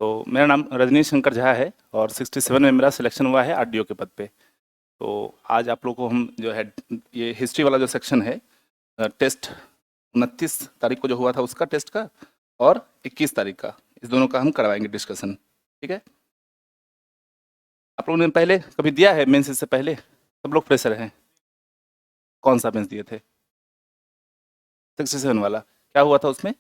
तो मेरा नाम रजनीश शंकर झा है और 67 में मेरा सिलेक्शन हुआ है आरडीओ के पद पे। तो आज आप लोग को हम जो है ये हिस्ट्री वाला जो सेक्शन है, टेस्ट 29 तारीख को जो हुआ था उसका टेस्ट का और 21 तारीख का, इस दोनों का हम करवाएंगे डिस्कशन। ठीक है। आप लोगों ने पहले कभी दिया है मेंस इससे पहले? सब लोग फ्रेशर हैं। कौन सा मेंस दिए थे? 67 वाला। क्या हुआ था उसमें?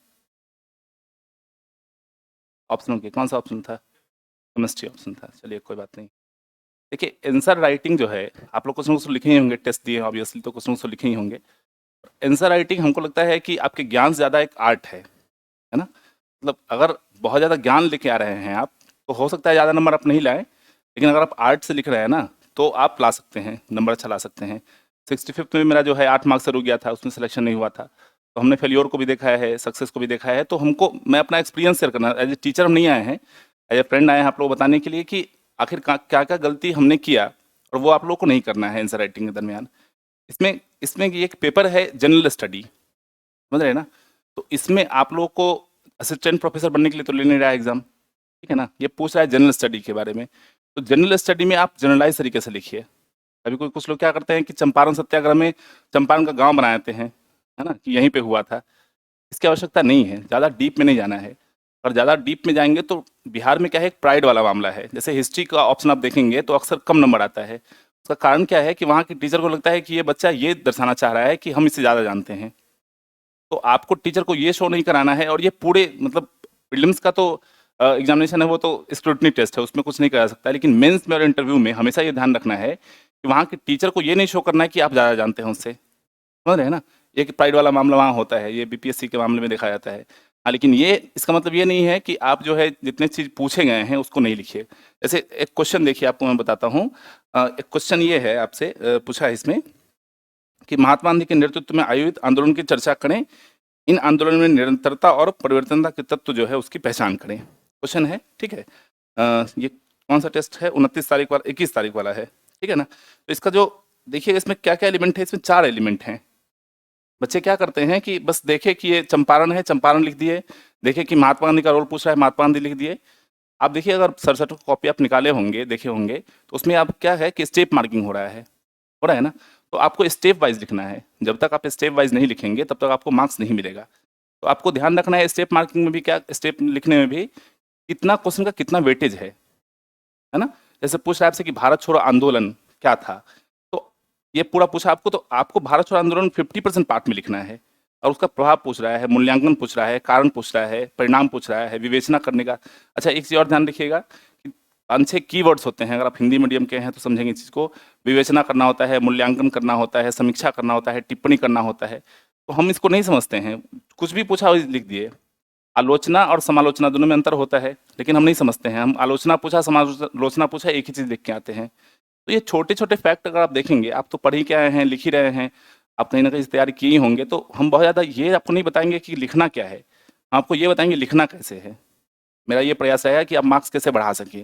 ऑप्शनल के कौन सा ऑप्शन था? केमिस्ट्री ऑप्शन था। चलिए कोई बात नहीं। देखिए, आंसर राइटिंग जो है, आप लोग क्वेश्चन कुछ लिखे ही होंगे, टेस्ट दिए ऑब्वियसली तो क्वेश्चन कुछ लिखे ही होंगे। आंसर राइटिंग हमको लगता है कि आपके ज्ञान से ज़्यादा एक आर्ट है ना? मतलब अगर बहुत ज़्यादा ज्ञान लेके आ रहे हैं आप, तो हो सकता है ज़्यादा नंबर आप नहीं लाएँ, लेकिन अगर आप आर्ट से लिख रहे हैं ना, तो आप ला सकते हैं, नंबर अच्छा ला सकते हैं। 65th में मेरा जो है 8 मार्क्स से रुक गया था, उसमें सिलेक्शन नहीं हुआ था। तो हमने फेल्योर को भी देखा है, सक्सेस को भी देखा है, तो हमको मैं अपना एक्सपीरियंस शेयर करना, एज ए टीचर हम नहीं आए हैं, एज ए फ्रेंड आए हैं आप लोग बताने के लिए कि आखिर क्या क्या गलती हमने किया और वो आप लोग को नहीं करना है आंसर राइटिंग के दरमियान। इसमें इसमें ये एक पेपर है जनरल स्टडी, समझ रहे हैं ना? तो इसमें आप लोगों को असिस्टेंट प्रोफेसर बनने के लिए तो ले नहीं रहा है एग्जाम, ठीक है ना? ये पूछ रहा है जनरल स्टडी के बारे में। तो जनरल स्टडी में आप जनरलाइज तरीके से लिखिए। अभी कुछ लोग क्या करते हैं कि चंपारण सत्याग्रह में चंपारण का गांव बना देते हैं, है ना, कि यहीं पे हुआ था। इसकी आवश्यकता नहीं है, ज़्यादा डीप में नहीं जाना है। और ज़्यादा डीप में जाएंगे तो बिहार में क्या है, एक प्राइड वाला मामला है। जैसे हिस्ट्री का ऑप्शन आप देखेंगे तो अक्सर कम नंबर आता है। उसका कारण क्या है कि वहाँ की टीचर को लगता है कि ये बच्चा ये दर्शाना चाह रहा है कि हम इससे ज़्यादा जानते हैं। तो आपको टीचर को ये शो नहीं कराना है। और ये पूरे मतलब प्रीलिम्स का तो एग्जामिनेशन है, वो तो स्क्रूटनी टेस्ट है, उसमें कुछ नहीं करा सकता। लेकिन मेंस में और इंटरव्यू में हमेशा ये ध्यान रखना है कि वहाँ के टीचर को ये नहीं शो करना है कि आप ज़्यादा जानते हैं उससे, समझ रहे हैं ना? ये कि प्राइड वाला मामला वहाँ होता है, ये बीपीएससी के मामले में देखा जाता है। हाँ, लेकिन ये इसका मतलब ये नहीं है कि आप जो है जितने चीज़ पूछे गए हैं उसको नहीं लिखिए। जैसे एक क्वेश्चन देखिए, आपको मैं बताता हूँ। एक क्वेश्चन ये है आपसे, पूछा है इसमें कि महात्मा गांधी के नेतृत्व में आयोजित आंदोलन की चर्चा करें। इन आंदोलन में निरंतरता और परिवर्तनता के तत्व जो है उसकी पहचान करें। क्वेश्चन है, ठीक है। ये कौन सा टेस्ट है? 29 तारीख वाला, 21 तारीख वाला है, ठीक है ना? तो इसका जो देखिए इसमें क्या क्या एलिमेंट है, इसमें 4 एलिमेंट हैं। बच्चे क्या करते हैं कि बस देखे कि ये चंपारण है, चंपारण लिख दिए। देखे कि महात्मा गांधी का रोल पूछ रहा है, महात्मा गांधी लिख दिए। आप देखिए, अगर 67 कॉपी आप निकाले होंगे, देखे होंगे, तो उसमें आप क्या है कि स्टेप मार्किंग हो रहा है ना? तो आपको स्टेप वाइज लिखना है। जब तक आप स्टेप वाइज नहीं लिखेंगे तब तक आपको मार्क्स नहीं मिलेगा। तो आपको ध्यान रखना है स्टेप मार्किंग में भी, क्या स्टेप लिखने में भी कितना क्वेश्चन का कितना वेटेज है ना? जैसे पूछ रहा है आपसे कि भारत छोड़ो आंदोलन क्या था, तो ये पूरा पूछा आपको, तो आपको भारत छोड़ो आंदोलन 50% पार्ट में लिखना है। और उसका प्रभाव पूछ रहा है, मूल्यांकन पूछ रहा है, कारण पूछ रहा है, परिणाम पूछ रहा है, विवेचना करने का। अच्छा, एक चीज़ और ध्यान रखिएगा कि 5-6 कीवर्ड्स होते हैं। अगर आप हिंदी मीडियम के हैं तो समझेंगे इस चीज़ को। विवेचना करना होता है, मूल्यांकन करना होता है, समीक्षा करना होता है, टिप्पणी करना होता है। तो हम इसको नहीं समझते हैं, कुछ भी पूछा वही लिख दिए। आलोचना और समालोचना दोनों में अंतर होता है, लेकिन हम नहीं समझते हैं। हम आलोचना पूछा, समालोचना पूछा, एक ही चीज़ लिख के आते हैं। तो ये छोटे छोटे फैक्ट अगर आप देखेंगे, आप तो पढ़ ही के आए हैं, लिख ही रहे हैं, आप कहीं ना कहीं तैयारी किए ही होंगे, तो हम बहुत ज़्यादा ये आपको नहीं बताएंगे कि लिखना क्या है, हम आपको ये बताएंगे लिखना कैसे है। मेरा ये प्रयास है कि आप मार्क्स कैसे बढ़ा सकें।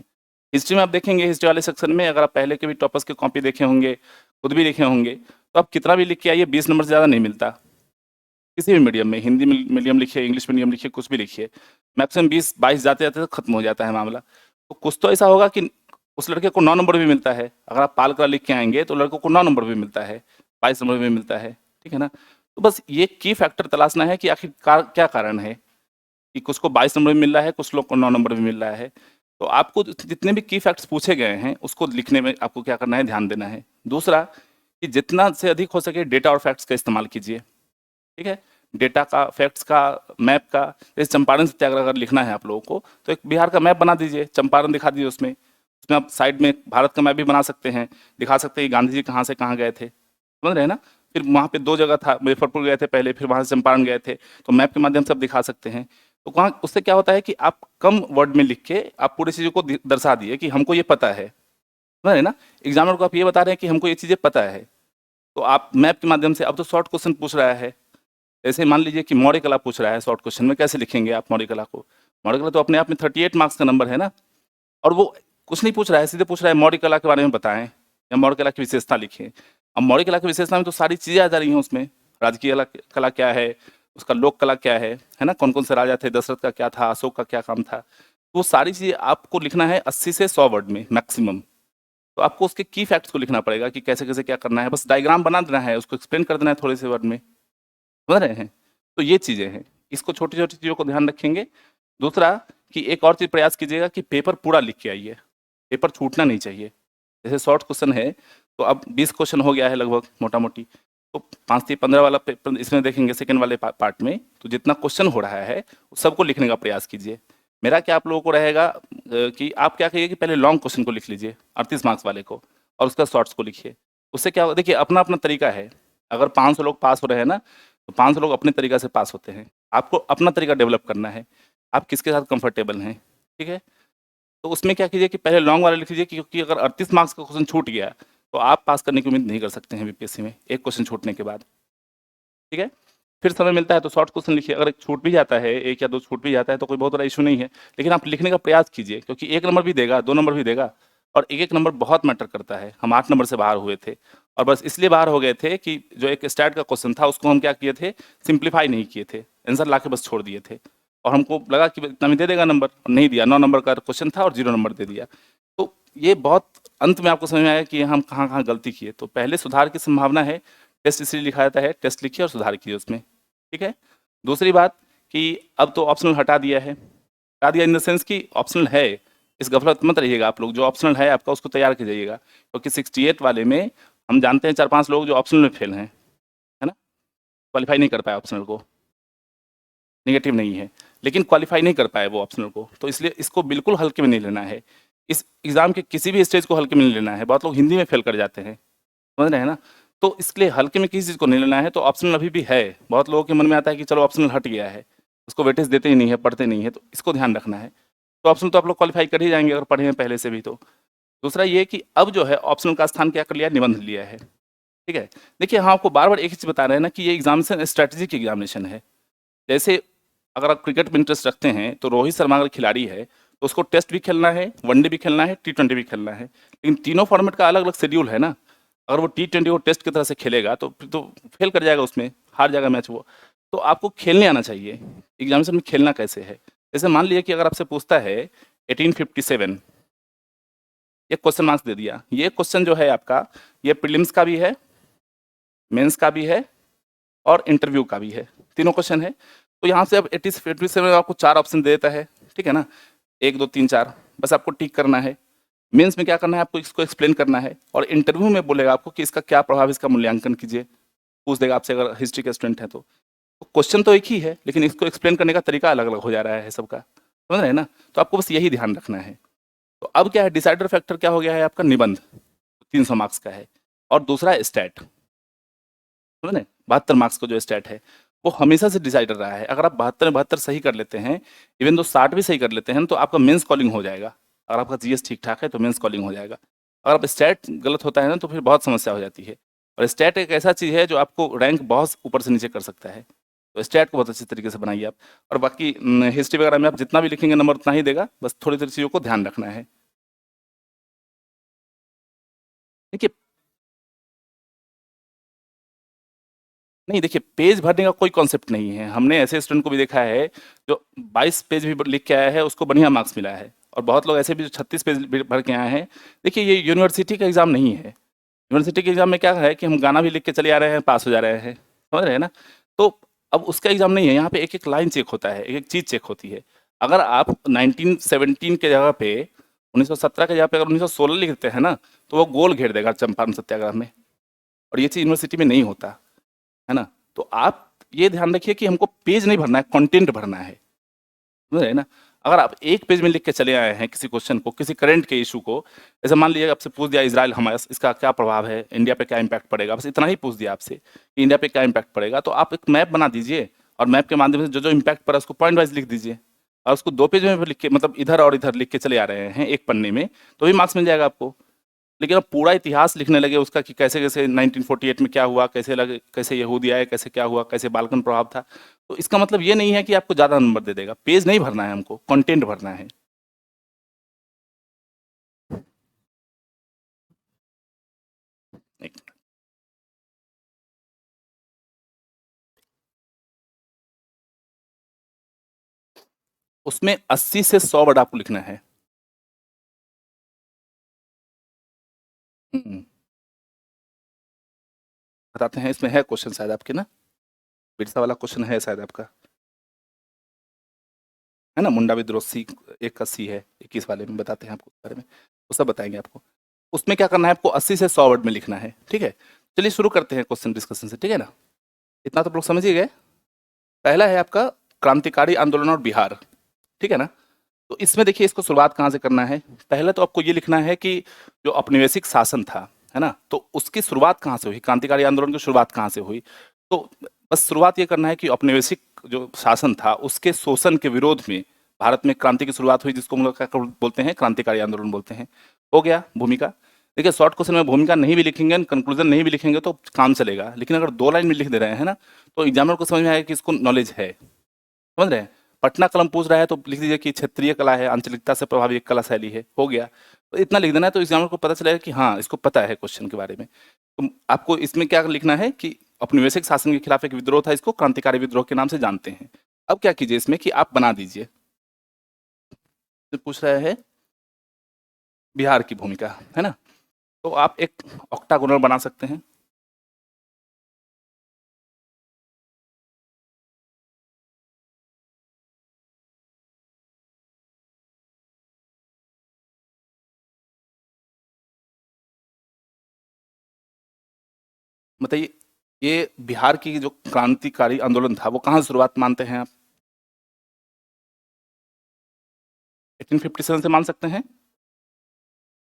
हिस्ट्री में आप देखेंगे, हिस्ट्री वाले सेक्शन में अगर आप पहले के भी टॉपर्स की कॉपी देखे होंगे, खुद भी देखे होंगे, तो आप कितना भी लिख के आइए, 20 नंबर से ज़्यादा नहीं मिलता। किसी भी मीडियम में, हिंदी मीडियम लिखिए, इंग्लिश मीडियम लिखिए, कुछ भी लिखिए, मैक्सिमम 20-22 जाते जाते तो खत्म हो जाता है मामला। तो कुछ तो ऐसा होगा कि उस लड़के को 9 नंबर भी मिलता है। अगर आप पाल कला लिख के आएंगे तो लड़कों को 9 नंबर भी मिलता है, 22 नंबर भी मिलता है, ठीक है ना? तो बस ये की फैक्टर तलाशना है कि आखिर क्या कारण है कि कुछ को 22 नंबर भी मिल रहा है, कुछ लोग को 9 नंबर भी मिल रहा है। तो आपको जितने भी की फैक्ट्स पूछे गए हैं उसको लिखने में आपको क्या करना है, ध्यान देना है। दूसरा कि जितना से अधिक हो सके डेटा और फैक्ट्स का इस्तेमाल कीजिए, ठीक है? डेटा का, फैक्ट्स का, मैप का। जैसे चंपारण सत्याग्रह अगर लिखना है आप लोगों को, तो एक बिहार का मैप बना दीजिए, चंपारण दिखा दीजिए उसमें। उसमें आप साइड में भारत का मैप भी बना सकते हैं, दिखा सकते हैं कि गांधी जी कहाँ से कहाँ गए थे, समझ रहे हैं ना? फिर वहाँ पे 2 जगह था, मुजफ्फरपुर गए थे पहले, फिर वहाँ से चंपारण गए थे, तो मैप के माध्यम से आप दिखा सकते हैं। तो वहाँ उससे क्या होता है कि आप कम वर्ड में लिख के आप पूरी चीज़ों को दर्शा दिए कि हमको ये पता है, समझ रहे हैं ना? एग्जामिनर को आप ये बता रहे हैं कि हमको ये चीज़ें पता है। तो आप मैप के माध्यम से, अब तो शॉर्ट क्वेश्चन पूछ रहा है। ऐसे मान लीजिए कि मौर्य कला पूछ रहा है शॉर्ट क्वेश्चन में, कैसे लिखेंगे आप मौर्य कला को? मौर्य कला तो अपने आप में 38 मार्क्स का नंबर है ना। और वो कुछ नहीं पूछ रहा है, सीधे पूछ रहा है मौर्य कला के बारे में बताएं या मौर्य कला की विशेषता लिखें। अब मौर्य कला की विशेषता में तो सारी चीज़ें आ जा रही हैं उसमें। राजकीय कला क्या है, उसका लोक कला क्या है ना? कौन कौन से राजा थे, दशरथ का क्या था, अशोक का क्या काम था। तो वो सारी चीज़ें आपको लिखना है 80 से 100 वर्ड में मैक्सिमम। तो आपको उसके की फैक्ट्स को लिखना पड़ेगा कि कैसे-कैसे क्या करना है, बस डायग्राम बना देना है, उसको एक्सप्लेन कर देना है थोड़े से वर्ड में, समझ रहे हैं? तो ये चीज़ें हैं, इसको छोटी-छोटी चीज़ों को ध्यान रखेंगे। दूसरा कि एक और चीज़ प्रयास कीजिएगा कि पेपर पूरा लिख के आइए, पेपर छूटना नहीं चाहिए। जैसे शॉर्ट क्वेश्चन है, तो अब 20 क्वेश्चन हो गया है लगभग मोटा-मोटी, तो 5 से 15 वाला पेपर इसमें देखेंगे सेकंड वाले पार्ट में, तो जितना क्वेश्चन हो रहा है, सबको लिखने का प्रयास कीजिए। मेरा क्या आप लोगों को रहेगा कि आप क्या करिए कि पहले लॉन्ग क्वेश्चन को लिख लीजिए, 38 मार्क्स वाले को, और उसका शॉर्ट्स को लिखिए। उससे क्या होगा, देखिए अपना-अपना तरीका है। अगर 500 लोग पास हो रहे हैं ना, तो 500 लोग अपने तरीका से पास होते हैं। आपको अपना तरीका डेवलप करना है, आप किसके साथ कंफर्टेबल हैं, ठीक है? तो उसमें क्या कीजिए कि पहले लॉन्ग वाला लिख लीजिए, क्योंकि अगर 38 मार्क्स का क्वेश्चन छूट गया, तो आप पास करने की उम्मीद नहीं कर सकते हैं बीपीएससी में, एक क्वेश्चन छूटने के बाद, ठीक है? फिर समय मिलता है तो शॉर्ट क्वेश्चन लिखिए, अगर एक छूट भी जाता है, 1 या 2 छूट भी जाता है तो कोई बहुत बड़ा इश्यू नहीं है, लेकिन आप लिखने का प्रयास कीजिए, क्योंकि 1 नंबर भी देगा, 2 नंबर भी देगा, और 1-1 नंबर बहुत मैटर करता है। हम 8 नंबर से बाहर हुए थे, और बस इसलिए बाहर हो गए थे कि जो एक स्टैट का क्वेश्चन था, उसको हम क्या किए थे, सिंप्लीफाई नहीं किए थे, आंसर लाके बस छोड़ दिए थे, और हमको लगा कि इतना में दे देगा नंबर, और नहीं दिया। 9 नंबर का क्वेश्चन था और 0 नंबर दे दिया। तो ये बहुत अंत में आपको समझ में आया कि हम कहाँ-कहाँ गलती किए। तो पहले सुधार की संभावना है, टेस्ट इसलिए लिखा जाता है, टेस्ट लिखिए और सुधार कीजिए उसमें, ठीक है? दूसरी बात कि अब तो ऑप्शनल हटा दिया है, हटा दिया इन द सेंस कि ऑप्शनल है, इस गफलत मत रहिएगा आप लोग, जो ऑप्शनल है आपका उसको तैयार कीजिएगा, क्योंकि 68 वाले में हम जानते हैं 4-5 लोग जो ऑप्शनल में फेल हैं, है ना? क्वालीफाई नहीं कर पाए ऑप्शनल को, नेगेटिव नहीं है, लेकिन क्वालीफाई नहीं कर पाए वो ऑप्शनल को, तो इसलिए इसको बिल्कुल हल्के में नहीं लेना है। इस एग्ज़ाम के किसी भी स्टेज को हल्के में नहीं लेना है, बहुत लोग हिंदी में फेल कर जाते हैं, समझ रहे हैं ना? तो इसके लिए हल्के में किसी चीज़ को नहीं लेना है, तो ऑप्शनल अभी भी है। बहुत लोगों के मन में आता है कि चलो ऑप्शनल हट गया है, उसको वेटेज देते ही नहीं है, पढ़ते नहीं है, तो इसको ध्यान रखना है। तो ऑप्शनल तो आप लोग क्वालीफाई कर ही जाएँगे अगर पढ़े हैं पहले से भी तो। दूसरा ये कि अब जो है ऑप्शनल का स्थान क्या कर लिया, निबंध लिया है, ठीक है? देखिए, हम आपको बार-बार एक ही चीज़ बता रहे हैं ना कि ये एग्ज़ामिनेशन स्ट्रैटेजिक एग्ज़ामिनेशन है। जैसे अगर आप क्रिकेट में इंटरेस्ट रखते हैं, तो रोहित शर्मा अगर खिलाड़ी है, तो उसको टेस्ट भी खेलना है, वनडे भी खेलना है, टी20 भी खेलना है। लेकिन तीनों फॉर्मेट का अलग-अलग शेड्यूल है ना। अगर वो टी20 को टेस्ट की तरह से खेलेगा, तो फिर तो फेल कर जाएगा उसमें, हार जाएगा मैच वो। तो आपको खेलने आना चाहिए, एग्ज़ामिनेशन में खेलना कैसे है। जैसे मान लीजिए कि अगर आपसे पूछता है 1857, ये क्वेश्चन मार्क्स दे दिया। ये क्वेश्चन जो है आपका, ये प्रीलिम्स का भी है, मेंस का भी है और इंटरव्यू का भी है, तीनों क्वेश्चन है। तो यहाँ से अब 87 आपको 4 ऑप्शन दे देता है, ठीक है ना? 1, 2, 3, 4 बस आपको टिक करना है। मेंस में क्या करना है, आपको इसको एक्सप्लेन करना है, और इंटरव्यू में बोलेगा आपको कि इसका क्या प्रभाव है, इसका मूल्यांकन कीजिए। पूछ देगा आपसे अगर हिस्ट्री के स्टूडेंट हैं तो। क्वेश्चन तो एक ही है, लेकिन इसको एक्सप्लेन करने का तरीका अलग-अलग हो जा रहा है सबका, समझ रहे हैं ना? तो आपको बस यही ध्यान रखना है। तो अब क्या है, डिसाइडर फैक्टर क्या हो गया है आपका, निबंध, 300 मार्क्स का है, और दूसरा है स्टैट, समझ रहे हैं? 72 मार्क्स का जो स्टैट है, वो हमेशा से डिसाइडर रहा है। अगर आप 72 में 72 सही कर लेते हैं, इवन दो 60 भी सही कर लेते हैं, तो आपका मेंस कॉलिंग हो जाएगा। अगर आपका जीएस ठीक-ठाक है, तो मेंस कॉलिंग हो जाएगा। अगर आप स्टैट गलत होता है ना, तो फिर बहुत समस्या हो जाती है। और स्टैट एक ऐसा चीज़ है जो आपको रैंक बहुत ऊपर से नीचे कर सकता है। तो स्टैट को बहुत अच्छे तरीके से बनाइए आप। और बाकी हिस्ट्री वगैरह में आप जितना भी लिखेंगे नंबर उतना ही देगा, बस थोड़ी-थोड़ी चीज़ों को ध्यान रखना है। देखिए, नहीं देखिए, पेज भरने का कोई कॉन्सेप्ट नहीं है। हमने ऐसे स्टूडेंट को भी देखा है, जो 22 पेज भी लिख के आया है, उसको बढ़िया मार्क्स मिला है। और बहुत लोग ऐसे भी जो 36 पेज भी भर के आए हैं। देखिए, ये यूनिवर्सिटी का एग्ज़ाम नहीं है। यूनिवर्सिटी के एग्ज़ाम में क्या है कि हम गाना भी लिख के चले आ रहे हैं, पास हो जा रहे हैं। समझ रहे हैं ना? तो अब उसका एग्ज़ाम नहीं है, यहाँ पे एक-एक लाइन चेक होता है, एक-एक चीज़ चेक होती है। अगर आप 1917 के जगह पे 1917 के जगह पे अगर 1916 लिख देते हैं ना, तो वो गोल घेर देगा चंपारण सत्याग्रह में, और ये चीज़ यूनिवर्सिटी में नहीं होता। है ना? तो आप ये ध्यान रखिए कि हमको पेज नहीं भरना है, कंटेंट भरना है। समझ रहे हैं ना? अगर आप एक पेज में लिख के चले आए हैं किसी क्वेश्चन को, किसी करंट के इश्यू को, जैसे मान लीजिए आपसे पूछ दिया इज़राइल हमास इसका क्या प्रभाव है, इंडिया पे क्या इम्पैक्ट पड़ेगा, बस इतना ही पूछ दिया आपसे कि इंडिया पे क्या इम्पैक्ट पड़ेगा, तो आप एक मैप बना दीजिए, और मैप के माध्यम से जो-जो इम्पैक्ट पड़ा उसको पॉइंट वाइज़ लिख दीजिए। और उसको 2 पेज में भी लिख के, मतलब इधर और इधर लिख के चले आ रहे हैं एक पन्ने में, तो भी मार्क्स मिल जाएगा आपको। लेकिन अब पूरा इतिहास लिखने लगे उसका कि कैसे-कैसे 1948 में क्या हुआ, कैसे लगे, कैसे यहूदी आए, कैसे क्या हुआ, कैसे बाल्कन प्रभाव था। तो इसका मतलब ये नहीं है कि आपको ज़्यादा नंबर दे देगा। पेज नहीं भरना है हमको, कंटेंट भरना है। एक उसमें 80 से 100 वर्ड आपको लिखना है। बताते हैं, इसमें है क्वेश्चन शायद आपके ना, बिरसा वाला क्वेश्चन है शायद आपका, है ना, मुंडा विद्रोह सी, एक का सी है 21 वाले में, बताते हैं आपको उस बारे में, वो सब बताएंगे आपको। उसमें क्या करना है आपको, 80 से 100 वर्ड में लिखना है, ठीक है। चलिए शुरू करते हैं क्वेश्चन डिस्कशन से, ठीक है ना। इतना तो आप लोग समझ ही गए। पहला है आपका क्रांतिकारी आंदोलन और बिहार, ठीक है ना। तो इसमें देखिए, इसको शुरुआत कहाँ से करना है। पहले तो आपको ये लिखना है कि जो औपनिवेशिक शासन था, है ना, तो उसकी शुरुआत कहाँ से हुई, क्रांतिकारी आंदोलन की शुरुआत कहाँ से हुई। तो बस शुरुआत ये करना है कि औपनिवेशिक जो शासन था उसके शोषण के विरोध में भारत में क्रांति की शुरुआत हुई, जिसको हम लोग क्या बोलते हैं, क्रांतिकारी आंदोलन बोलते हैं। हो गया भूमिका। देखिए शॉर्ट क्वेश्चन में भूमिका नहीं भी लिखेंगे, कंक्लूजन नहीं भी लिखेंगे तो काम चलेगा, लेकिन अगर 2 लाइन में लिख दे रहे हैं ना, तो एग्जामिनर को समझ में आएगा कि इसको नॉलेज है, समझ रहे हैं। पटना कलम पूछ रहा है तो लिख दीजिए कि क्षेत्रीय कला है, आंचलिकता से प्रभावी एक कला शैली है, हो गया। तो इतना लिख देना है तो एग्जामिनर को पता चलेगा कि हाँ इसको पता है क्वेश्चन के बारे में। तो आपको इसमें क्या लिखना है कि औपनिवेशिक शासन के खिलाफ एक विद्रोह था, इसको क्रांतिकारी विद्रोह के नाम से जानते हैं। अब क्या कीजिए इसमें कि आप बना दीजिए, तो पूछ रहा है बिहार की भूमिका, है ना। तो आप एक ऑक्टागोनल बना सकते हैं। बताइए, ये बिहार की जो क्रांतिकारी आंदोलन था वो कहाँ से शुरुआत मानते हैं आप। 1857 से मान सकते हैं,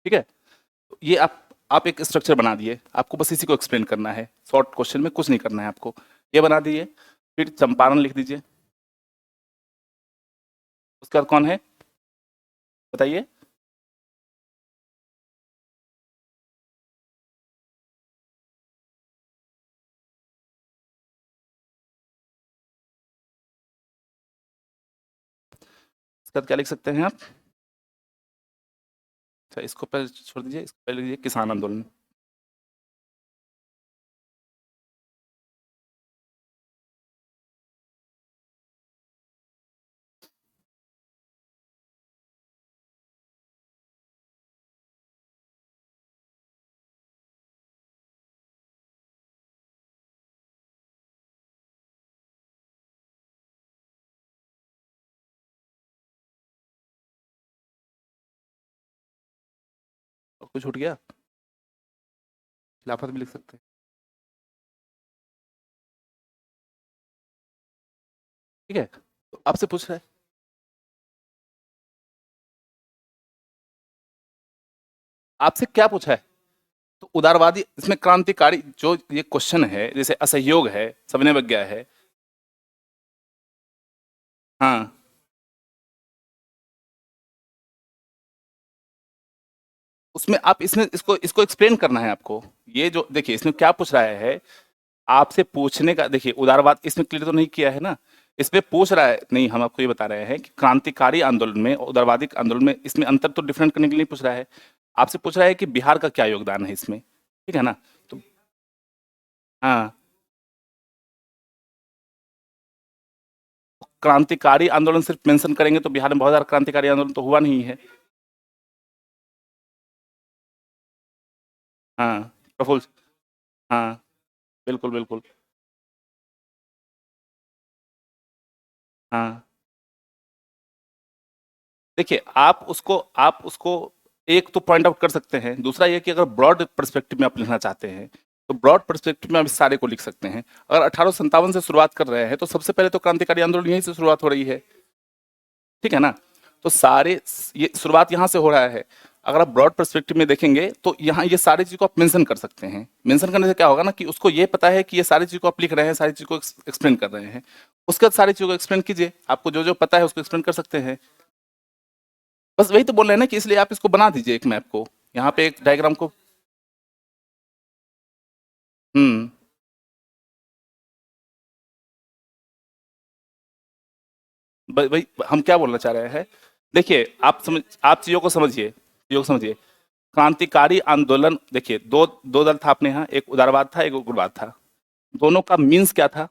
ठीक है। तो ये आप एक स्ट्रक्चर बना दिए, आपको बस इसी को एक्सप्लेन करना है, शॉर्ट क्वेश्चन में कुछ नहीं करना है आपको। ये बना दिए, फिर चंपारण लिख दीजिए। उसके बाद कौन है बताइए। उसके बाद क्या लिख सकते हैं आप। अच्छा इसको पहले छोड़ दीजिए, इसको पहले लिखिए किसान आंदोलन। और कुछ छूट गया, खिलाफत भी लिख सकते हैं। ठीक है, तो आपसे पूछ रहा है, आपसे क्या पूछा है। तो उदारवादी इसमें क्रांतिकारी जो ये क्वेश्चन है, जैसे असहयोग है, सविनय अवज्ञा है। हाँ, उसमें आप इसमें इसको इसको एक्सप्लेन करना है आपको। ये जो देखिए इसमें क्या पूछ रहा है, आपसे पूछने का देखिए, उदारवाद इसमें क्लियर तो नहीं किया है ना। इसमें पूछ रहा है, नहीं हम आपको ये बता रहे हैं कि क्रांतिकारी आंदोलन में और उदारवादी आंदोलन में इसमें अंतर तो डिफरेंट करने के लिए पूछ रहा है। आपसे पूछ रहा है कि बिहार का क्या योगदान है इसमें, ठीक है ना। तो हाँ, क्रांतिकारी आंदोलन सिर्फ मेंशन करेंगे तो बिहार में बहुत सारा क्रांतिकारी आंदोलन तो हुआ नहीं है। हाँ, प्रफुल्ल, हाँ, बिल्कुल बिल्कुल। हाँ, देखिए आप उसको एक तो पॉइंट आउट कर सकते हैं, दूसरा ये कि अगर ब्रॉड पर्सपेक्टिव में आप लिखना चाहते हैं तो ब्रॉड पर्सपेक्टिव में आप इस सारे को लिख सकते हैं। अगर 1857 से शुरुआत कर रहे हैं तो सबसे पहले तो क्रांतिकारी आंदोलन यहीं से शुरुआत हो रही है, ठीक है ना। तो सारे ये शुरुआत यहाँ से हो रहा है। अगर आप ब्रॉड पर्सपेक्टिव में देखेंगे तो यहाँ ये सारी चीज़ को आप मेंशन कर सकते हैं। मेंशन करने से क्या होगा ना कि उसको ये पता है कि ये सारी चीज़ को आप लिख रहे हैं, सारी चीज़ को एक्सप्लेन कर रहे हैं। उसके बाद सारी चीज़ों को एक्सप्लेन कीजिए, आपको जो जो पता है उसको एक्सप्लेन कर सकते हैं। बस वही तो बोल रहे हैं ना कि इसलिए आप इसको बना दीजिए एक मैप को, यहाँ पे एक डायग्राम को। हम्म, भाई हम क्या बोलना चाह रहे हैं। देखिए आप चीजों को समझिए, चीजों को समझिए। क्रांतिकारी आंदोलन देखिए, दो दो दल था अपने यहाँ, एक उदारवाद था एक उग्रवाद था। दोनों का मीन्स क्या था।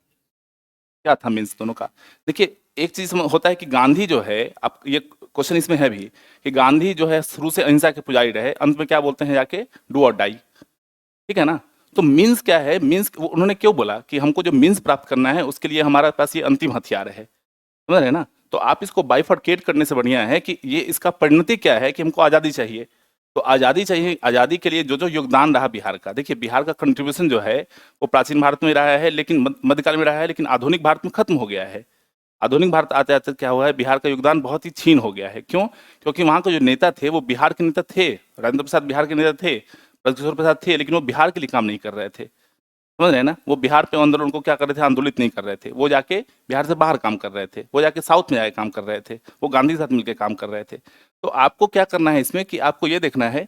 क्या था मीन्स दोनों का? देखिए, एक चीज़ होता है कि गांधी जो है, आप ये क्वेश्चन इसमें है भी कि गांधी जो है शुरू से अहिंसा के पुजारी रहे, अंत में क्या बोलते हैं जाके, डू और डाई। ठीक है ना? तो मीन्स क्या है, मीन्स उन्होंने क्यों बोला कि हमको जो मीन्स प्राप्त करना है उसके लिए हमारे पास ये अंतिम हथियार है, समझ रहे हैं ना? तो आप इसको बाइफरकेट करने से बढ़िया है कि ये इसका परिणति क्या है कि हमको आज़ादी चाहिए। तो आज़ादी चाहिए, आज़ादी के लिए जो जो योगदान रहा बिहार का, देखिए बिहार का कंट्रीब्यूशन जो है वो प्राचीन भारत में रहा है, लेकिन मध्यकाल में रहा है, लेकिन आधुनिक भारत में खत्म हो गया है। आधुनिक भारत आते आते क्या हुआ है, बिहार का योगदान बहुत ही क्षीण हो गया है। क्यों? क्योंकि वहाँ के जो नेता थे वो बिहार के नेता थे, राजेंद्र प्रसाद बिहार के नेता थे, ब्रजकिशोर प्रसाद थे, लेकिन वो बिहार के लिए काम नहीं कर रहे थे, समझ रहे हैं ना? वो बिहार पे अंदर उनको क्या कर रहे थे, आंदोलित नहीं कर रहे थे, वो जाके बिहार से बाहर काम कर रहे थे, वो जाके साउथ में जाके काम कर रहे थे, वो गांधी के साथ मिलकर काम कर रहे थे। तो आपको क्या करना है इसमें कि आपको ये देखना है,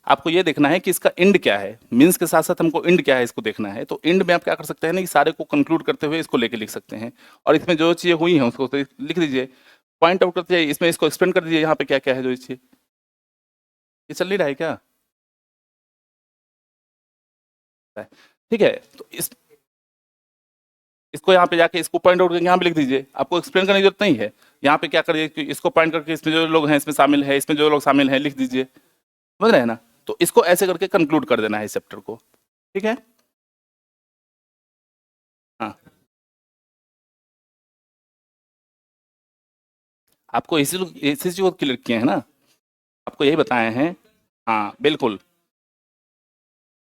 आपको ये देखना है कि इसका एंड क्या है, मीन्स के साथ साथ हमको एंड क्या है इसको देखना है। तो एंड में आप क्या कर सकते हैं ना, कि सारे को कंक्लूड करते हुए इसको लेके लिख सकते हैं, और इसमें जो चीज़ें हुई हैं उसको तो लिख दीजिए, पॉइंट आउट करते जाइए, इसमें इसको एक्सप्लेन कर दीजिए यहाँ पे क्या क्या है जो चीज़। ये चल नहीं रहा है क्या? ठीक है, तो इसको यहाँ पे जाके इसको पॉइंट आउट करके यहाँ पे लिख दीजिए, आपको एक्सप्लेन करने की जरूरत नहीं है। यहाँ पे क्या करिए कि इसको पॉइंट करके इसमें जो लोग हैं इसमें शामिल है, इसमें जो लोग शामिल हैं लिख दीजिए, समझ रहे हैं ना? तो इसको ऐसे करके कंक्लूड कर देना है इस चैप्टर को। ठीक है, हाँ, आपको इसी चीज को क्लियर किए हैं ना, आपको यही बताए हैं। हाँ बिल्कुल,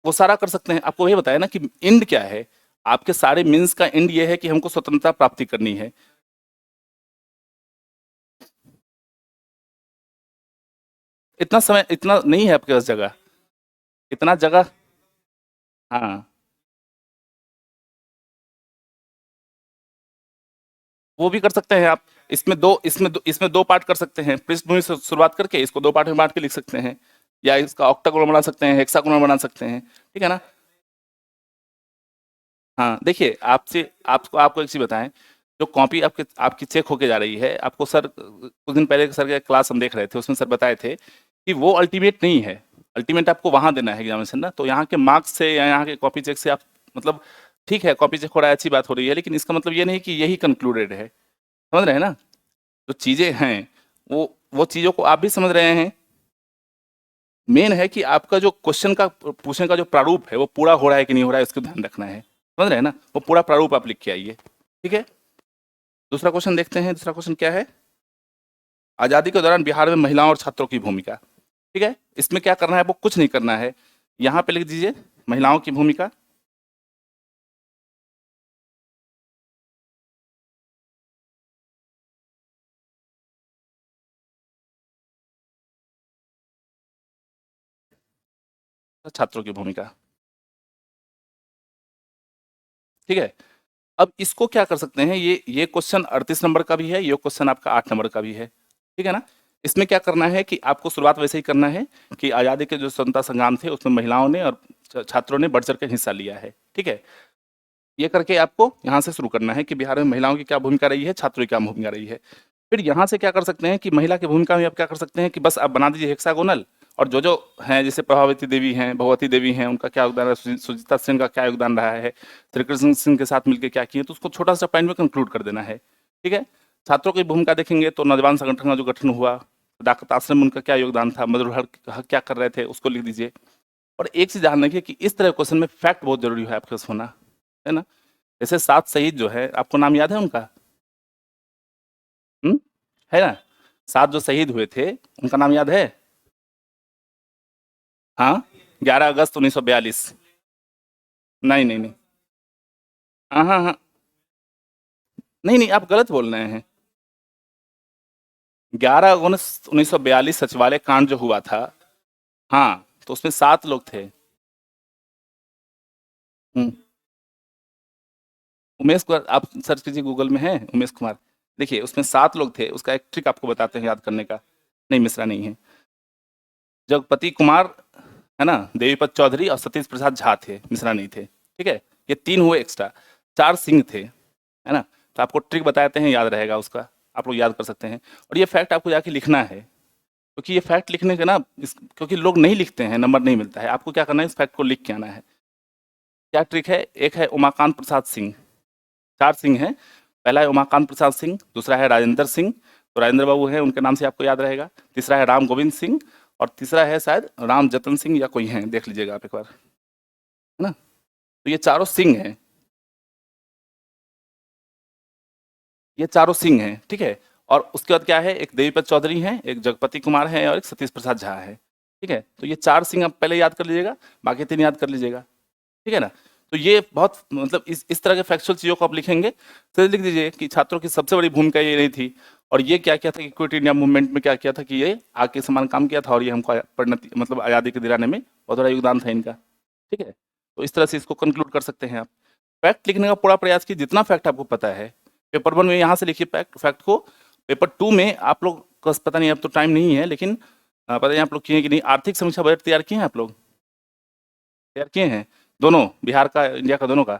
वो सारा कर सकते हैं, आपको वही बताया ना कि एंड क्या है, आपके सारे मीन्स का एंड ये है कि हमको स्वतंत्रता प्राप्ति करनी है। इतना समय, इतना नहीं है आपके पास जगह, इतना जगह। हाँ, वो भी कर सकते हैं आप। इसमें दो पार्ट कर सकते हैं, पृष्ठभूमि से शुरुआत करके इसको दो पार्ट में बांट के लिख सकते हैं, या इसका ऑक्टागोनल बना सकते हैं, हेक्सागोनल बना सकते हैं, ठीक है ना? हाँ, देखिए आपसे आपको आपको एक चीज़ बताएं, जो कॉपी आपके आपकी चेक होके जा रही है, आपको सर कुछ दिन पहले सर का क्लास हम देख रहे थे, उसमें सर बताए थे कि वो अल्टीमेट नहीं है, अल्टीमेट आपको वहाँ देना है एग्जामिनेशन ना। तो यहाँ के मार्क्स से या यहाँ के कॉपी चेक से आप, मतलब ठीक है कॉपी चेक हो रहा है, अच्छी बात हो रही है, लेकिन इसका मतलब ये नहीं कि यही कंक्लूडेड है, समझ रहे हैं ना? जो चीज़ें हैं वो चीज़ों को आप भी समझ रहे हैं। मेन है कि आपका जो क्वेश्चन का पूछने का जो प्रारूप है वो पूरा हो रहा है कि नहीं हो रहा है, उसको ध्यान रखना है, समझ रहे हैं ना? वो पूरा प्रारूप आप लिख के आइए, ठीक है? दूसरा क्वेश्चन देखते हैं, दूसरा क्वेश्चन क्या है, आज़ादी के दौरान बिहार में महिलाओं और छात्रों की भूमिका। ठीक है, इसमें क्या करना है, आपको कुछ नहीं करना है, यहाँ पे लिख दीजिए महिलाओं की भूमिका। छात्रों की भूमिका, ठीक है। अब इसको क्या कर सकते हैं, ये क्वेश्चन 38 नंबर का भी है, ये क्वेश्चन आपका 8 नंबर का भी है, ठीक है ना? इसमें क्या करना है कि आपको शुरुआत वैसे ही करना है कि आज़ादी के जो स्वतंत्रता संग्राम थे उसमें महिलाओं ने और छात्रों ने बढ़ चढ़ के हिस्सा लिया है, ठीक है? ये करके आपको यहाँ से शुरू करना है कि बिहार में महिलाओं की क्या भूमिका रही है, छात्रों की क्या भूमिका रही है। फिर यहाँ से क्या कर सकते हैं कि महिला की भूमिका में आप क्या कर सकते हैं कि बस आप बना दीजिए हेक्सागोनल, और जो जो हैं जैसे प्रभावती देवी हैं, भगवती देवी हैं, उनका क्या योगदान है, सुचिता सेन का क्या योगदान रहा है, श्री कृष्ण सिंह के साथ मिलकर क्या किए, तो उसको छोटा सा पॉइंट में कंक्लूड कर देना है, ठीक है? छात्रों की भूमिका देखेंगे तो नौजवान संगठन का जो गठन हुआ, दाकत आश्रम में उनका क्या योगदान था, मजदूर हक क्या कर रहे थे, उसको लिख दीजिए। और एक चीज ध्यान रखिए कि इस तरह क्वेश्चन में फैक्ट बहुत जरूरी है आपके पास होना, है ना? जैसे 7 शहीद जो है, आपको नाम याद है उनका? हुँ? है ना? 7 जो शहीद हुए थे, उनका नाम याद है? हाँ? 11 अगस्त 1942। नहीं, नहीं, नहीं। हाँ, हाँ, हाँ। नहीं, नहीं, आप गलत बोल रहे हैं। 11 अगस्त 1942 सचिवालय कांड जो हुआ था, हाँ, तो उसमें 7 लोग थे। हुँ। उमेश कुमार, आप सर्च कीजिए गूगल में है उमेश कुमार। देखिए उसमें 7 लोग थे, उसका एक ट्रिक आपको बताते हैं याद करने का। नहीं, मिश्रा नहीं है। जगपति कुमार, है ना? देवीपत चौधरी और सतीश प्रसाद झा थे, मिश्रा नहीं थे, ठीक है? ये 3 हुए एक्स्ट्रा, 4 सिंह थे, है ना? तो आपको ट्रिक बताते हैं, याद रहेगा उसका, आप लोग याद कर सकते हैं। और ये फैक्ट आपको जाके लिखना है, क्योंकि ये फैक्ट लिखने के ना क्योंकि लोग नहीं लिखते हैं, नंबर नहीं मिलता है, आपको क्या करना है, इस फैक्ट को लिख के आना है। क्या ट्रिक है? एक है उमाकांत प्रसाद सिंह, 4 सिंह हैं। पहला है उमाकांत प्रसाद सिंह, दूसरा है राजेंद्र सिंह, तो राजेंद्र बाबू हैं, उनके नाम से आपको याद रहेगा। तीसरा है राम गोविंद सिंह और तीसरा है शायद राम जतन सिंह या कोई हैं, देख लीजिएगा आप एक बार, है ना। तो ये चारों सिंह हैं, ये चारों सिंह हैं, ठीक है। और उसके बाद क्या है, एक देवीपत चौधरी हैं, एक जगपति कुमार है और एक सतीश प्रसाद झा है, ठीक है। तो ये 4 सिंह आप पहले याद कर लीजिएगा, बाकी 3 याद कर लीजिएगा, ठीक है ना। तो ये बहुत मतलब इस तरह के फैक्चुअल चीज़ों को आप लिखेंगे तो लिख दीजिए कि छात्रों की सबसे बड़ी भूमिका ये नहीं थी, और ये क्या किया था कि क्विट इंडिया मूवमेंट में क्या किया था कि ये आके समान काम किया था और ये हमको परिणति मतलब आज़ादी के दिलाने में बहुत बड़ा योगदान था इनका, ठीक है। तो इस तरह से इसको कंक्लूड कर सकते हैं आप। फैक्ट लिखने का पूरा प्रयास कीजिए, जितना फैक्ट आपको पता है पेपर 1 में यहाँ से लिखिए फैक्ट को, पेपर 2 में आप लोग को पता नहीं, अब तो टाइम नहीं है, लेकिन पता नहीं आप लोग किए कि नहीं, आर्थिक समीक्षा बजट तैयार किए हैं आप लोग, तैयार किए हैं दोनों, बिहार का इंडिया का दोनों का।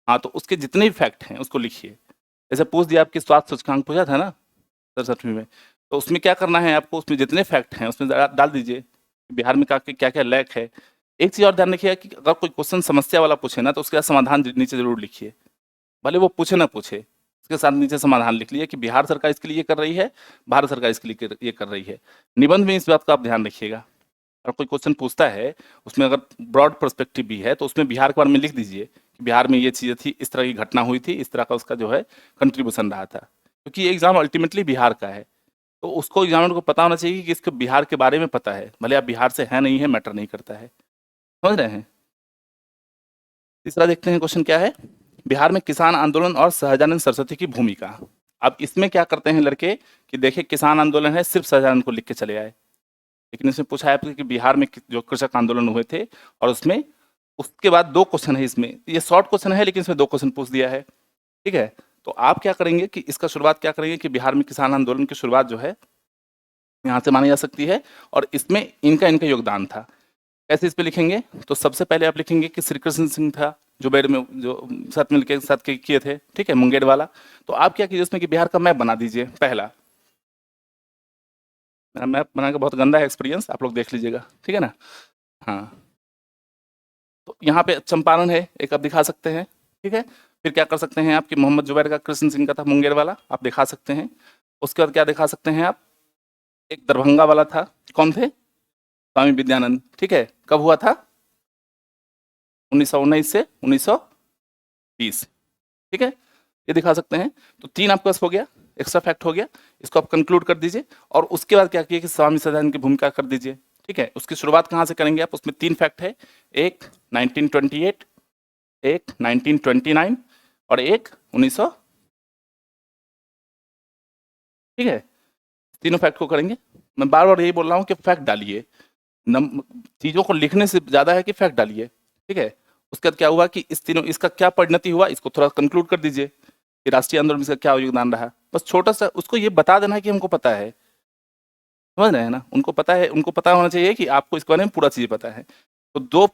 हाँ, तो उसके जितने भी फैक्ट हैं उसको लिखिए। जैसे पूछ दिया आपकी स्वास्थ्य सूचकांक पूछा था ना 67वीं में, तो उसमें क्या करना है आपको, उसमें जितने फैक्ट हैं उसमें डाल दीजिए बिहार में क्या क्या लैक है। एक चीज़ और ध्यान रखिएगा कि अगर कोई क्वेश्चन समस्या वाला पूछे ना तो उसका समाधान नीचे जरूर लिखिए, भले वो पूछे ना पूछे, उसके साथ नीचे समाधान लिख लीजिए कि बिहार सरकार इसके लिए ये कर रही है, भारत सरकार इसके लिए ये कर रही है। निबंध में इस बात का आप ध्यान रखिएगा, अगर कोई क्वेश्चन पूछता है उसमें अगर ब्रॉड पर्सपेक्टिव भी है तो उसमें बिहार के बारे में लिख दीजिए कि बिहार में ये चीज़ें थी, इस तरह की घटना हुई थी, इस तरह का उसका जो है कंट्रीब्यूशन रहा था, क्योंकि ये एग्जाम अल्टीमेटली बिहार का है। तो उसको एग्जामिनर को पता होना चाहिए कि इसको बिहार के बारे में पता है, भले आप बिहार से है नहीं है, मैटर नहीं करता है, समझ रहे हैं। तीसरा देखते हैं क्वेश्चन क्या है, बिहार में किसान आंदोलन और सहजानंद सरस्वती की भूमिका। अब इसमें क्या करते हैं लड़के कि देखिए किसान आंदोलन है, सिर्फ सहजानंद को लिख के चले आए, लेकिन इसमें पूछा है आपसे कि बिहार में जो कृषक आंदोलन हुए थे, और उसमें उसके बाद 2 क्वेश्चन है, इसमें ये शॉर्ट क्वेश्चन है लेकिन इसमें 2 क्वेश्चन पूछ दिया है, ठीक है। तो आप क्या करेंगे कि इसका शुरुआत क्या करेंगे कि बिहार में किसान आंदोलन की शुरुआत जो है यहाँ से मानी जा सकती है, और इसमें इनका इनका योगदान था। कैसे इस पे लिखेंगे, तो सबसे पहले आप लिखेंगे कि श्री कृष्ण सिंह था जो बेड में जो साथ मिलके साथ किए थे, ठीक है, मुंगेर वाला। तो आप क्या कीजिए उसमें कि बिहार का मैप बना दीजिए पहला, मेरा मैप बना के बहुत गंदा है एक्सपीरियंस, आप लोग देख लीजिएगा, ठीक है ना। हाँ, तो यहाँ पे चंपारण है एक, आप दिखा सकते हैं, ठीक है। फिर क्या कर सकते हैं आपकी मोहम्मद जुबैर का कृष्ण सिंह का था मुंगेर वाला, आप दिखा सकते हैं। उसके बाद क्या दिखा सकते हैं आप, एक दरभंगा वाला था, कौन थे, स्वामी विद्यानंद, ठीक है। कब हुआ था, 1919 से 1920, ठीक है, ये दिखा सकते हैं। तो 3 आपके पास हो गया, एक्स्ट्रा फैक्ट हो गया, इसको आप कंक्लूड कर दीजिए। और उसके बाद क्या किए कि स्वामी सदानंद की भूमिका कर दीजिए, ठीक है। उसकी शुरुआत कहाँ से करेंगे आप, उसमें 3 फैक्ट है, एक 1928, एक 1929 और एक 1900, ठीक है। तीनों फैक्ट को करेंगे। मैं बार बार यही बोल रहा हूँ कि फैक्ट डालिए, चीज़ों को लिखने से ज़्यादा है कि फैक्ट डालिए, ठीक है। उसके बाद क्या हुआ कि इस तीनों इसका क्या परिणति हुआ, इसको थोड़ा कंक्लूड कर दीजिए कि राष्ट्रीय आंदोलन में इसका क्या योगदान रहा, बस छोटा सा उसको ये बता देना है कि हमको पता है, समझ रहे हैं ना। उनको पता है, उनको पता होना चाहिए कि आपको इसके बारे में पूरा चीज़ पता है। तो 2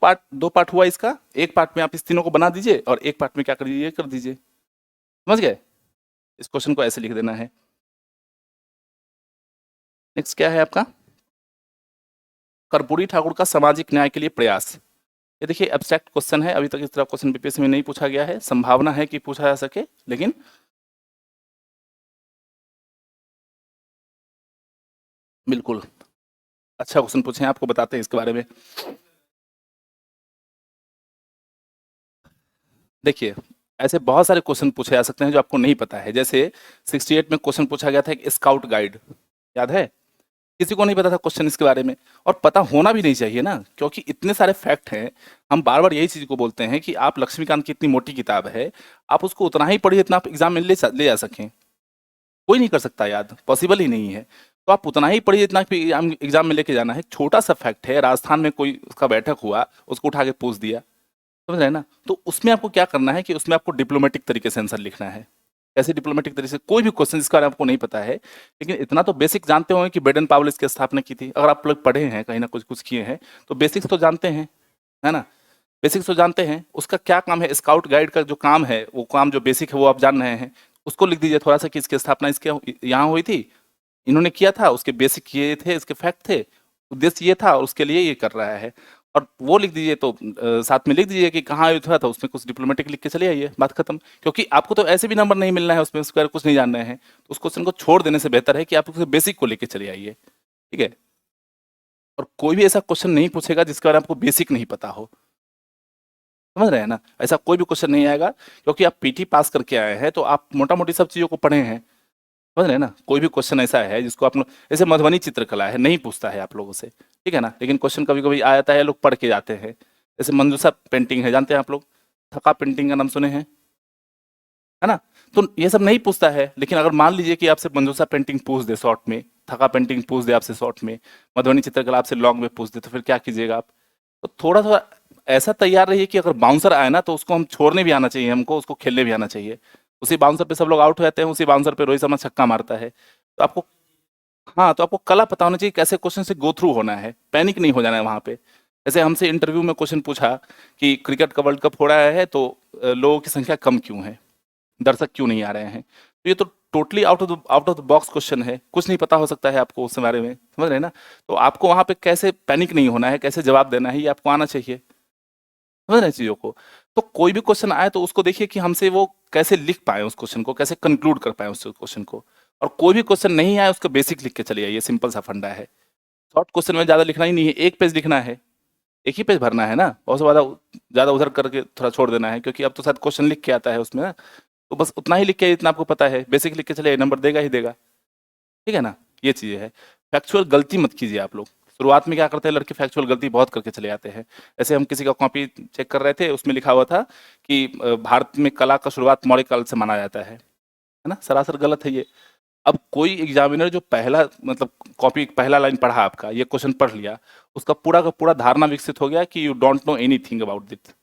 पार्ट हुआ इसका, एक पार्ट में आप इस तीनों को बना दीजिए और एक पार्ट में क्या कर दीजिए, कर दीजिए, समझ गए। इस क्वेश्चन को ऐसे लिख देना है। नेक्स्ट क्या है आपका, कर्पूरी ठाकुर का सामाजिक न्याय के लिए प्रयास। ये देखिए एब्स्ट्रैक्ट क्वेश्चन है, अभी तक इस तरह क्वेश्चन बीपीएससी में नहीं पूछा गया है, संभावना है कि पूछा जा सके, लेकिन बिल्कुल अच्छा क्वेश्चन पूछे हैं, आपको बताते हैं इसके बारे में। देखिए ऐसे बहुत सारे क्वेश्चन पूछे जा सकते हैं जो आपको नहीं पता है, जैसे 68 में क्वेश्चन पूछा गया था एक स्काउट गाइड, याद है, किसी को नहीं पता था क्वेश्चन इसके बारे में, और पता होना भी नहीं चाहिए ना, क्योंकि इतने सारे फैक्ट हैं। हम बार बार यही चीज़ को बोलते हैं कि आप लक्ष्मीकांत की इतनी मोटी किताब है, आप उसको उतना ही पढ़िए जितना आप एग्जाम में ले जा सकें, कोई नहीं कर सकता याद, पॉसिबल ही नहीं है। तो आप उतना ही पढ़िए जितना एग्जाम में लेके जाना है। छोटा सा फैक्ट है, राजस्थान में कोई उसका बैठक हुआ, उसको उठा के पूछ दिया, समझ रहे हैं ना। तो उसमें आपको क्या करना है कि उसमें आपको डिप्लोमेटिक तरीके से आंसर लिखना है। कैसे डिप्लोमेटिक तरीके से, कोई भी क्वेश्चन जिसका आपको नहीं पता है, लेकिन इतना तो बेसिक जानते होंगे कि बेडन पावेल इसकी स्थापना की थी, अगर आप लोग पढ़े हैं कहीं ना कुछ कुछ किए हैं तो बेसिक्स तो जानते हैं, है ना, बेसिक्स तो जानते हैं। उसका क्या काम है, स्काउट गाइड का जो काम है, वो काम जो बेसिक है वो आप जान रहे हैं, उसको लिख दीजिए थोड़ा सा कि इसकी स्थापना इसके यहाँ हुई थी, इन्होंने किया था, उसके बेसिक ये थे, इसके फैक्ट थे, उद्देश्य ये था और उसके लिए ये कर रहा है। और वो लिख दीजिए तो साथ में लिख दीजिए कि कहाँ आयुथ हुआ था, उसमें कुछ डिप्लोमेटिक लिख के चले आइए, बात खत्म। क्योंकि आपको तो ऐसे भी नंबर नहीं मिलना है उसमें, उसके बारे में कुछ नहीं जानना है, तो उस क्वेश्चन को छोड़ देने से बेहतर है कि आप उसके बेसिक को लेके चले आइए, ठीक है। और कोई भी ऐसा क्वेश्चन नहीं पूछेगा जिसके बारे में आपको बेसिक नहीं पता हो, समझ रहे हैं ना, ऐसा कोई भी क्वेश्चन नहीं आएगा। क्योंकि आप पीटी पास करके आए हैं तो आप मोटा मोटी सब चीज़ों को पढ़े हैं, समझ रहे हैं ना। कोई भी क्वेश्चन ऐसा है जिसको आप लोग, जैसे मधुबनी चित्रकला है, नहीं पूछता है आप लोगों से, ठीक है ना, लेकिन क्वेश्चन कभी कभी आ जाता है, लोग पढ़ के जाते हैं। जैसे मंजूषा पेंटिंग है, जानते हैं आप लोग, थका पेंटिंग का नाम सुने हैं, है ना। तो ये सब नहीं पूछता है, लेकिन अगर मान लीजिए कि आपसे मंजूषा पेंटिंग पूछ दे शॉर्ट में, थका पेंटिंग पूछ दे आपसे शॉर्ट में, मधुबनी चित्रकला आपसे लॉन्ग में पूछ दे, तो फिर क्या कीजिएगा आप। तो थोड़ा थोड़ा ऐसा तैयार रहिए कि अगर बाउंसर आए ना तो उसको हम छोड़ने भी आना चाहिए, हमको उसको खेलने भी आना चाहिए। उसी बाउंसर पे सब लोग आउट हो जाते हैं, उसी बाउंसर पे रोहित शर्मा छक्का मारता है। तो आपको, हाँ, तो आपको कला पता होना चाहिए कैसे क्वेश्चन से गो थ्रू होना है, पैनिक नहीं हो जाना है वहां पे। जैसे हमसे इंटरव्यू में क्वेश्चन पूछा कि क्रिकेट का वर्ल्ड कप हो रहा है तो लोगों की संख्या कम क्यों है, दर्शक क्यों नहीं आ रहे हैं, तो ये तो totally out of the box question है, कुछ नहीं पता हो सकता है आपको उस बारे में, समझ रहे हैं ना। तो आपको वहां पे कैसे पैनिक नहीं होना है, कैसे जवाब देना है, ये आपको आना चाहिए, समझ रहे हैं चीजों को। तो कोई भी क्वेश्चन आए तो उसको देखिए कि हमसे वो कैसे लिख पाए उस क्वेश्चन को, कैसे कंक्लूड कर पाए उस क्वेश्चन को। और कोई भी क्वेश्चन नहीं आए उसका बेसिक लिख के चले आइए, सिंपल सा फंडा है। शॉर्ट क्वेश्चन में ज्यादा लिखना ही नहीं है, एक पेज लिखना है, एक ही पेज भरना है ना, बहुत ज्यादा ज्यादा उधर करके थोड़ा छोड़ देना है, क्योंकि अब तो शायद क्वेश्चन लिख के आता है उसमें ना। तो बस उतना ही लिख के, इतना आपको पता है, बेसिक लिख के चले, नंबर देगा ही देगा, ठीक है ना। ये चीजें है। फैक्चुअल गलती मत कीजिए आप लोग। शुरुआत में क्या करते हैं लड़के, फैक्चुअल गलती बहुत करके चले जाते हैं। ऐसे हम किसी का कॉपी चेक कर रहे थे, उसमें लिखा हुआ था कि भारत में कला का शुरुआत मौर्य काल से माना जाता है ना, सरासर गलत है ये। अब कोई एग्जामिनर जो पहला मतलब कॉपी पहला लाइन पढ़ा आपका, ये क्वेश्चन पढ़ लिया, उसका पूरा का पूरा धारणा विकसित हो गया कि you don't know anything about that.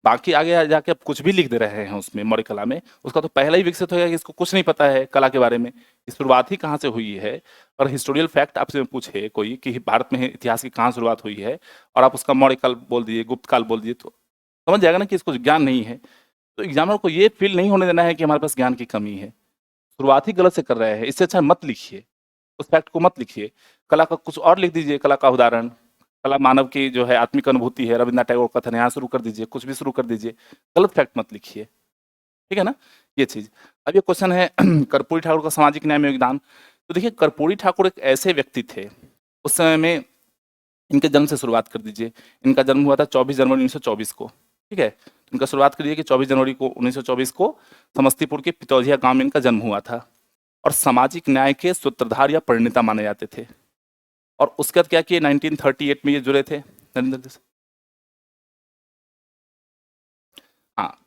बाकी आगे जाके आप कुछ भी लिख दे रहे हैं उसमें मौर्य कला में, उसका तो पहला ही विकसित हो गया कि इसको कुछ नहीं पता है कला के बारे में, ये शुरुआत ही कहाँ से हुई है। और हिस्टोरियल फैक्ट आपसे पूछे कोई कि भारत में इतिहास की कहाँ शुरुआत हुई है, और आप उसका मौर्य काल बोल दीजिए, गुप्त काल बोल दीजिए, तो समझ जाएगा ना कि इसको ज्ञान नहीं है। तो एग्जामिनर को ये फील नहीं होने देना है कि हमारे पास ज्ञान की कमी है। शुरुआत ही गलत से कर रहे हैं, इससे अच्छा मत लिखिए, उस फैक्ट को मत लिखिए। कला का कुछ और लिख दीजिए, कला का उदाहरण, कला मानव की जो है आत्मिक अनुभूति है, रविन्द्रनाथ टैगोर का कथन, यहाँ शुरू कर दीजिए, कुछ भी शुरू कर दीजिए, गलत फैक्ट मत लिखिए, ठीक है ना। ये चीज। अब ये क्वेश्चन है कर्पूरी ठाकुर का सामाजिक न्याय में योगदान। तो देखिए, कर्पूरी ठाकुर एक ऐसे व्यक्ति थे, उस समय में, इनके जन्म से शुरुआत कर दीजिए। इनका जन्म हुआ था 24 जनवरी 1924 को, ठीक है। इनका शुरुआत करिए कि 24 जनवरी को 1924 को समस्तीपुर के पितौजिया गांव में इनका जन्म हुआ था। और सामाजिक न्याय के सूत्रधार या प्रणेता माने जाते थे। और उसके बाद क्या किए, 1938 में ये जुड़े थे नरेंद्र देश। हाँ,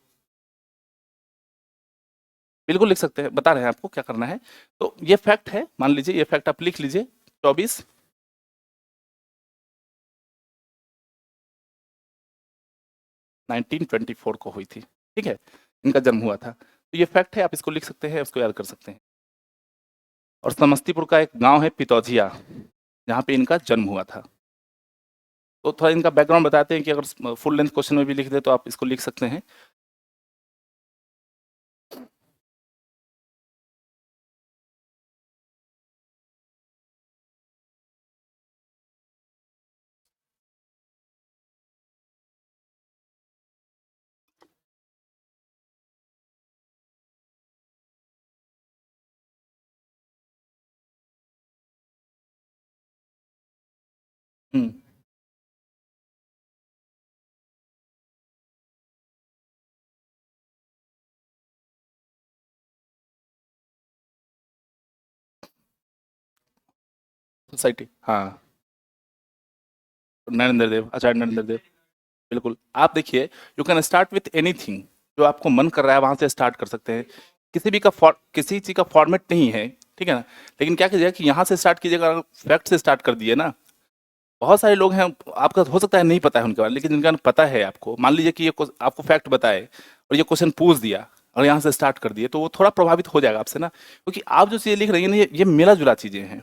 बिल्कुल लिख सकते हैं, बता रहे हैं आपको क्या करना है। तो ये फैक्ट है, मान लीजिए ये फैक्ट आप लिख लीजिए, 24 1924 को हुई थी, ठीक है, इनका जन्म हुआ था। तो ये फैक्ट है, आप इसको लिख सकते हैं, इसको याद कर सकते हैं। और समस्तीपुर का एक गांव है पितौजिया, जहाँ पे इनका जन्म हुआ था। तो थोड़ा इनका बैकग्राउंड बताते हैं कि अगर फुल लेंथ क्वेश्चन में भी लिख दे तो आप इसको लिख सकते हैं। हम्म, सोसाइटी, हाँ, नरेंद्र देव, आचार्य नरेंद्र देव। बिल्कुल, आप देखिए, you can start with anything, जो आपको मन कर रहा है वहां से स्टार्ट कर सकते हैं। किसी चीज का फॉर्मेट नहीं है, ठीक है ना। लेकिन क्या कीजिएगा कि यहाँ से स्टार्ट कीजिएगा, फैक्ट से स्टार्ट कर दिए ना। बहुत सारे लोग हैं, आपका हो सकता है नहीं पता है उनके बारे में, लेकिन जिनका पता है आपको, मान लीजिए कि आपको फैक्ट बताए और ये क्वेश्चन पूछ दिया और यहाँ से स्टार्ट कर दिए, तो वो थोड़ा प्रभावित हो जाएगा आपसे ना, क्योंकि आप जो चीजें लिख रही हैं ना, ये मिला जुला चीजें हैं,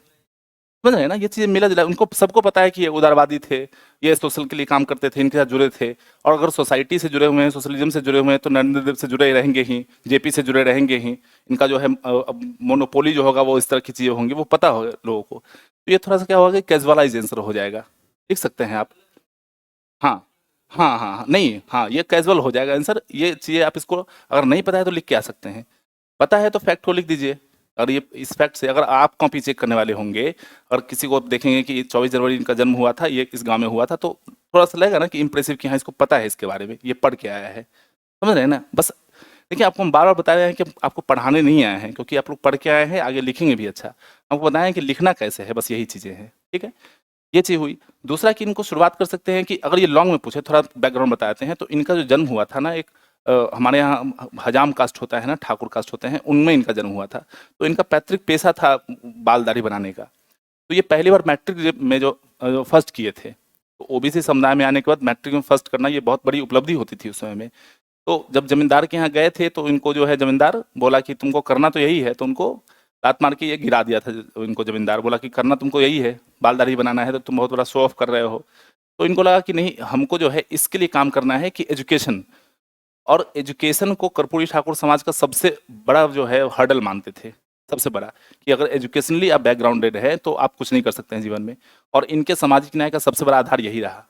समझ रहे हैं ना। ये चीजें मिला जुला, उनको सबको पता है कि ये उदारवादी थे, ये सोशल के लिए काम करते थे, इनके साथ जुड़े थे। और अगर सोसाइटी से जुड़े हुए हैं, सोशलिज्म से जुड़े हुए हैं, तो नरेंद्र देव से जुड़े रहेंगे ही, जेपी से जुड़े रहेंगे ही। इनका जो है मोनोपोली जो होगा वो इस तरह की चीजें होंगी, वो पता होगा लोगों को। तो ये थोड़ा सा क्या होगा कि कैजुअलाइज आंसर हो जाएगा, लिख सकते हैं आप। हाँ हाँ हाँ हाँ, नहीं हाँ, ये कैजुअल हो जाएगा आंसर। ये चीज़ें आप इसको अगर नहीं पता है तो लिख के आ सकते हैं, पता है तो फैक्ट को लिख दीजिए। और ये इस फैक्ट से अगर आप कॉपी चेक करने वाले होंगे और किसी को आप देखेंगे कि 24 जनवरी इनका जन्म हुआ था, ये इस गांव में हुआ था, तो थोड़ा सा लगेगा ना कि इंप्रेसिव कि हाँ इसको पता है इसके बारे में, ये पढ़ के आया है। समझ रहे हैं ना? बस देखिए, आपको हम बार बार बता रहे हैं कि आपको पढ़ाने नहीं आए हैं, क्योंकि आप लोग पढ़ के आए हैं, आगे लिखेंगे भी अच्छा। आपको बताएं कि लिखना कैसे है, बस यही चीज़ें हैं। ठीक है, ये चीज़ हुई। दूसरा कि इनको शुरुआत कर सकते हैं कि अगर ये लॉन्ग में पूछे, थोड़ा बैकग्राउंड बताते हैं, तो इनका जो जन्म हुआ था ना, एक हमारे यहाँ हजाम कास्ट होता है ना, ठाकुर कास्ट होते हैं, उनमें इनका जन्म हुआ था। तो इनका पैतृक पेशा था बाल दाढ़ी बनाने का। तो ये पहली बार मैट्रिक में जो फर्स्ट किए थे, तो ओबीसी समुदाय में आने के बाद मैट्रिक में फर्स्ट करना ये बहुत बड़ी उपलब्धि होती थी उस समय में। तो जब जमींदार के यहाँ गए थे, तो इनको जो है जमींदार बोला कि तुमको करना तो यही है, तो उनको लात मार के ये गिरा दिया था। इनको जमींदार बोला कि करना तुमको यही है, बाल दाढ़ी बनाना है, तो तुम बहुत बड़ा शो ऑफ कर रहे हो। तो इनको लगा कि नहीं, हमको जो है इसके लिए काम करना है कि एजुकेशन, और एजुकेशन को कर्पूरी ठाकुर समाज का सबसे बड़ा जो है हर्डल मानते थे, सबसे बड़ा, कि अगर एजुकेशनली आप बैकग्राउंडेड है तो आप कुछ नहीं कर सकते हैं जीवन में। और इनके सामाजिक न्याय का सबसे बड़ा आधार यही रहा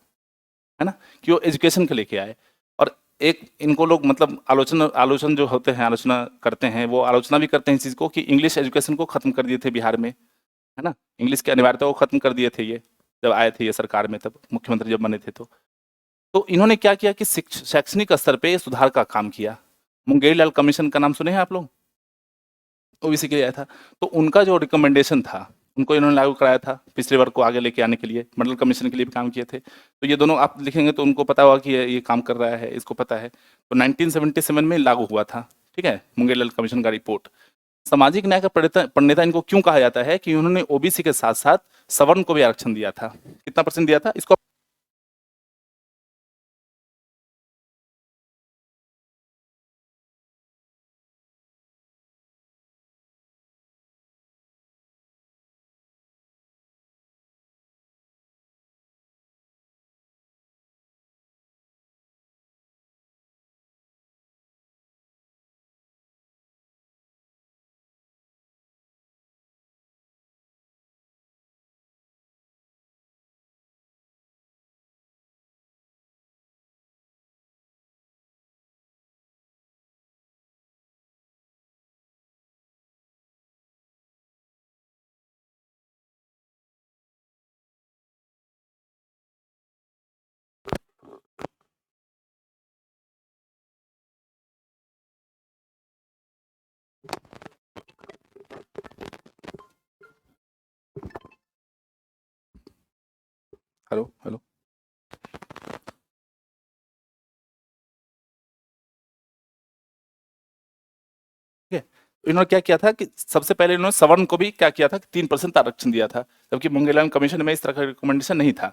है ना, कि वो एजुकेशन को लेके आए। और एक इनको लोग मतलब आलोचना आलोचन जो होते हैं, आलोचना करते हैं, वो आलोचना भी करते हैं इस चीज़ को कि इंग्लिश एजुकेशन को ख़त्म कर दिए थे बिहार में, है ना, इंग्लिश की अनिवार्यता को ख़त्म कर दिए थे ये, जब आए थे ये सरकार में, तब मुख्यमंत्री जब बने थे। तो इन्होंने क्या किया कि शैक्षणिक स्तर पे सुधार का काम किया। मुंगेरी लाल कमीशन का नाम सुने हैं आप लोग? ओबीसी के लिए आया था। तो उनका जो रिकमेंडेशन था, उनको इन्होंने लागू कराया था पिछड़े वर्ग को आगे लेके आने के लिए। मंडल कमीशन के लिए भी काम किए थे। तो ये दोनों आप लिखेंगे तो उनको पता होगा कि ये काम कर रहा है, इसको पता है। तो 1977 में लागू हुआ था। ठीक है, मुंगेरी लाल कमीशन का रिपोर्ट। सामाजिक न्याय का प्रणेता इनको क्यों कहा जाता है कि उन्होंने ओबीसी के साथ साथ सवर्ण को भी आरक्षण दिया था। कितना परसेंट दिया था इसको? Hello hello. ठीक है, तो इन्होंने क्या किया था कि सबसे पहले इन्होंने सवर्ण को भी क्या किया था कि 3% आरक्षण दिया था, जबकि मंगेलान कमीशन में इस तरह का रिकमेंडेशन नहीं था।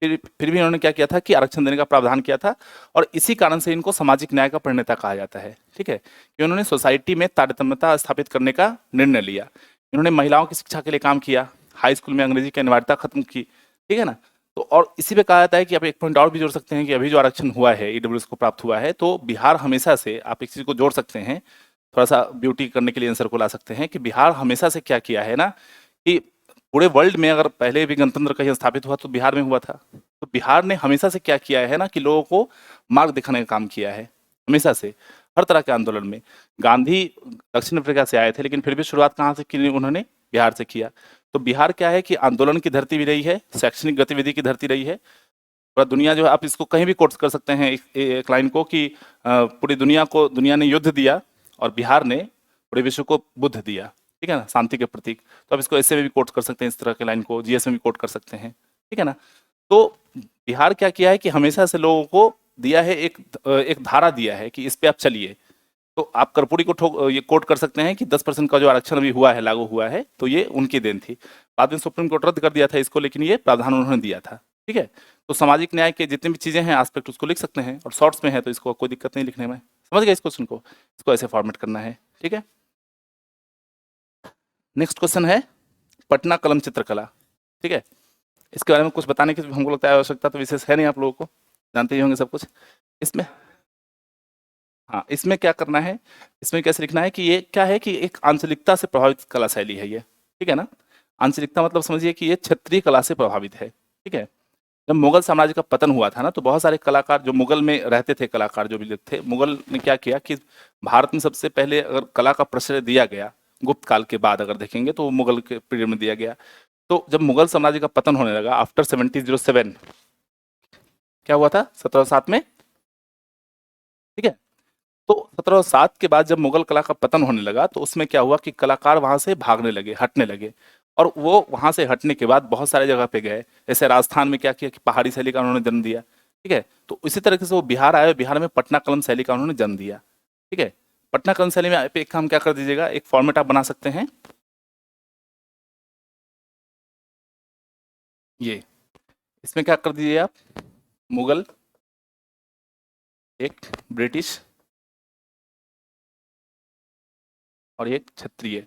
फिर भी इन्होंने क्या किया था कि आरक्षण देने का प्रावधान किया था। और इसी कारण से इनको सामाजिक न्याय का प्रणेता कहा जाता है। ठीक है, कि उन्होंने सोसाइटी में तारतम्यता स्थापित करने का निर्णय लिया। इन्होंने महिलाओं की शिक्षा के लिए काम किया, हाई स्कूल में अंग्रेजी की अनिवार्यता खत्म की। ठीक है ना? तो और इसी पे कहा जाता है कि आप एक पॉइंट और भी जोड़ सकते हैं कि अभी जो आरक्षण हुआ है, ईडब्ल्यूएस को प्राप्त हुआ है, तो बिहार हमेशा से, आप एक चीज को जोड़ सकते हैं, थोड़ा सा ब्यूटी करने के लिए आंसर को ला सकते हैं, कि बिहार हमेशा से क्या किया है ना, कि पूरे वर्ल्ड में अगर पहले भी गणतंत्र कहीं स्थापित हुआ तो बिहार में हुआ था। तो बिहार ने हमेशा से क्या किया है ना, कि लोगों को मार्ग दिखाने का काम किया है, हमेशा से, हर तरह के आंदोलन में। गांधी दक्षिण अफ्रीका से आए थे, लेकिन फिर भी शुरुआत कहाँ से की उन्होंने? बिहार से किया। तो बिहार क्या है कि आंदोलन की धरती भी रही है, शैक्षणिक गतिविधि की धरती रही है। पूरा दुनिया जो है, आप इसको कहीं भी कोट कर सकते हैं एक लाइन को, कि पूरी दुनिया को दुनिया ने युद्ध दिया और बिहार ने पूरे विश्व को बुद्ध दिया। ठीक है ना, शांति के प्रतीक। तो आप इसको ऐसे में भी कोट कर सकते हैं, इस तरह के लाइन को जीएस में भी कोट कर सकते हैं। ठीक है ना? तो बिहार क्या किया है कि हमेशा से लोगों को दिया है, एक धारा दिया है कि इस पे आप चलिए। तो आप कर्पूरी को ये कोट कर सकते हैं कि 10% का जो आरक्षण अभी हुआ है, लागू हुआ है, तो ये उनकी देन थी। बाद में सुप्रीम कोर्ट रद्द कर दिया था इसको, लेकिन ये प्रावधान उन्होंने दिया था। ठीक है, तो सामाजिक न्याय के जितनी भी चीजें हैं, एस्पेक्ट, उसको लिख सकते हैं, और शॉर्ट्स में है तो इसको कोई दिक्कत नहीं लिखने में। समझ गए इस क्वेश्चन को? इसको ऐसे फॉर्मेट करना है। ठीक है, नेक्स्ट क्वेश्चन है पटना कलम चित्रकला। ठीक है, इसके बारे में कुछ बताने की हमको लगता है आवश्यकता तो विशेष है नहीं, आप लोगों को जानते ही होंगे सब कुछ इसमें। हाँ, इसमें क्या करना है, इसमें कैसे लिखना है कि ये क्या है कि एक आंचलिकता से प्रभावित कला शैली है ये। ठीक है ना? आंचलिकता मतलब समझिए कि ये क्षेत्रीय कला से प्रभावित है। ठीक है, जब मुगल साम्राज्य का पतन हुआ था ना, तो बहुत सारे कलाकार जो मुगल में रहते थे, कलाकार जो भी लोग थे, मुगल ने क्या किया कि भारत में सबसे पहले अगर कला का प्रश्रय दिया गया गुप्त काल के बाद अगर देखेंगे तो वो मुगल के पीरियड में दिया गया। तो जब मुगल साम्राज्य का पतन होने लगा आफ्टर 1707, क्या हुआ था 1707 में, ठीक है। तो 1707 के बाद जब मुगल कला का पतन होने लगा तो उसमें क्या हुआ कि कलाकार वहां से भागने लगे, हटने लगे। और वो वहां से हटने के बाद बहुत सारे जगह पे गए। जैसे राजस्थान में क्या किया कि पहाड़ी शैली का उन्होंने जन्म दिया, ठीक है। तो इसी तरीके से वो बिहार आए, बिहार में पटना कलम शैली का उन्होंने जन्म दिया, ठीक है। पटना कलम शैली में आप एक काम क्या कर दीजिएगा, एक फॉर्मेट आप बना सकते हैं, ये इसमें क्या कर दीजिए आप, मुगल, एक ब्रिटिश, और एक क्षत्रिय,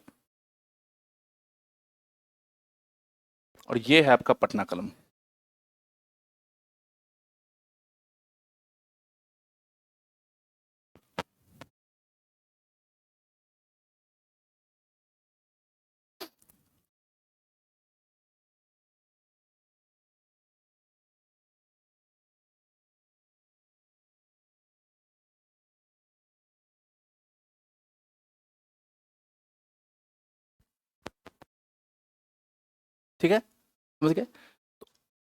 और ये है आपका पटना कलम। ठीक है, समझ गए।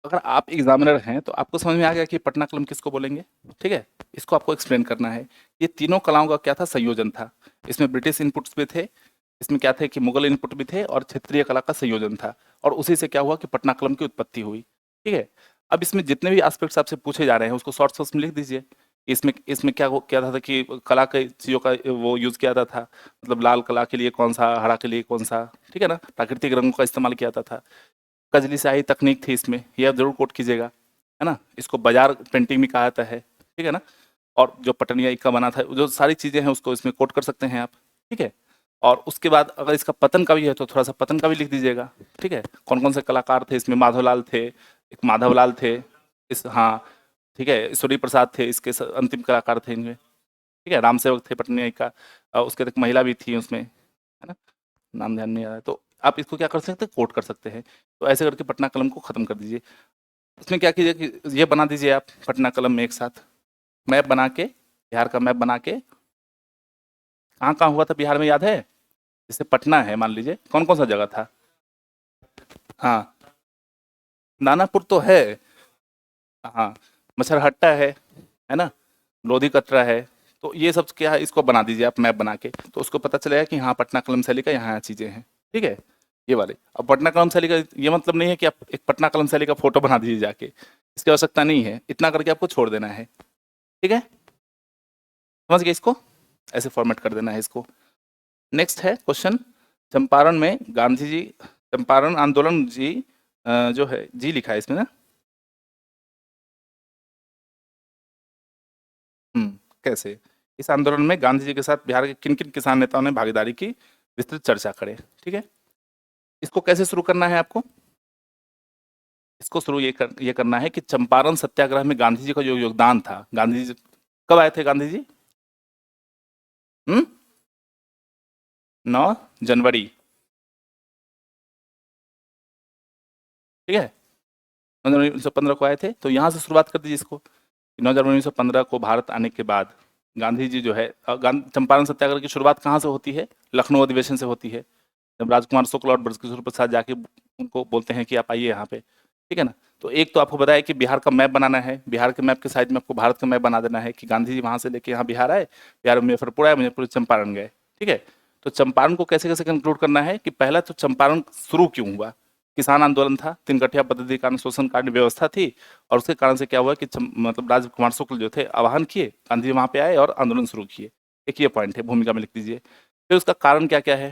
अगर आप एग्जामिनर हैं तो आपको समझ में आ गया कि पटना कलम किसको बोलेंगे, ठीक है। इसको आपको एक्सप्लेन करना है। ये तीनों कलाओं का क्या था, संयोजन था। इसमें ब्रिटिश इनपुट्स भी थे, इसमें क्या थे कि मुगल इनपुट भी थे, और क्षेत्रीय कला का संयोजन था। और उसी से क्या हुआ कि पटना कलम की उत्पत्ति हुई, ठीक है। अब इसमें जितने भी एस्पेक्ट्स आपसे पूछे जा रहे हैं उसको शॉर्ट शॉर्ट्स में लिख दीजिए। इसमें इसमें क्या था कि कला के चीज़ों का वो यूज़ किया जाता था, मतलब लाल कला के लिए कौन सा, हरा के लिए कौन सा, ठीक है ना, प्राकृतिक रंगों का इस्तेमाल किया जाता था। कजली स्याही तकनीक थी इसमें, ये आप जरूर कोट कीजिएगा, है ना। इसको बाजार पेंटिंग भी कहा जाता है, ठीक है ना। और जो पटनिया इक्का बना था, जो सारी चीज़ें हैं उसको इसमें कोट कर सकते हैं आप, ठीक है। और उसके बाद अगर इसका पतन का भी है तो थोड़ा सा पतन का भी लिख दीजिएगा, ठीक है। कौन कौन से कलाकार थे इसमें, माधवलाल थे, एक माधवलाल थे, इस, हाँ, ठीक है, ईश्वरी प्रसाद थे इसके अंतिम कलाकार थे इनमें, ठीक है। राम सेवक थे पटनिया इक्का, उसके एक महिला भी थी उसमें, है ना, नाम ध्यान नहीं आ रहा है। तो आप इसको क्या कर सकते हैं, कोट कर सकते हैं। तो ऐसे करके पटना कलम को खत्म कर दीजिए। उसमें क्या कीजिए कि ये बना दीजिए आप पटना कलम में एक साथ मैप बना के, बिहार का मैप बना के, कहाँ कहाँ हुआ था बिहार में याद है। जैसे पटना है, मान लीजिए कौन कौन सा जगह था। हाँ, दानापुर तो है, हाँ, मछरहट्टा है ना, लोधी कतरा है। तो ये सब क्या है, इसको बना दीजिए आप मैप बना के, तो उसको पता चलेगा कि हाँ पटना कलम शैली का यहाँ चीज़ें हैं, ठीक है। ये वाले, अब पटना कलम शैली का ये मतलब नहीं है कि आप एक पटना कलम शैली का फोटो बना दीजिए जाके, इसकी आवश्यकता नहीं है, इतना करके आपको छोड़ देना है, ठीक है। समझ गए इसको, ऐसे फॉर्मेट कर देना है इसको। नेक्स्ट है क्वेश्चन, चंपारण में गांधी जी, चंपारण आंदोलन जी, जो है जी लिखा है इसमें ना, कैसे, इस आंदोलन में गांधी जी के साथ बिहार के किन किन किसान नेताओं ने भागीदारी की, विस्तृत चर्चा करें, ठीक है। इसको कैसे शुरू करना है आपको, इसको शुरू ये करना है कि चंपारण सत्याग्रह में गांधी जी का जो योगदान था, गांधी जी कब आए थे गांधी जी, हम्म 9 जनवरी, ठीक है, 9 जनवरी 1915 को आए थे। तो यहाँ से शुरुआत कर दीजिए इसको, 9 जनवरी 1915 को भारत आने के बाद गांधी जी जो है, चंपारण सत्याग्रह की शुरुआत कहाँ से होती है, लखनऊ अधिवेशन से होती है। जब राजकुमार शुक्ल और ब्रजकिशोर प्रसाद जाके उनको बोलते हैं कि आप आइए यहाँ पे, ठीक है ना। तो एक तो आपको बताया कि बिहार का मैप बनाना है, बिहार के मैप के साइड में आपको भारत का मैप बना देना है कि गांधी जी वहाँ से लेके यहाँ बिहार आए, बिहार में मुजफ्फरपुर आए, मुजफ्फरपुर से चंपारण गए, ठीक है। तो चंपारण को कैसे कैसे कंक्लूड करना है कि पहला तो चंपारण शुरू क्यों हुआ, किसान आंदोलन था, तीन गठिया पद्धति के कारण शोषण कांड व्यवस्था थी, और उसके कारण से क्या हुआ कि मतलब राजकुमार शुक्ल जो थे आह्वान किए, गांधी जी वहाँ पे आए और आंदोलन शुरू किए। एक ये पॉइंट है, भूमिका में लिख दीजिए। फिर उसका कारण क्या क्या है,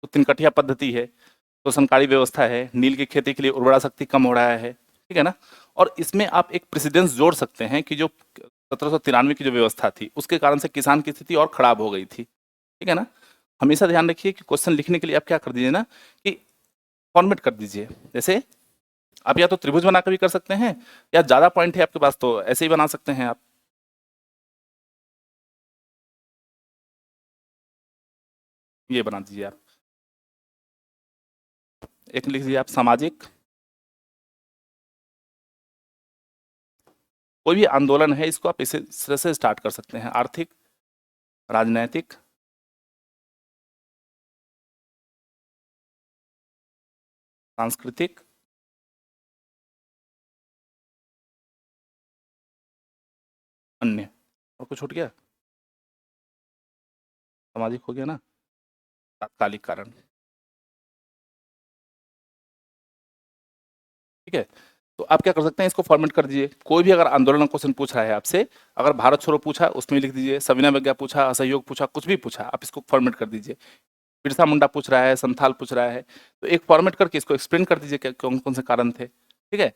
तो तिनकठिया पद्धति है, शोषणकारी व्यवस्था है, नील की खेती के लिए उर्वरा शक्ति कम हो रहा है, ठीक है ना। और इसमें आप एक प्रेसिडेंस जोड़ सकते हैं कि जो 1793 की जो व्यवस्था थी उसके कारण से किसान की स्थिति और खराब हो गई थी, ठीक है ना। हमेशा ध्यान रखिए कि क्वेश्चन लिखने के लिए आप क्या कर दीजिए ना कि फॉर्मेट कर दीजिए। जैसे आप या तो त्रिभुज बनाकर भी कर सकते हैं, या ज्यादा पॉइंट है आपके पास तो ऐसे ही बना सकते हैं आप, ये बना दीजिए आप। एक लिख दीजिए आप सामाजिक, कोई भी आंदोलन है इसको आप इस तरह से स्टार्ट कर सकते हैं, आर्थिक, राजनैतिक, सांस्कृतिक, अन्य, और कुछ छूट गया? सामाजिक हो गया ना, तात्कालिक कारण। ठीक है, तो आप क्या कर सकते हैं, इसको फॉर्मेट कर दीजिए। कोई भी अगर आंदोलन क्वेश्चन पूछ रहा है आपसे, अगर भारत छोड़ो पूछा उसमें लिख दीजिए, सविनय अवज्ञा पूछा, असहयोग पूछा, कुछ भी पूछा, आप इसको फॉर्मेट कर दीजिए। बिरसा मुंडा पूछ रहा है, संथाल पूछ रहा है, तो एक फॉर्मेट करके इसको एक्सप्लेन कर दीजिए कौन कौन से कारण थे। ठीक है,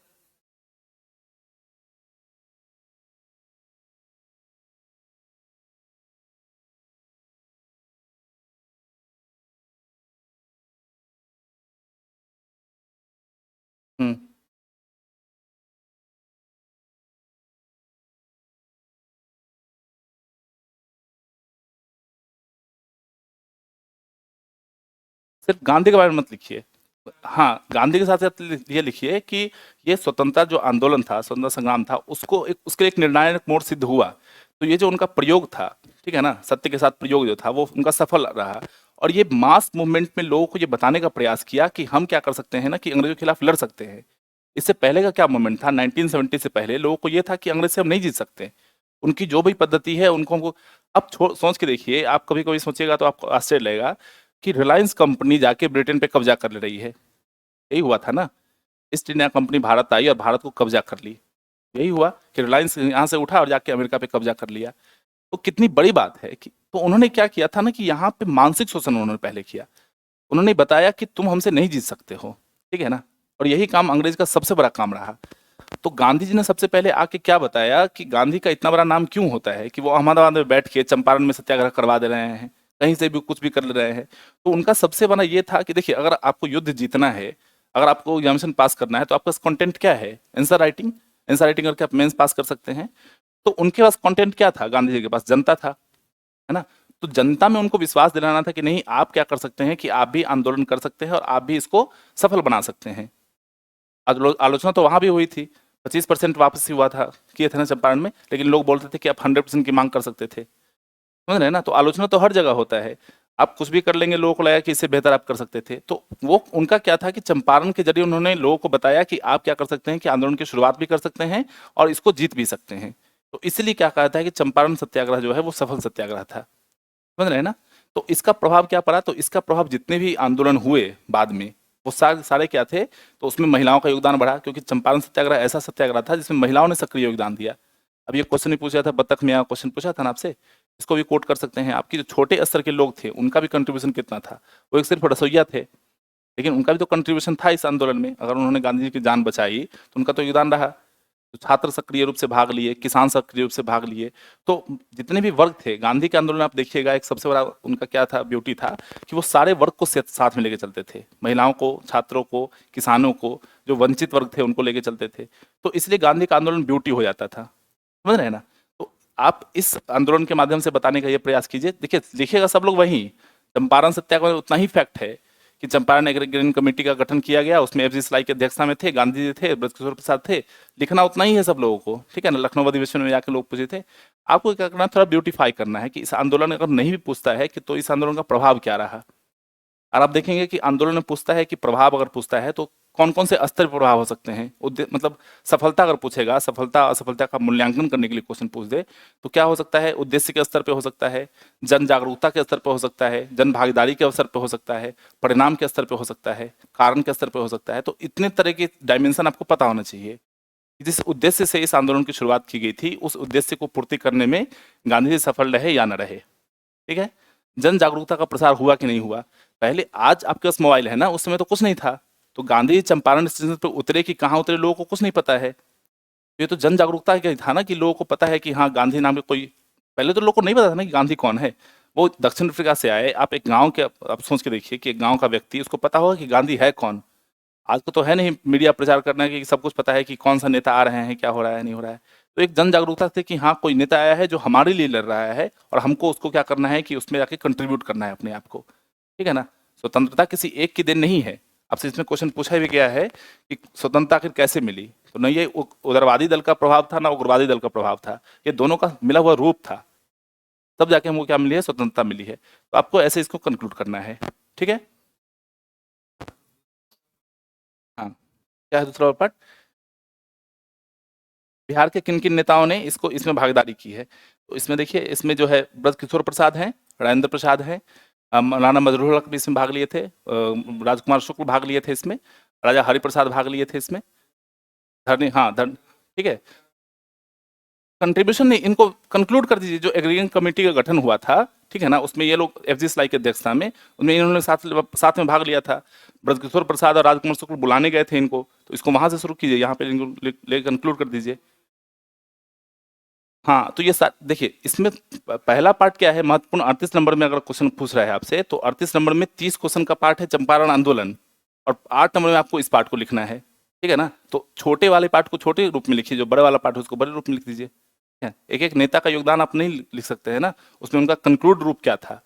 हम्म, सिर्फ गांधी के बारे में मत लिखिए। हाँ, गांधी के साथ साथ ये लिखिए कि ये स्वतंत्रता जो आंदोलन था, स्वतंत्रता संग्राम था, उसको उसके लिए एक निर्णायक मोड़ सिद्ध हुआ। तो ये जो उनका प्रयोग था, ठीक है ना, सत्य के साथ प्रयोग जो था वो उनका सफल रहा। और ये मास मूवमेंट में लोगों को ये बताने का प्रयास किया कि हम क्या कर सकते हैं ना, कि अंग्रेजों के खिलाफ लड़ सकते हैं। इससे पहले का क्या मूवमेंट था, 1970 से पहले लोगों को ये था कि अंग्रेज से हम नहीं जीत सकते। उनकी जो भी पद्धति है उनको हमको, अब सोच के देखिए, आप कभी कभी सोचिएगा तो आपको आश्चर्य लगेगा कि रिलायंस कंपनी जाके ब्रिटेन पे कब्जा कर ले रही है। यही हुआ था ना, ईस्ट इंडिया कंपनी भारत आई और भारत को कब्जा कर ली। यही हुआ कि रिलायंस यहाँ से उठा और जाके अमेरिका पे कब्जा कर लिया। तो कितनी बड़ी बात है कि, तो उन्होंने क्या किया था ना, कि यहाँ पे मानसिक शोषण उन्होंने पहले किया। उन्होंने बताया कि तुम हमसे नहीं जीत सकते हो, ठीक है ना। और यही काम अंग्रेज का सबसे बड़ा काम रहा। तो गांधी जी ने सबसे पहले आके क्या बताया कि गांधी का इतना बड़ा नाम क्यों होता है, कि वो अहमदाबाद में बैठ के चंपारण में सत्याग्रह करवा दे रहे हैं, कहीं से भी कुछ भी कर ले रहे हैं। तो उनका सबसे बड़ा ये था कि देखिए, अगर आपको युद्ध जीतना है, अगर आपको एग्जामिनेशन पास करना है, तो आपका कंटेंट क्या है, आंसर राइटिंग। आंसर राइटिंग करके आप मेंस पास कर सकते हैं। तो उनके पास कंटेंट क्या था, गांधी जी के पास जनता था, है ना। तो जनता में उनको विश्वास दिलाना था कि नहीं, आप क्या कर सकते हैं कि आप भी आंदोलन कर सकते हैं और आप भी इसको सफल बना सकते हैं। आलोचना तो वहां भी हुई थी, 25% वापसी हुआ था, किए थे ना चंपारण में, लेकिन लोग बोलते थे कि आप 100% की मांग कर सकते थे। समझ रहे हैं ना, तो आलोचना तो हर जगह होता है। आप कुछ भी कर लेंगे, लोगों को लगा कि इससे बेहतर आप कर सकते थे। तो वो उनका क्या था कि चंपारण के जरिए उन्होंने लोगों को बताया कि आप क्या कर सकते हैं, कि आंदोलन की शुरुआत भी कर सकते हैं और इसको जीत भी सकते हैं। तो इसलिए क्या कहा था कि चंपारण सत्याग्रह जो है वो सफल सत्याग्रह था। समझ रहे हैं ना। तो इसका प्रभाव क्या पड़ा, तो इसका प्रभाव जितने भी आंदोलन हुए बाद में, वो सारे सारे क्या थे, तो उसमें महिलाओं का योगदान बढ़ा, क्योंकि चंपारण सत्याग्रह ऐसा सत्याग्रह था जिसमें महिलाओं ने सक्रिय योगदान दिया। अब ये क्वेश्चन भी पूछा था, बतख मियाँ क्वेश्चन पूछा था ना आपसे, इसको भी कोट कर सकते हैं। आपकी जो छोटे स्तर के लोग थे उनका भी कंट्रीब्यूशन कितना था, वो एक सिर्फ रसोईया थे, लेकिन उनका भी तो कंट्रीब्यूशन था इस आंदोलन में। अगर उन्होंने गांधी जी की जान बचाई तो उनका तो योगदान रहा। तो छात्र सक्रिय रूप से भाग लिए, किसान सक्रिय रूप से भाग लिए। तो जितने भी वर्ग थे गांधी के आंदोलन में, आप देखिएगा एक सबसे बड़ा उनका क्या था, ब्यूटी था, कि वो सारे वर्ग को साथ में लेके चलते थे। महिलाओं को, छात्रों को, किसानों को, जो वंचित वर्ग थे उनको लेके चलते थे। तो इसलिए गांधी का आंदोलन ब्यूटी हो जाता था। समझ रहे हैं ना। तो आप इस आंदोलन के माध्यम से बताने का ये प्रयास कीजिए। देखिए, लिखिएगा सब लोग वही, चंपारण सत्याग्रह में उतना ही फैक्ट है कि चंपारण एग्रीगेशन कमेटी का गठन किया गया, उसमें एफ जी सलाई की अध्यक्षता में थे, गांधी जी थे, ब्रजकिशोर प्रसाद थे। लिखना उतना ही है सब लोगों को, ठीक है ना। लखनऊ अधिवेशन में जाकर लोग पूछे थे। आपको क्या करना है, थोड़ा ब्यूटीफाई करना है कि इस आंदोलन अगर नहीं भी पूछता है कि तो इस आंदोलन का प्रभाव क्या रहा। और आप देखेंगे कि आंदोलन में पूछता है कि प्रभाव अगर पूछता है तो कौन कौन से स्तर पर प्रभाव हो सकते हैं। मतलब सफलता अगर पूछेगा, सफलता असफलता का मूल्यांकन करने के लिए क्वेश्चन पूछ दे, तो क्या हो सकता है, उद्देश्य के स्तर पे हो सकता है, जन जागरूकता के स्तर पे हो सकता है, जन भागीदारी के स्तर पे हो सकता है, परिणाम के स्तर पे हो सकता है, कारण के स्तर पे हो सकता है। तो इतने तरह के डायमेंशन आपको पता होना चाहिए कि जिस उद्देश्य से इस आंदोलन की शुरुआत की गई थी, उस उद्देश्य को पूर्ति करने में गांधी जी सफल रहे या न रहे। ठीक है, जन जागरूकता का प्रसार हुआ कि नहीं हुआ। पहले, आज आपके पास मोबाइल है ना, उस समय तो कुछ नहीं था। तो गांधी जी चंपारण स्टेशन पर उतरे कि कहाँ उतरे, लोगों को कुछ नहीं पता है। ये तो जन जागरूकता का था ना, कि लोगों को पता है कि हाँ, गांधी नाम के कोई, पहले तो लोगों को नहीं पता था ना कि गांधी कौन है। वो दक्षिण अफ्रीका से आए, आप एक गांव के, आप सोच के देखिए कि एक गांव का व्यक्ति, उसको पता होगा कि गांधी है कौन। आज को तो है नहीं मीडिया प्रचार करना कि सब कुछ पता है कि कौन सा नेता आ रहे हैं, क्या हो रहा है, नहीं हो रहा है। तो एक जन जागरूकता थी कि हाँ, कोई नेता आया है जो हमारे लिए लड़ रहा है, और हमको उसको क्या करना है कि उसमें जाके कंट्रीब्यूट करना है अपने आप को। ठीक है ना। स्वतंत्रता किसी एक की देन नहीं है। आपसे इसमें क्वेश्चन पूछा भी गया है कि स्वतंत्रता आखिर कैसे मिली। तो न ये उदारवादी दल का प्रभाव था ना उग्रवादी दल का प्रभाव था, ये दोनों का मिला हुआ रूप था, तब जाके हमको क्या मिली है, स्वतंत्रता मिली है। तो आपको ऐसे इसको कंक्लूड करना है, ठीक है। हाँ, क्या है दूसरा पार्ट? बिहार के किन किन नेताओं ने इसको इसमें भागीदारी की है? तो इसमें देखिए, इसमें जो है ब्रजकिशोर प्रसाद हैं, राजेंद्र प्रसाद हैं, मौलाना मजरूल हक भी इसमें भाग लिए थे, राजकुमार शुक्ल भाग लिए थे इसमें, राजा हरिप्रसाद भाग लिए थे इसमें, धरनी, हाँ धर, ठीक है। कंट्रीब्यूशन नहीं, इनको कंक्लूड कर दीजिए। जो एग्रीगेशन कमेटी का गठन हुआ था, ठीक है ना, उसमें ये लोग एफ जी स्लाई की अध्यक्षता में, उनमें इन्होंने साथ में भाग लिया था। ब्रजकिशोर प्रसाद और राजकुमार शुक्ल बुलाने गए थे इनको, तो इसको वहां से शुरू कीजिए, यहाँ पे इनको ले कंक्लूड कर दीजिए। हाँ, तो ये देखिए, इसमें पहला पार्ट क्या है महत्वपूर्ण, 38 नंबर में अगर क्वेश्चन पूछ रहा है आपसे, तो 38 नंबर में 30 क्वेश्चन का पार्ट है चंपारण आंदोलन, और 8 नंबर में आपको इस पार्ट को लिखना है, ठीक है ना। तो छोटे वाले पार्ट को छोटे रूप में लिखिए, जो बड़े वाला पार्ट है उसको बड़े रूप में लिख दीजिए। एक एक नेता का योगदान आप नहीं लिख सकते हैं ना, उसमें उनका कंक्लूड रूप क्या था।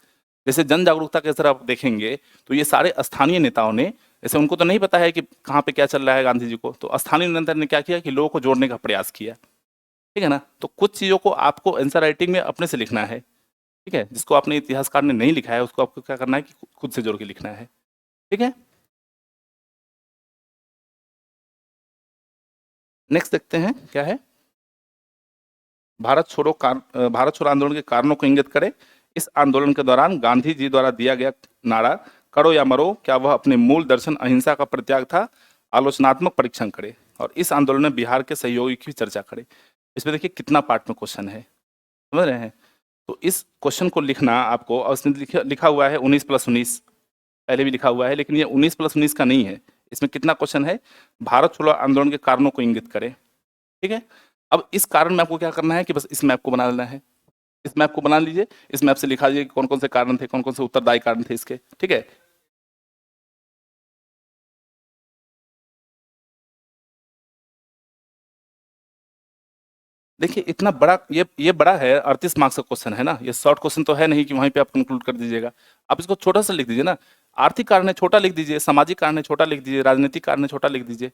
जैसे जन जागरूकता के तरह आप देखेंगे तो ये सारे स्थानीय नेताओं ने, जैसे उनको तो नहीं पता है कि कहाँ पे क्या चल रहा है गांधी जी को, तो स्थानीय नेता ने क्या किया कि लोगों को जोड़ने का प्रयास किया, ठीक है ना। तो कुछ चीज़ों को आपको आंसर राइटिंग में अपने से लिखना है, ठीक है। जिसको आपने इतिहासकार ने नहीं लिखा है उसको आपको क्या करना है कि खुद से जोड़ के लिखना है, ठीक है। नेक्स्ट देखते हैं क्या है। भारत छोड़ो आंदोलन के कारणों को इंगित करें। इस आंदोलन के दौरान गांधी जी द्वारा दिया गया नारा करो या मरो, क्या वह अपने मूल दर्शन अहिंसा का परित्याग था? आलोचनात्मक परीक्षण करे, और इस आंदोलन में बिहार के सहयोगी की चर्चा करे। इसमें देखिए कितना पार्ट में क्वेश्चन है, समझ रहे हैं। तो इस क्वेश्चन को लिखना आपको, और इसमें लिखा हुआ है 19+19, पहले भी लिखा हुआ है, लेकिन ये 19+19 का नहीं है। इसमें कितना क्वेश्चन है, भारत छोड़ो आंदोलन के कारणों को इंगित करे, ठीक है। अब इस कारण में आपको क्या करना है कि बस इस मैप को बना लेना है। इस मैप को बना लीजिए, इस मैप से लिखा लीजिए कौन कौन से कारण थे, कौन कौन से उत्तरदायी कारण थे इसके, ठीक है। देखिए इतना बड़ा, ये बड़ा है, 38 मार्क्स का क्वेश्चन है ना, ये शॉर्ट क्वेश्चन तो है नहीं कि वहीं पे आप कंक्लूड कर दीजिएगा। आप इसको छोटा सा लिख दीजिए ना, आर्थिक कारण है छोटा लिख दीजिए, सामाजिक कारण है छोटा लिख दीजिए, राजनीतिक कारण है छोटा लिख दीजिए।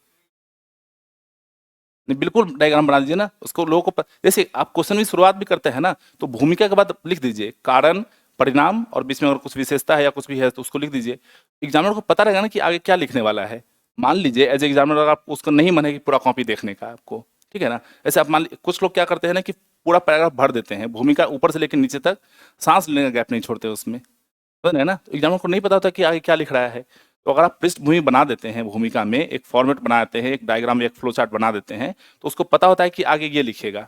नहीं, बिल्कुल डायग्राम बना दीजिए ना, उसको लोगों को जैसे आप क्वेश्चन की शुरुआत भी करते हैं ना, तो भूमिका के बाद लिख दीजिए कारण, परिणाम, और बीच में अगर कुछ विशेषता है या कुछ भी है तो उसको लिख दीजिए। एग्जामिनर को पता रहेगा ना कि आगे क्या लिखने वाला है। मान लीजिए एज एग्जामिनर अगर आप उसको नहीं मन है कि पूरा कॉपी देखने का आपको, ठीक है ना, ऐसे आप कुछ लोग क्या करते हैं ना कि पूरा पैराग्राफ भर देते हैं, भूमिका ऊपर से लेकर नीचे तक, सांस लेने का गैप नहीं छोड़ते उसमें, समझ रहे हैं ना। तो एग्जामिनर को नहीं पता होता कि आगे क्या लिख रहा है। तो अगर आप पृष्ठभूमि बना देते हैं, भूमिका में एक फॉर्मेट बना देते हैं, एक डायग्राम, एक फ्लो चार्ट बना देते हैं, तो उसको पता होता है कि आगे ये लिखेगा,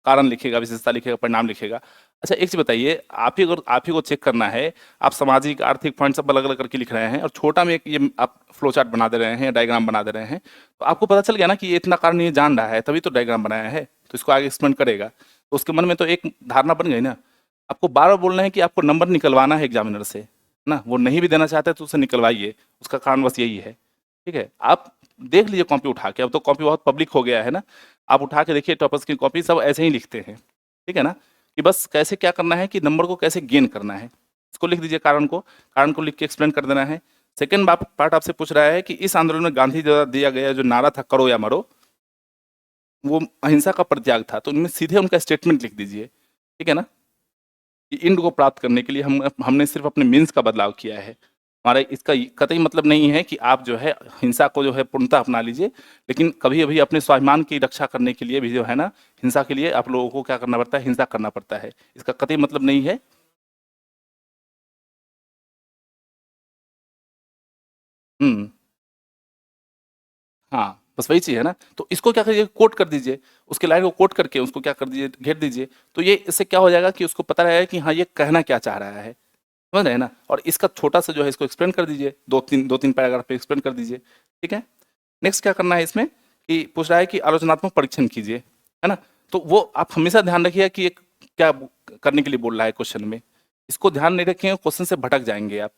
कारण लिखेगा, विशेषता लिखेगा, परिणाम लिखेगा। अच्छा एक चीज बताइए, आप ही को चेक करना है, आप सामाजिक आर्थिक पॉइंट सब अलग अलग करके लिख रहे हैं, और छोटा में एक ये आप फ्लो चार्ट बना दे रहे हैं, डायग्राम बना दे रहे हैं, तो आपको पता चल गया ना कि ये इतना कारण ये जान रहा है, तभी तो डायग्राम बनाया है, तो इसको आगे एक्सप्लेन करेगा। तो उसके मन में तो एक धारणा बन गई ना। आपको बार बार बोलना है कि आपको नंबर निकलवाना है एग्जामिनर से ना, वो नहीं भी देना चाहते तो उसे निकलवाइए, उसका कारण बस यही है, ठीक है। आप देख लीजिए कॉपी उठा के, अब तो कॉपी बहुत पब्लिक हो गया है ना, आप उठा के देखिए टॉपर्स की कॉपी सब ऐसे ही लिखते हैं, ठीक है ना, कि बस कैसे क्या करना है कि नंबर को कैसे गेन करना है। इसको लिख दीजिए, कारण को लिख के एक्सप्लेन कर देना है। सेकेंड पार्ट आपसे पूछ रहा है कि इस आंदोलन में गांधी द्वारा दिया गया जो नारा था करो या मरो, वो अहिंसा का परित्याग था, तो उनमें सीधे उनका स्टेटमेंट लिख दीजिए, ठीक है ना, कि इंड को प्राप्त करने के लिए हमने सिर्फ अपने मीन्स का बदलाव किया है। हमारा इसका कतई मतलब नहीं है कि आप जो है हिंसा को जो है पूर्णतः अपना लीजिए, लेकिन कभी कभी अपने स्वाभिमान की रक्षा करने के लिए भी जो है ना, हिंसा के लिए आप लोगों को क्या करना पड़ता है, हिंसा करना पड़ता है, इसका कतई मतलब नहीं है। हम्म, हाँ बस वही चीज़ है ना। तो इसको क्या करिए, कोट कर दीजिए, उसके लाइन को कोट करके उसको क्या कर दीजिए, घेर दीजिए। तो ये इससे क्या हो जाएगा कि उसको पता रहेगा कि हाँ ये कहना क्या चाह रहा है, समझ रहे हैं ना। और इसका छोटा सा जो है इसको एक्सप्लेन कर दीजिए, दो तीन पैराग्राफ पे एक्सप्लेन कर दीजिए, ठीक है। नेक्स्ट क्या करना है इसमें कि पूछ रहा है कि आलोचनात्मक परीक्षण कीजिए, है ना। तो वो आप हमेशा ध्यान रखिए कि एक क्या करने के लिए बोल रहा है क्वेश्चन में, इसको ध्यान नहीं रखेंगे क्वेश्चन से भटक जाएंगे आप।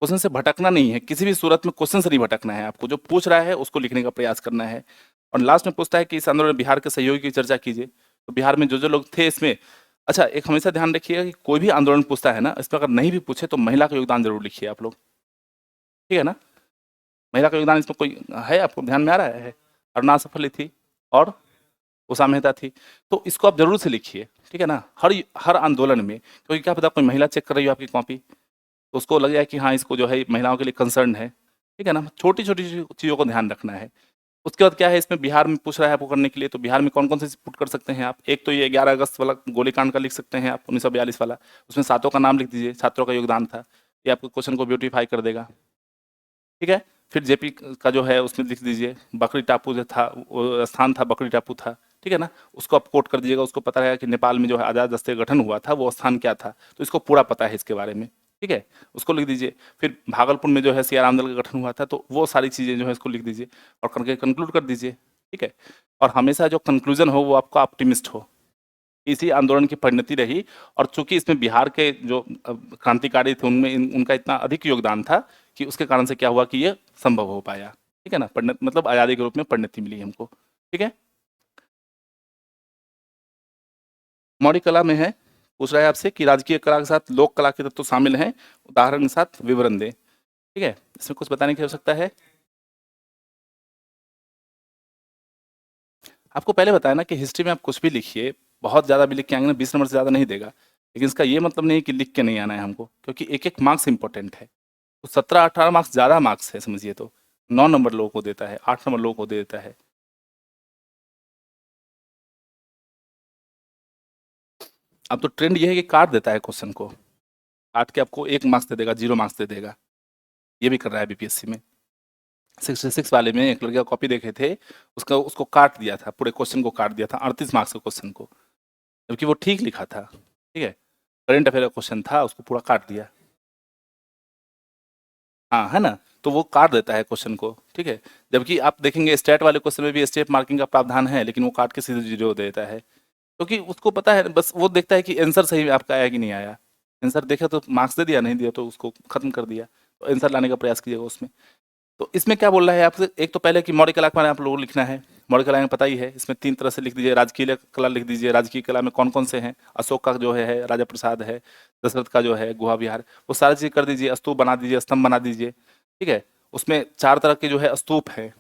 क्वेश्चन से भटकना नहीं है, किसी भी सूरत में क्वेश्चन से नहीं भटकना है, आपको जो पूछ रहा है उसको लिखने का प्रयास करना है। और लास्ट में पूछता है कि इस आंदोलन में बिहार के सहयोगी की चर्चा कीजिए, तो बिहार में जो लोग थे इसमें। अच्छा एक हमेशा ध्यान रखिएगा कि कोई भी आंदोलन पूछता है ना, इसमें अगर नहीं भी पूछे तो महिला का योगदान जरूर लिखिए आप लोग, ठीक है ना। महिला का योगदान इसमें कोई है आपको ध्यान में आ रहा है, अरुणा सफल थी, और उषा मेहता थी। तो इसको आप जरूर से लिखिए, ठीक है ना, हर हर आंदोलन में, क्योंकि क्या पता कोई महिला चेक कर रही हो आपकी कॉपी, तो उसको लग जाए कि हाँ इसको जो है महिलाओं के लिए कंसर्न है, ठीक है ना, छोटी छोटी चीज़ों को ध्यान रखना है। उसके बाद क्या है, इसमें बिहार में पूछ रहा है आपको करने के लिए, तो बिहार में कौन कौन से पुट कर सकते हैं आप, एक तो ये 11 अगस्त वाला गोलीकांड का लिख सकते हैं आप, 1942 वाला, उसमें छात्रों का नाम लिख दीजिए, छात्रों का योगदान था, ये आपके क्वेश्चन को ब्यूटीफाई कर देगा, ठीक है। फिर जेपी का जो है उसमें लिख दीजिए बकरी टापू जो था, वो स्थान था बकरी टापू था, ठीक है ना, उसको आप कोट कर दीजिएगा, उसको पता है कि नेपाल में जो है आज़ाद दस्ते का गठन हुआ था वो स्थान क्या था, तो इसको पूरा पता है इसके बारे में, ठीक है, उसको लिख दीजिए। फिर भागलपुर में जो है सियाराम दल का गठन हुआ था, तो वो सारी चीज़ें जो है इसको लिख दीजिए और करके कंक्लूड कर दीजिए, ठीक है। और हमेशा जो कंक्लूजन हो वो आपका ऑप्टिमिस्ट हो, इसी आंदोलन की परिणति रही। और चूंकि इसमें बिहार के जो क्रांतिकारी थे उनमें उनका इतना अधिक योगदान था कि उसके कारण से क्या हुआ कि ये संभव हो पाया, ठीक है ना, परिणत मतलब आज़ादी के रूप में परिणति मिली हमको, ठीक है। मौर्य कला में है, पूछ रहा है आपसे कि राजकीय कला के साथ लोक कला के तत्व तो शामिल हैं, उदाहरण के साथ विवरण दें, ठीक है, इसमें कुछ बताने की आवश्यकता है। आपको पहले बताया ना कि हिस्ट्री में आप कुछ भी लिखिए, बहुत ज़्यादा भी लिख के आएंगे ना 20 नंबर से ज़्यादा नहीं देगा, लेकिन इसका ये मतलब नहीं कि लिख के नहीं आना है हमको, क्योंकि एक एक मार्क्स इंपॉर्टेंट है। तो 17-18 मार्क्स ज़्यादा मार्क्स है समझिए, तो 9 नंबर लोगों को देता है, 8 नंबर लोगों को दे देता है। अब तो ट्रेंड ये है कि काट देता है क्वेश्चन को, काट के आपको 1 मार्क्स दे देगा, 0 मार्क्स दे देगा, ये भी कर रहा है बीपीएससी में। 66 वाले में एक लड़के का कॉपी देखे थे, उसका उसको काट दिया था, पूरे क्वेश्चन को काट दिया था, 38 मार्क्स के क्वेश्चन को, जबकि वो ठीक लिखा था, ठीक है, करंट अफेयर का क्वेश्चन था, उसको पूरा काट दिया। हाँ, है ना? तो वो काट देता है क्वेश्चन को, ठीक है? जबकि आप देखेंगे स्टैट वाले क्वेश्चन में भी स्टेप मार्किंग का प्रावधान है, लेकिन वो काट के सीधे 0 देता है। क्योंकि उसको पता है, बस वो देखता है कि आंसर सही आपका आया कि नहीं आया। आंसर देखा तो मार्क्स दे दिया, नहीं दिया तो उसको खत्म कर दिया। तो आंसर लाने का प्रयास कीजिएगा उसमें। तो इसमें क्या बोल रहा है आपसे, एक तो पहले कि मौर्य कला के बारे में आप लोगों को लिखना है। मौर्य कला में पता ही है, इसमें 3 तरह से लिख दीजिए, राजकीय कला लिख दीजिए, राजकीय कला में कौन-कौन से हैं? अशोक का जो है, राजा प्रसाद है, दशरथ का जो है गुहा विहार, वो सारी चीज़ कर दीजिए, स्तूप बना दीजिए, स्तंभ बना दीजिए, ठीक है? उसमें 4 तरह के जो है स्तूप हैं,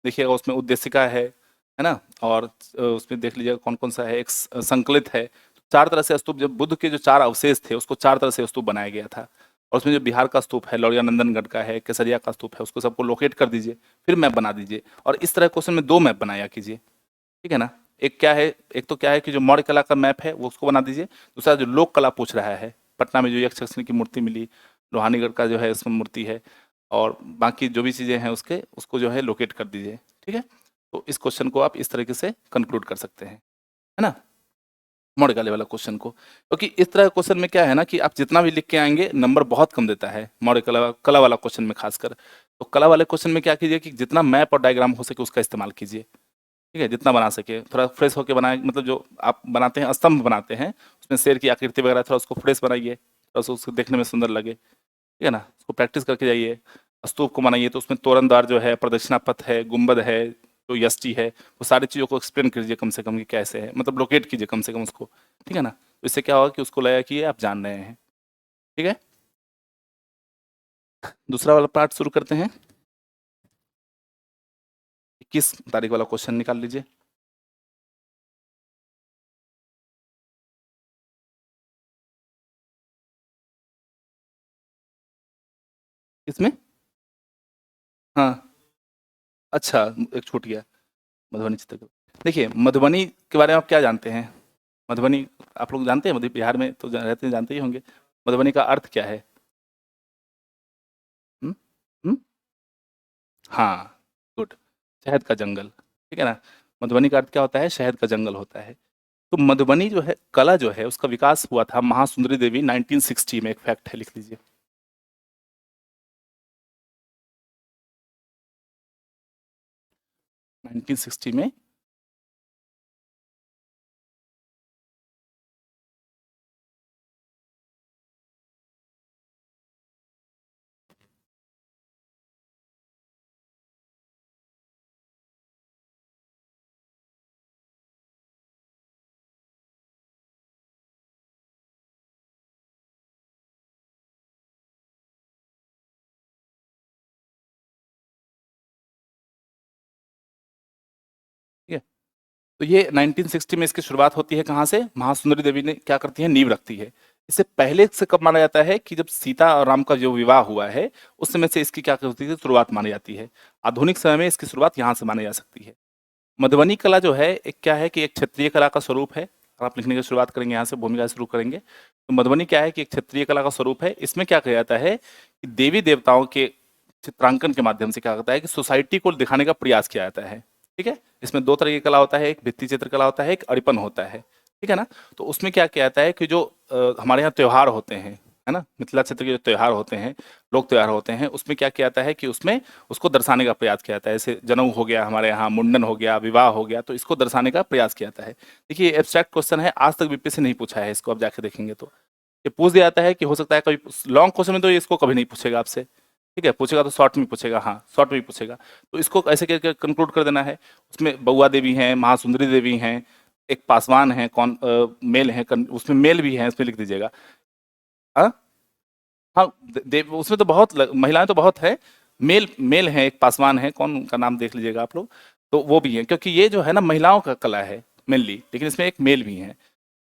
देखिएगा उसमें उद्देशिका है ना? और उसमें देख लीजिएगा कौन-कौन सा है, एक संकलित है। 4 तरह से स्तूप, जब बुद्ध के जो 4 अवशेष थे, उसको 4 तरह से स्तूप बनाया गया था। और उसमें जो बिहार का स्तूप है, लौरिया नंदनगढ़ का है, केसरिया का स्तूप है, उसको सबको लोकेट कर दीजिए, फिर मैप बना दीजिए। और इस तरह क्वेश्चन में 2 मैप बनाया कीजिए, ठीक है ना? एक क्या है, एक तो क्या है कि जो मौर्य कला का मैप है वो उसको बना दीजिए। दूसरा जो लोक कला पूछ रहा है, पटना में जो यक्षरक्षण की मूर्ति मिली, लोहानीगढ़ का जो है उसमें मूर्ति है, और बाकी जो भी चीज़ें हैं उसके, उसको जो है लोकेट कर दीजिए, ठीक है? तो इस क्वेश्चन को आप इस तरीके से कंक्लूड कर सकते हैं, है ना? मौर्य कला वाला क्वेश्चन को, क्योंकि इस तरह क्वेश्चन में क्या है ना कि आप जितना भी लिख के आएंगे नंबर बहुत कम देता है, मौर्य कला कला वाला क्वेश्चन में खासकर। तो कला वाले क्वेश्चन में क्या कीजिए कि जितना मैप और डायग्राम हो सके उसका इस्तेमाल कीजिए, ठीक है, जितना बना सके थोड़ा फ्रेश होकर बनाए, मतलब जो आप बनाते हैं स्तंभ बनाते हैं, उसमें शेर की आकृति वगैरह थोड़ा उसको फ्रेश बनाइए, थोड़ा सा उसको देखने में सुंदर लगे, ठीक है ना, उसको प्रैक्टिस करके जाइए। स्तूप को बनाइए तो उसमें तोरण द्वार जो है, प्रदक्षिणा पथ है, गुंबद है, जो यष्टि है, वो सारी चीज़ों को एक्सप्लेन कीजिए कम से कम कि कैसे है, मतलब लोकेट कीजिए कम से कम उसको, ठीक है ना, तो इससे क्या होगा कि उसको लगेगा कि ये आप जान रहे हैं, ठीक है। दूसरा वाला पार्ट शुरू करते हैं। 21 तारीख वाला क्वेश्चन निकाल लीजिए। इसमें हाँ, अच्छा, एक छूट गया, मधुबनी चित्रकला। देखिए मधुबनी के बारे में आप क्या जानते हैं? मधुबनी आप लोग जानते हैं, मध्य बिहार में तो रहते हैं, जानते ही होंगे। मधुबनी का अर्थ क्या है? हुँ? हुँ? हाँ, गुड, शहद का जंगल, ठीक है ना? मधुबनी का अर्थ क्या होता है? शहद का जंगल होता है। तो मधुबनी जो है, कला जो है, उसका विकास हुआ था महासुंदरी देवी 1960 में, एक फैक्ट है, लिख लीजिए। 1960 में तो ये 1960 में इसकी शुरुआत होती है कहाँ से? महासुंदरी देवी ने क्या करती है, नींव रखती है। इससे पहले से कब माना जाता है कि जब सीता और राम का जो विवाह हुआ है उस समय से इसकी क्या होती है, शुरुआत मानी जाती है। आधुनिक समय में इसकी शुरुआत यहाँ से मानी जा सकती है। मधुबनी कला जो है एक क्या है कि एक क्षत्रिय कला का स्वरूप है। अगर आप लिखने की शुरुआत करेंगे यहाँ से भूमिका शुरू करेंगे तो मधुबनी क्या है कि एक क्षत्रिय कला का स्वरूप है। इसमें क्या कहा जाता है कि देवी देवताओं के चित्रांकन के माध्यम से क्या होता है कि सोसाइटी को दिखाने का प्रयास किया जाता है। ठीक है, इसमें दो तरह की कला होता है, एक भित्ति चित्र कला होता है, एक अड़िपन होता है। ठीक है ना। तो उसमें क्या किया जाता है कि जो हमारे यहाँ त्योहार होते हैं, है ना, मिथिला क्षेत्र के जो त्योहार होते हैं, लोक त्योहार होते हैं, उसमें क्या किया जाता है कि उसमें उसको दर्शाने का प्रयास किया जाता है। जैसे जनेऊ हो गया हमारे यहाँ, मुंडन हो गया, विवाह हो गया, तो इसको दर्शाने का प्रयास किया जाता है। देखिए एब्स्ट्रैक्ट क्वेश्चन है, आज तक बीपीएससी नहीं पूछा है इसको, आप जाके देखेंगे तो ये पूछ दिया जाता है कि हो सकता है कभी लॉन्ग क्वेश्चन में तो ये इसको कभी नहीं पूछेगा आपसे। ठीक है, पूछेगा तो शॉर्ट में पूछेगा, हाँ शॉर्ट में ही पूछेगा। तो इसको ऐसे करके कंक्लूड कर देना है। उसमें बउआ देवी हैं, महासुंदरी देवी हैं, एक पासवान है, कौन मेल है, उसमें मेल भी है, इसमें लिख दीजिएगा। हाँ हाँ, देव उसमें तो बहुत महिलाएं तो बहुत है, मेल मेल है, एक पासवान है, कौन उनका नाम देख लीजिएगा आप लोग, तो वो भी है, क्योंकि ये जो है ना महिलाओं का कला है मेनली, लेकिन इसमें एक मेल भी है।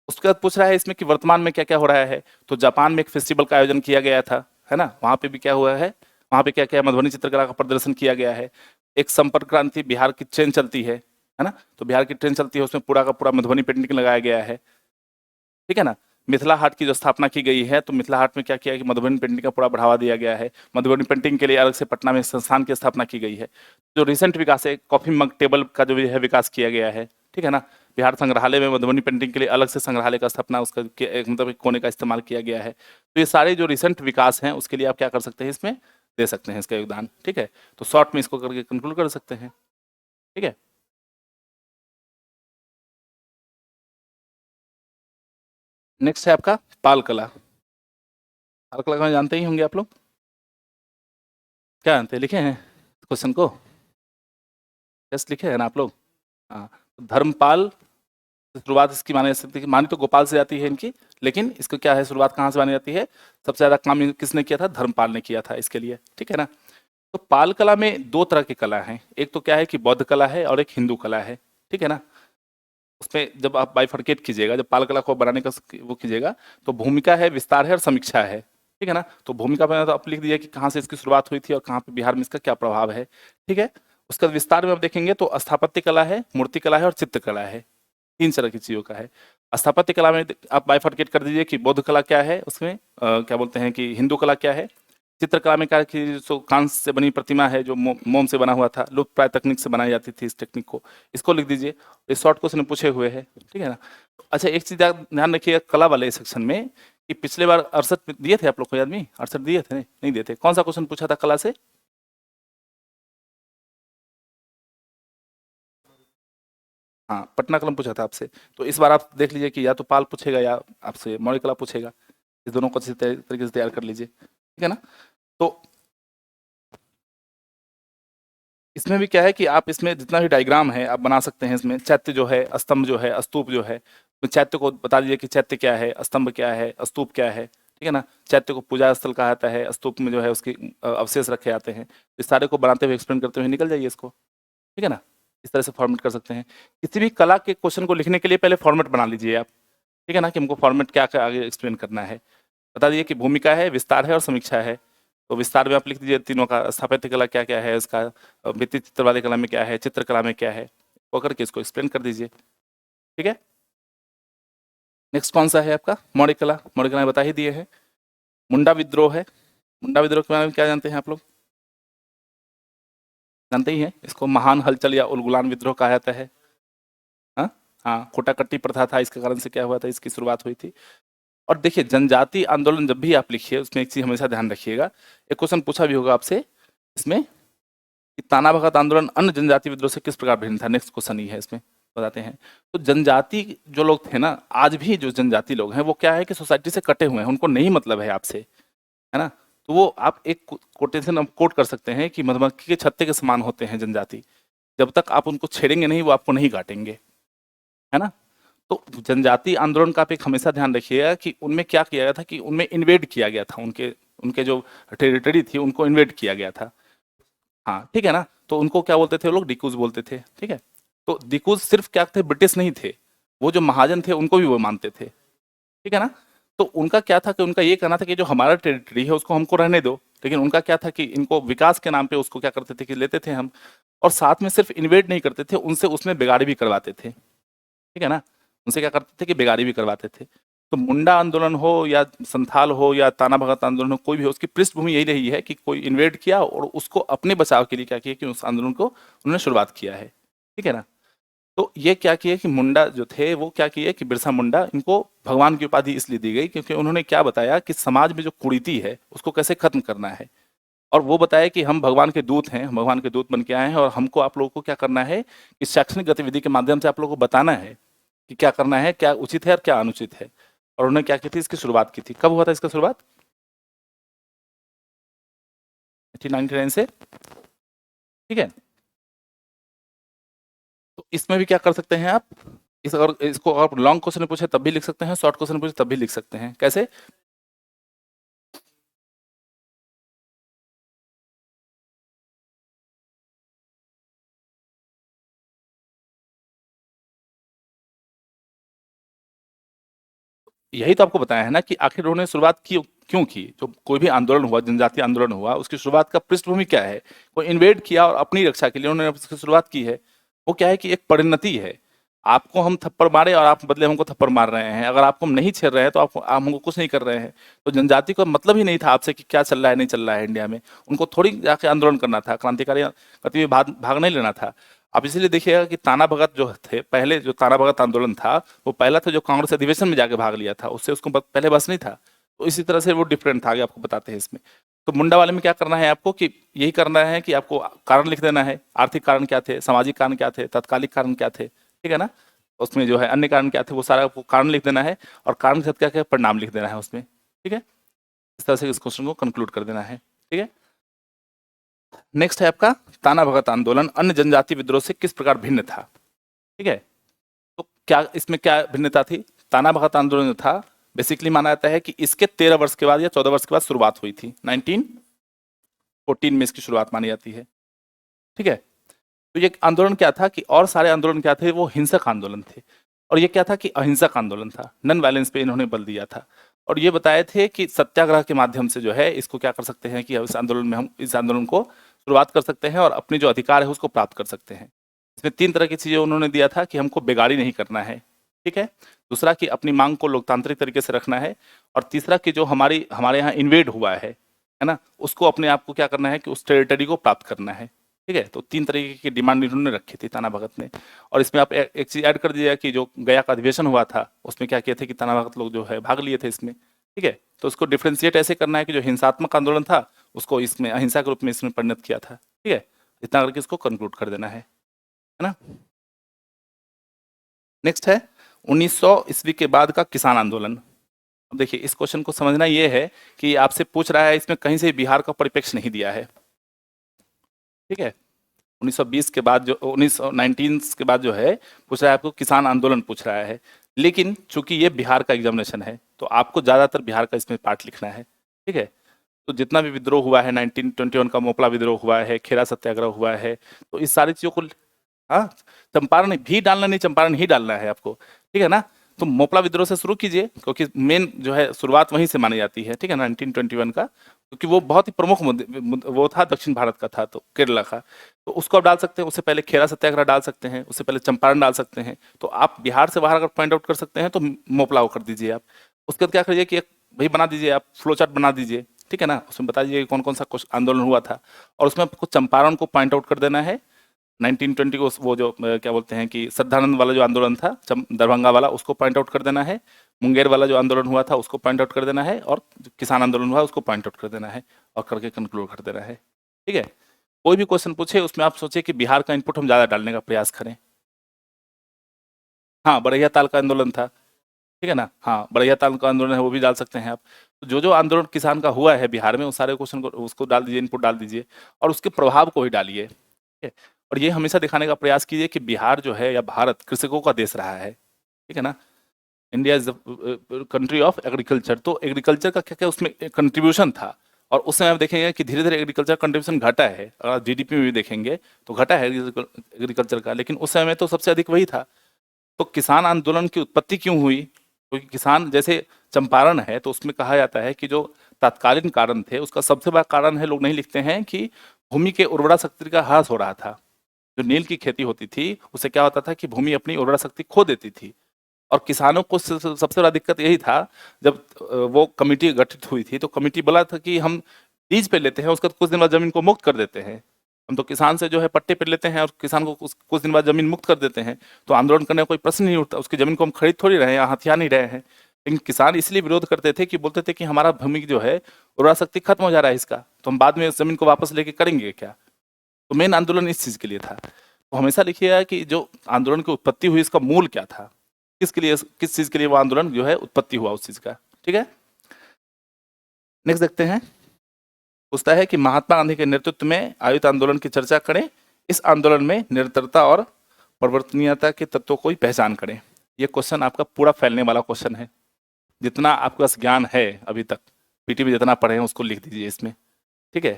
उसके बाद पूछ रहा है इसमें कि वर्तमान में क्या क्या हो रहा है। तो जापान में एक फेस्टिवल का आयोजन किया गया था, है ना, वहाँ पे भी क्या हुआ है, वहाँ पे क्या क्या मधुबनी चित्रकला का प्रदर्शन किया गया है। एक संपर्क क्रांति, बिहार की ट्रेन चलती है ना, तो बिहार की ट्रेन चलती है, उसमें पूरा का पूरा मधुबनी पेंटिंग लगाया गया है। ठीक है ना। मिथिला हाट की जो स्थापना की गई है, तो मिथिला हाट में क्या किया कि मधुबनी पेंटिंग का पूरा बढ़ावा दिया गया है। मधुबनी पेंटिंग के लिए अलग से पटना में संस्थान की स्थापना की गई है। जो रिसेंट विकास है, कॉफी मग टेबल का जो है विकास किया गया है। ठीक है ना। बिहार संग्रहालय में मधुबनी पेंटिंग के लिए अलग से संग्रहालय का स्थापना, उसका मतलब एक कोने का इस्तेमाल किया गया है। तो ये सारे जो रिसेंट विकास हैं उसके लिए आप क्या कर सकते हैं, इसमें दे सकते हैं इसका योगदान। ठीक है, तो शॉर्ट में इसको करके कंक्लूड कर सकते हैं। ठीक है। नेक्स्ट है आपका पाल कला। पाल कला को जानते ही होंगे आप लोग, क्या जानते हैं, लिखे हैं क्वेश्चन को, यस लिखे हैं ना आप लोग। हाँ, तो धर्मपाल शुरुआत इसकी मानी जा सकती है, मानी तो गोपाल से जाती है इनकी, लेकिन इसको क्या है, शुरुआत कहाँ से मानी जाती है, सबसे ज़्यादा काम किसने किया था, धर्मपाल ने किया था इसके लिए। ठीक है ना। तो पाल कला में दो तरह की कला है, एक तो क्या है कि बौद्ध कला है और एक हिंदू कला है। ठीक है ना। उसमें जब आप बाइफरकेट कीजिएगा, जब पाल कला को बनाने का वो कीजिएगा, तो भूमिका है, विस्तार है और समीक्षा है। ठीक है ना। तो भूमिका में तो आप लिख दीजिए कि कहाँ से इसकी शुरुआत हुई थी और कहाँ पे बिहार में इसका क्या प्रभाव है। ठीक है। उसका विस्तार में आप देखेंगे तो स्थापत्य कला है, मूर्ति कला है और चित्रकला है, तीन तरह की चीज़ों का है। स्थापत्य कला में आप बाइफरकेट कर दीजिए कि बौद्ध कला क्या है, उसमें क्या बोलते हैं कि हिंदू कला क्या है। चित्रकला में क्या है कि जो कांस्य से बनी प्रतिमा है, जो मोम से बना हुआ था, लुप्त प्राय तकनीक से बनाई जाती थी, इस टेक्निक को, इसको लिख दीजिए। ये शॉर्ट क्वेश्चन पूछे हुए हैं। ठीक है ना। अच्छा एक चीज़ ध्यान रखिएगा कला वाले सेक्शन में कि पिछले बार 68 दिए थे आप लोग को, याद नहीं, 68 दिए थे, नहीं दिए थे, कौन सा क्वेश्चन पूछा था कला से? हाँ, पटना कलम पूछा था आपसे। तो इस बार आप देख लीजिए कि या तो पाल पूछेगा या आपसे मौर्य कला पूछेगा, इस दोनों को अच्छी तरीके से तैयार कर लीजिए। ठीक है ना। तो इसमें भी क्या है कि आप इसमें जितना भी डायग्राम है आप बना सकते हैं। इसमें चैत्य जो है, स्तंभ जो है, स्तूप जो है, तो चैत्य को बता दीजिए कि चैत्य क्या है, स्तंभ क्या है, स्तूप क्या है। ठीक है ना। चैत्य को पूजा स्थल कहा जाता है, स्तूप में जो है उसके अवशेष रखे जाते हैं। इस सारे को बनाते हुए एक्सप्लेन करते हुए निकल जाइए इसको। ठीक है ना। इस तरह से फॉर्मेट कर सकते हैं। किसी भी कला के क्वेश्चन को लिखने के लिए पहले फॉर्मेट बना लीजिए आप। ठीक है ना, कि हमको फॉर्मेट क्या क्या आगे एक्सप्लेन करना है। बता दीजिए कि भूमिका है, विस्तार है और समीक्षा है। तो विस्तार में आप लिख दीजिए तीनों का, स्थापत्य कला क्या क्या है इसका, भित्ति चित्र वाली कला में क्या है, चित्रकला में क्या है, वो करके इसको एक्सप्लेन कर दीजिए। ठीक है। नेक्स्ट कौन सा है आपका, मौर्य कला। मौर्य कला बता ही दिए हैं। मुंडा विद्रोह है। मुंडा विद्रोह के बारे में क्या जानते हैं आप लोग, जानते ही हैं, इसको महान हलचल या उलगुलान विद्रोह कहा जाता है। हाँ हाँ, कोटाकट्टी प्रथा था, इसके कारण से क्या हुआ था, इसकी शुरुआत हुई थी। और देखिए जनजाति आंदोलन जब भी आप लिखिए उसमें एक चीज हमेशा ध्यान रखिएगा, एक क्वेश्चन पूछा भी होगा आपसे इसमें कि ताना भगत आंदोलन अन्य जनजाति विद्रोह से किस प्रकार भिन्न था। नेक्स्ट क्वेश्चन ही है इसमें, बताते हैं। तो जनजाति जो लोग थे ना, आज भी जो जनजाति लोग हैं वो क्या है कि सोसाइटी से कटे हुए हैं, उनको नहीं मतलब है आपसे, है ना। तो वो आप एक कोटेशन कोट कर सकते हैं कि मधुमक्खी के छत्ते के समान होते हैं जनजाति, जब तक आप उनको छेड़ेंगे नहीं वो आपको नहीं काटेंगे, है ना। तो जनजाति आंदोलन का आप एक हमेशा ध्यान रखिएगा कि उनमें क्या किया गया था कि उनमें इन्वेड किया गया था, उनके उनके जो टेरिटरी थी उनको इन्वेड किया गया था। हाँ ठीक है ना। तो उनको क्या बोलते थे वो लोग, डिक्यूज बोलते थे। ठीक है। तो दिक्कूज सिर्फ क्या थे, ब्रिटिश नहीं थे, वो जो महाजन थे उनको भी वो मानते थे, ठीक है ना। तो उनका क्या था कि उनका ये कहना था कि जो हमारा टेरिटरी है उसको हमको रहने दो, लेकिन उनका क्या था कि इनको विकास के नाम पे उसको क्या करते थे कि लेते थे हम, और साथ में सिर्फ इन्वेड नहीं करते थे, उनसे उसमें बिगाड़ी भी करवाते थे, ठीक है ना। उनसे क्या करते थे कि बिगाड़ी भी करवाते थे। तो मुंडा आंदोलन हो या संथाल हो या ताना भगत आंदोलन हो, कोई भी हो, उसकी पृष्ठभूमि यही रही है कि कोई इन्वेड किया और उसको अपने बचाव के लिए क्या किया कि उस आंदोलन को उन्होंने शुरुआत किया है, ठीक है ना। तो ये क्या किया कि मुंडा जो थे वो क्या किए कि बिरसा मुंडा, इनको भगवान की उपाधि इसलिए दी गई क्योंकि उन्होंने क्या बताया कि समाज में जो कुरीति है उसको कैसे खत्म करना है, और वो बताया कि हम भगवान के दूत हैं, हम भगवान के दूत बन के आए हैं, और हमको आप लोगों को क्या करना है कि शैक्षणिक गतिविधि के माध्यम से आप लोगों को बताना है कि क्या करना है, क्या उचित है और क्या अनुचित है। और उन्होंने क्या की थी, इसकी शुरुआत की थी। कब हुआ था इसका शुरुआत? 1899 से, ठीक है। तो इसमें भी क्या कर सकते हैं आप, इस अगर इसको अगर लॉन्ग क्वेश्चन पूछे तब भी लिख सकते हैं, शॉर्ट क्वेश्चन पूछे तब भी लिख सकते हैं। कैसे? यही तो आपको बताया है ना कि आखिर उन्होंने शुरुआत की क्यों की। जो कोई भी आंदोलन हुआ, जनजातीय आंदोलन हुआ, उसकी शुरुआत का पृष्ठभूमि क्या है? वो इन्वेड किया और अपनी रक्षा के लिए उन्होंने उसकी शुरुआत की है। वो क्या है कि एक परिणति है, आपको हम थप्पड़ मारे और आप बदले हमको थप्पड़ मार रहे हैं, अगर आपको हम नहीं छेड़ रहे हैं तो आप हमको कुछ नहीं कर रहे हैं। तो जनजाति को मतलब ही नहीं था आपसे कि क्या चल रहा है नहीं चल रहा है इंडिया में, उनको थोड़ी जाके आंदोलन करना था, क्रांतिकारी गतिविधि भाग नहीं लेना था। आप इसीलिए देखिएगा कि ताना भगत जो थे, पहले जो ताना भगत आंदोलन था वो पहला था जो कांग्रेस अधिवेशन में जाके भाग लिया था, उससे उसको पहले बस नहीं था। तो इसी तरह से वो डिफरेंट था, आगे आपको बताते हैं इसमें। तो मुंडा वाले में क्या करना है आपको कि यही करना है कि आपको कारण लिख देना है, आर्थिक कारण क्या थे, सामाजिक कारण क्या थे, तात्कालिक कारण क्या थे, ठीक है ना। उसमें जो है अन्य कारण क्या थे वो सारा आपको कारण लिख देना है, और कारण के साथ क्या क्या परिणाम लिख देना है उसमें, ठीक है। इस तरह से इस क्वेश्चन को कंक्लूड कर देना है, ठीक है। नेक्स्ट है आपका, ताना भगत आंदोलन अन्य जनजाति विद्रोह से किस प्रकार भिन्न था, ठीक है। तो क्या इसमें क्या भिन्नता थी? ताना भगत आंदोलन जो था, बेसिकली माना जाता है कि इसके 13 वर्ष के बाद या 14 वर्ष के बाद शुरुआत हुई थी, 1914 में इसकी शुरुआत मानी जाती है, ठीक है। तो ये आंदोलन क्या था कि और सारे आंदोलन क्या थे, वो हिंसक आंदोलन थे, और ये क्या था कि अहिंसक आंदोलन था, नॉन वायलेंस पे इन्होंने बल दिया था। और ये बताए थे कि सत्याग्रह के माध्यम से जो है इसको क्या कर सकते हैं कि इस आंदोलन में हम इस आंदोलन को शुरुआत कर सकते हैं और अपनी जो अधिकार है उसको प्राप्त कर सकते हैं। इसमें 3 तरह की चीज़ें उन्होंने दिया था कि हमको बेगारी नहीं करना है, ठीक है। दूसरा कि अपनी मांग को लोकतांत्रिक तरीके से रखना है, और तीसरा कि जो हमारे यहाँ इन्वेड हुआ है ना, उसको अपने आप को क्या करना है कि उस टेरिटरी को प्राप्त करना है, ठीक है। तो 3 तरीके की डिमांड इन्होंने रखी थी ताना भगत ने। और इसमें आप एक चीज़ ऐड कर दीजिएगा कि जो गया का अधिवेशन हुआ था उसमें क्या किए थे कि ताना भगत लोग जो है भाग लिए थे इसमें, ठीक है। तो उसको डिफ्रेंशिएट ऐसे करना है कि जो हिंसात्मक आंदोलन था उसको इसमें अहिंसा के रूप में इसमें परिणत किया था, ठीक है। इतना करके इसको कंक्लूड कर देना है ना। नेक्स्ट है 1900 ईस्वी के बाद का किसान आंदोलन। अब देखिए इस क्वेश्चन को समझना ये है कि आपसे पूछ रहा है, इसमें कहीं से बिहार का परिप्रेक्ष्य नहीं दिया है, ठीक है। 1920 के बाद जो 1919 के बाद जो है पूछ रहा है आपको किसान आंदोलन पूछ रहा है, लेकिन चूंकि ये बिहार का एग्जामिनेशन है तो आपको ज़्यादातर बिहार का इसमें पार्ट लिखना है, ठीक है। तो जितना भी विद्रोह हुआ है, 1921 का मोपला विद्रोह हुआ है, खेरा सत्याग्रह हुआ है, तो इस सारी चीज़ों को, हाँ, चंपारण भी डालना नहीं, चंपारण ही डालना है आपको, ठीक है ना। तो मोपला विद्रोह से शुरू कीजिए क्योंकि मेन जो है शुरुआत वहीं से मानी जाती है, ठीक है, 1921 का, क्योंकि वो बहुत ही प्रमुख वो था, दक्षिण भारत का था, तो केरला का। तो उसको आप डाल सकते हैं, उससे पहले खेरा सत्याग्रह डाल सकते हैं, उससे पहले चंपारण डाल सकते हैं। तो आप बिहार से बाहर अगर पॉइंट आउट कर सकते हैं तो मोपला कर दीजिए आप। उसके बाद क्या करिए कि एक भाई बना दीजिए, आप फ्लो चार्ट बना दीजिए, ठीक है ना। उसमें बता दीजिए कौन कौन सा आंदोलन हुआ था, और उसमें आपको चंपारण को पॉइंट आउट कर देना है। 1920 को वो जो क्या बोलते हैं कि श्रद्धानंद वाला जो आंदोलन था दरभंगा वाला, उसको पॉइंट आउट कर देना है। मुंगेर वाला जो आंदोलन हुआ था उसको पॉइंट आउट कर देना है, और जो किसान आंदोलन हुआ उसको पॉइंट आउट कर देना है, और करके कंक्लूड कर देना है, ठीक है। कोई भी क्वेश्चन पूछे उसमें आप सोचिए कि बिहार का इनपुट हम ज़्यादा डालने का प्रयास करें। हाँ, बरैया ताल का आंदोलन था, ठीक है ना। हाँ, बरैया ताल का आंदोलन है, वो भी डाल सकते हैं आप। तो जो जो आंदोलन किसान का हुआ है बिहार में, उस सारे क्वेश्चन को उसको डाल दीजिए, इनपुट डाल दीजिए, और उसके प्रभाव को ही डालिए, ठीक है। और ये हमेशा दिखाने का प्रयास कीजिए कि बिहार जो है या भारत कृषकों का देश रहा है, ठीक है ना। India is the country of agriculture, तो एग्रीकल्चर का क्या क्या उसमें कंट्रीब्यूशन था, और उस समय आप देखेंगे कि धीरे धीरे एग्रीकल्चर कंट्रीब्यूशन घटा है, अगर जीडीपी में भी देखेंगे तो घटा है एग्रीकल्चर का, लेकिन उस समय तो सबसे अधिक वही था। तो किसान आंदोलन की उत्पत्ति क्यों हुई? क्योंकि किसान, जैसे चंपारण है तो उसमें कहा जाता है कि जो तत्कालीन कारण थे उसका सबसे बड़ा कारण है, लोग नहीं लिखते हैं, कि भूमि के उर्वरा शक्ति का ह्रास हो रहा था। जो नील की खेती होती थी उससे क्या होता था कि भूमि अपनी उर्वरा शक्ति खो देती थी, और किसानों को सबसे बड़ा दिक्कत यही था। जब वो कमेटी गठित हुई थी तो कमेटी बोला था कि हम लीज पे लेते हैं, उसका कुछ दिन बाद जमीन को मुक्त कर देते हैं। हम तो किसान से जो है पट्टे पे लेते हैं और किसान को कुछ दिन बाद जमीन मुक्त कर देते हैं, तो आंदोलन करने का कोई प्रश्न नहीं उठता, उसकी जमीन को हम खरीद थोड़ी रहे हैं या हथिया नहीं रहे हैं। लेकिन किसान इसलिए विरोध करते थे कि बोलते थे कि हमारा भूमि जो है उर्वरा शक्ति खत्म हो जा रहा है इसका, तो हम बाद में इस जमीन को वापस लेके करेंगे क्या? तो मेन आंदोलन इस चीज के लिए था। तो हमेशा लिखिएगा कि जो आंदोलन की उत्पत्ति हुई इसका मूल क्या था, किसके लिए, किस चीज के लिए वो आंदोलन जो है उत्पत्ति हुआ उस चीज का। ठीक है, नेक्स्ट देखते हैं। पूछता है कि महात्मा गांधी के नेतृत्व में आयुक्त आंदोलन की चर्चा करें, इस आंदोलन में निरंतरता और परिवर्तनीयता के तत्वों को ही पहचान करें। ये क्वेश्चन आपका पूरा फैलने वाला क्वेश्चन है, जितना आपके पास ज्ञान है अभी तक पीटी में जितना पढ़े हैं उसको लिख दीजिए इसमें। ठीक है,